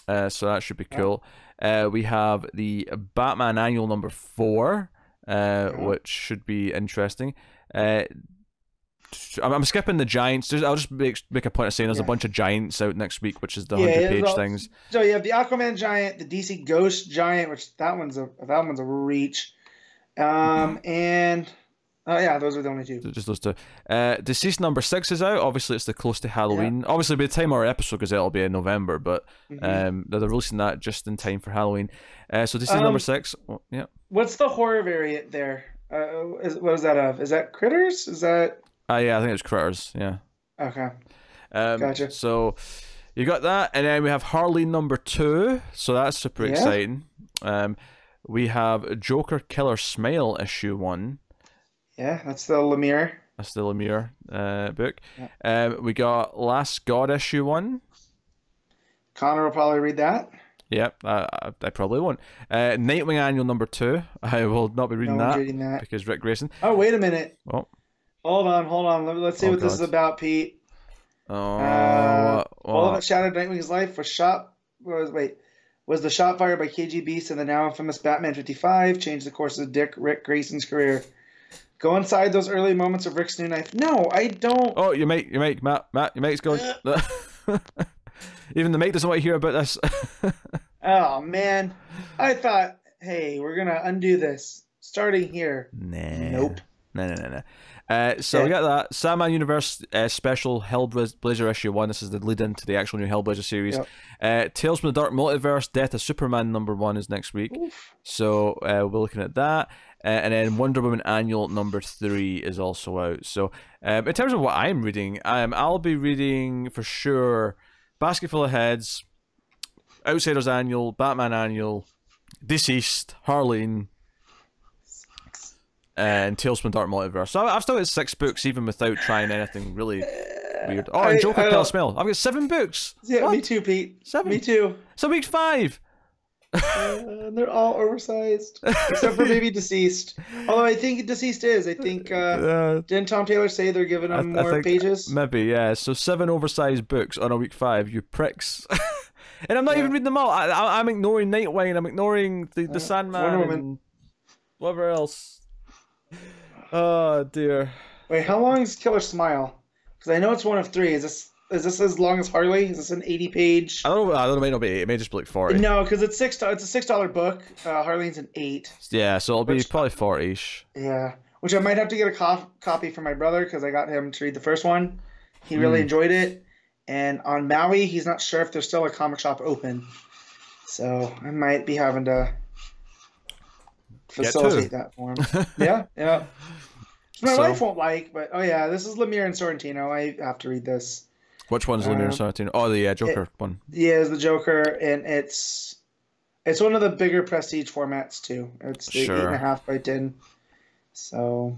So that should be cool. We have the Batman Annual number 4, which should be interesting. I'm skipping the Giants. I'll just make a point of saying there's a bunch of Giants out next week, which is the 100-page things. So you have the Aquaman Giant, the DC Ghost Giant, which that one's a reach. And Yeah, those are the only two. Just those two. Deceased number 6 is out. Obviously, it's the close to Halloween. Yeah. Obviously, by the time our episode goes out, it'll be in November, but Mm-hmm. they're releasing that just in time for Halloween. So Deceased number 6. Oh, yeah. What's the horror variant there? What is that of? Is that Critters? Is that? Yeah, I think it's Critters. Yeah. Okay, gotcha. So you got that, and then we have Harley number 2. So that's super exciting. We have Joker Killer Smile issue 1. Yeah, that's the Lemire. That's the Lemire book. Yeah. We got Last God issue 1. Connor will probably read that. Yep, I probably won't. Nightwing Annual number 2. I will not be reading, reading that because Rick Grayson. Oh, wait a minute. Oh, Hold on. Let's see what this is about, Pete. what? All that shattered Nightwing's life was the shot fired by KG Beast and the now infamous Batman 55 changed the course of Rick Grayson's career. Go inside those early moments of Rick's new knife. No, I don't. Oh, your mic, Matt, your mic's going. Even the mic doesn't want to hear about this. Oh, man. I thought, hey, we're going to undo this. Starting here. Nah. Nope. No. So we got that Sandman Universe special Hellblazer issue 1. This is the lead into the actual new Hellblazer series. Yep. Tales from the Dark Multiverse, Death of Superman number 1 is next week. Oof. So we're looking at that. And then Wonder Woman Annual number 3 is also out. So in terms of what I'm reading, I'll be reading for sure Basketful of Heads, Outsiders Annual, Batman Annual, Deceased, Harleen, and Tales from the Dark Multiverse. So I've still got 6 books, even without trying anything really weird. Oh, and Joker Kill Smell. I've got 7 books. Yeah, what? Me too, Pete. 7? Me too. So week 5. They're all oversized, except for maybe Deceased. Although I think Deceased is. I think didn't Tom Taylor say they're giving them more pages? Maybe, yeah. So 7 oversized books on a week 5. You pricks. And I'm not even reading them all. I'm ignoring Nightwing. I'm ignoring the Sandman and whatever else. Oh dear. Wait, how long is Killer Smile? Because I know it's one of 3. Is this as long as Harley? Is this an 80-page? I don't know. It may not be 8. It may just be like 40. No, because it's $6. It's a $6 book. Harley's an 8. Yeah, so it'll be probably 40-ish. Yeah, which I might have to get a copy for my brother because I got him to read the first one. He really enjoyed it. And on Maui, he's not sure if there's still a comic shop open. So I might be having to facilitate that for him. Yeah. My wife won't like, but this is Lemire and Sorrentino. I have to read this. Which one's Lemire and Sorrentino? Oh, the Joker one. Yeah, it's the Joker, and it's one of the bigger prestige formats too. It's the 8.5 by 10. So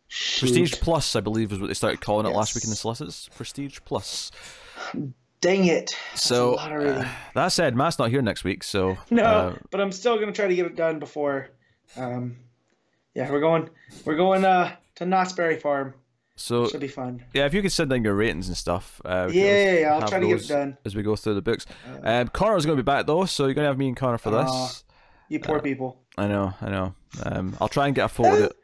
Prestige Plus, I believe, is what they started calling it last week in the solicits. Prestige Plus. Dang it! So that said, Matt's not here next week, so no. But I'm still gonna try to get it done before. We're going to Knott's Berry Farm. So should be fun. Yeah, if you could send in your ratings and stuff. I'll try to get it done as we go through the books. Connor's going to be back though, so you're going to have me and Connor for this. You poor people. I know. I'll try and get a photo of it.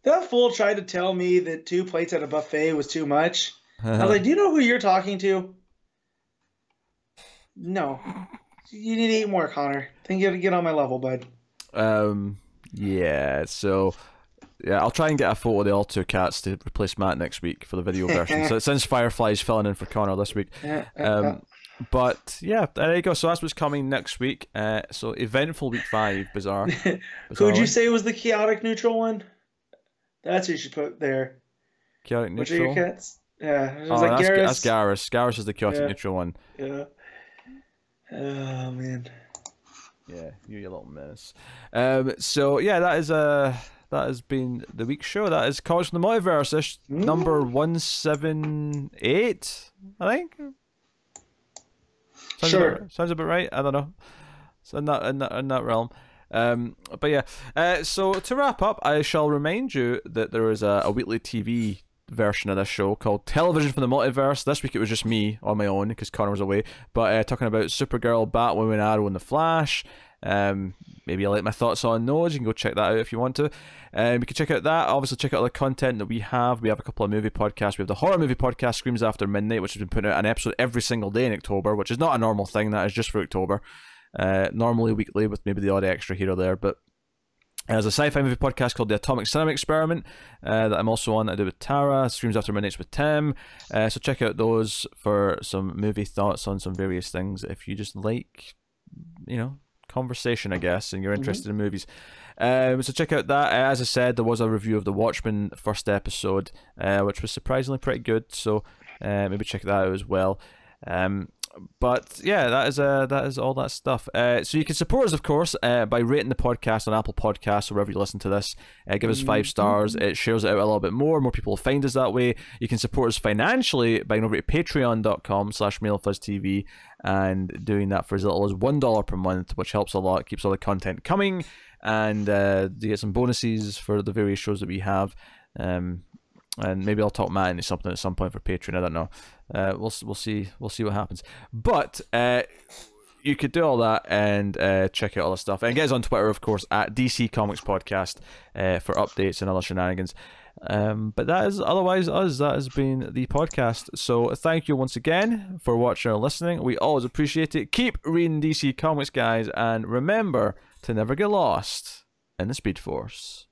That fool tried to tell me that 2 plates at a buffet was too much. I was like, do you know who you're talking to? No. You need to eat more, Connor. I think you have to get on my level, bud. Yeah, so I'll try and get a photo of the all 2 cats to replace Matt next week for the video version. So since Firefly's filling in for Connor this week. But yeah, there you go. So that's what's coming next week. So eventful week 5, bizarre. Who'd you say was the chaotic neutral one? That's who you should put there. Chaotic neutral. Which are your cats? Yeah, it was that's Garrus. Garrus is the chaotic neutral one. Yeah. Oh man. Yeah, you little menace. So yeah, that has been the week's show. That is Comics from the Multiverse, number 178, I think. Sounds about right. I don't know. So in that realm. But yeah. So to wrap up, I shall remind you that there is a weekly TV version of this show called Television from the Multiverse. This week it was just me on my own because Connor was away, but talking about Supergirl, Batwoman, Arrow, and the Flash. Maybe I like my thoughts on those. You can go check that out if you want to. You can check out that. Obviously check out the content that we have. We have a couple of movie podcasts. We have the horror movie podcast Screams After Midnight, which has been putting out an episode every single day in October, which is not a normal thing. That is just for October. Normally weekly with maybe the odd extra here or there, but There's a sci-fi movie podcast called The Atomic Cinema Experiment that I'm also on. I do with Tara. Streams After Midnights with Tim. So check out those for some movie thoughts on some various things. If you just like, conversation, I guess, and you're interested in movies. So check out that. As I said, there was a review of The Watchmen first episode, which was surprisingly pretty good. So maybe check that out as well. But yeah, that is all that stuff. So you can support us, of course, by rating the podcast on Apple Podcasts or wherever you listen to this. Give us 5 stars. It shares it out a little bit more. More people will find us that way. You can support us financially by going over to patreon.com/MailFuzzTV and doing that for as little as $1 per month, which helps a lot, keeps all the content coming, and you get some bonuses for the various shows that we have. And maybe I'll talk Matt into something at some point for Patreon. I don't know. We'll see what happens. But you could do all that and check out all the stuff. And get us on Twitter, of course, at DC Comics Podcast for updates and other shenanigans. But that is otherwise us. That has been the podcast. So thank you once again for watching or listening. We always appreciate it. Keep reading DC Comics, guys, and remember to never get lost in the Speed Force.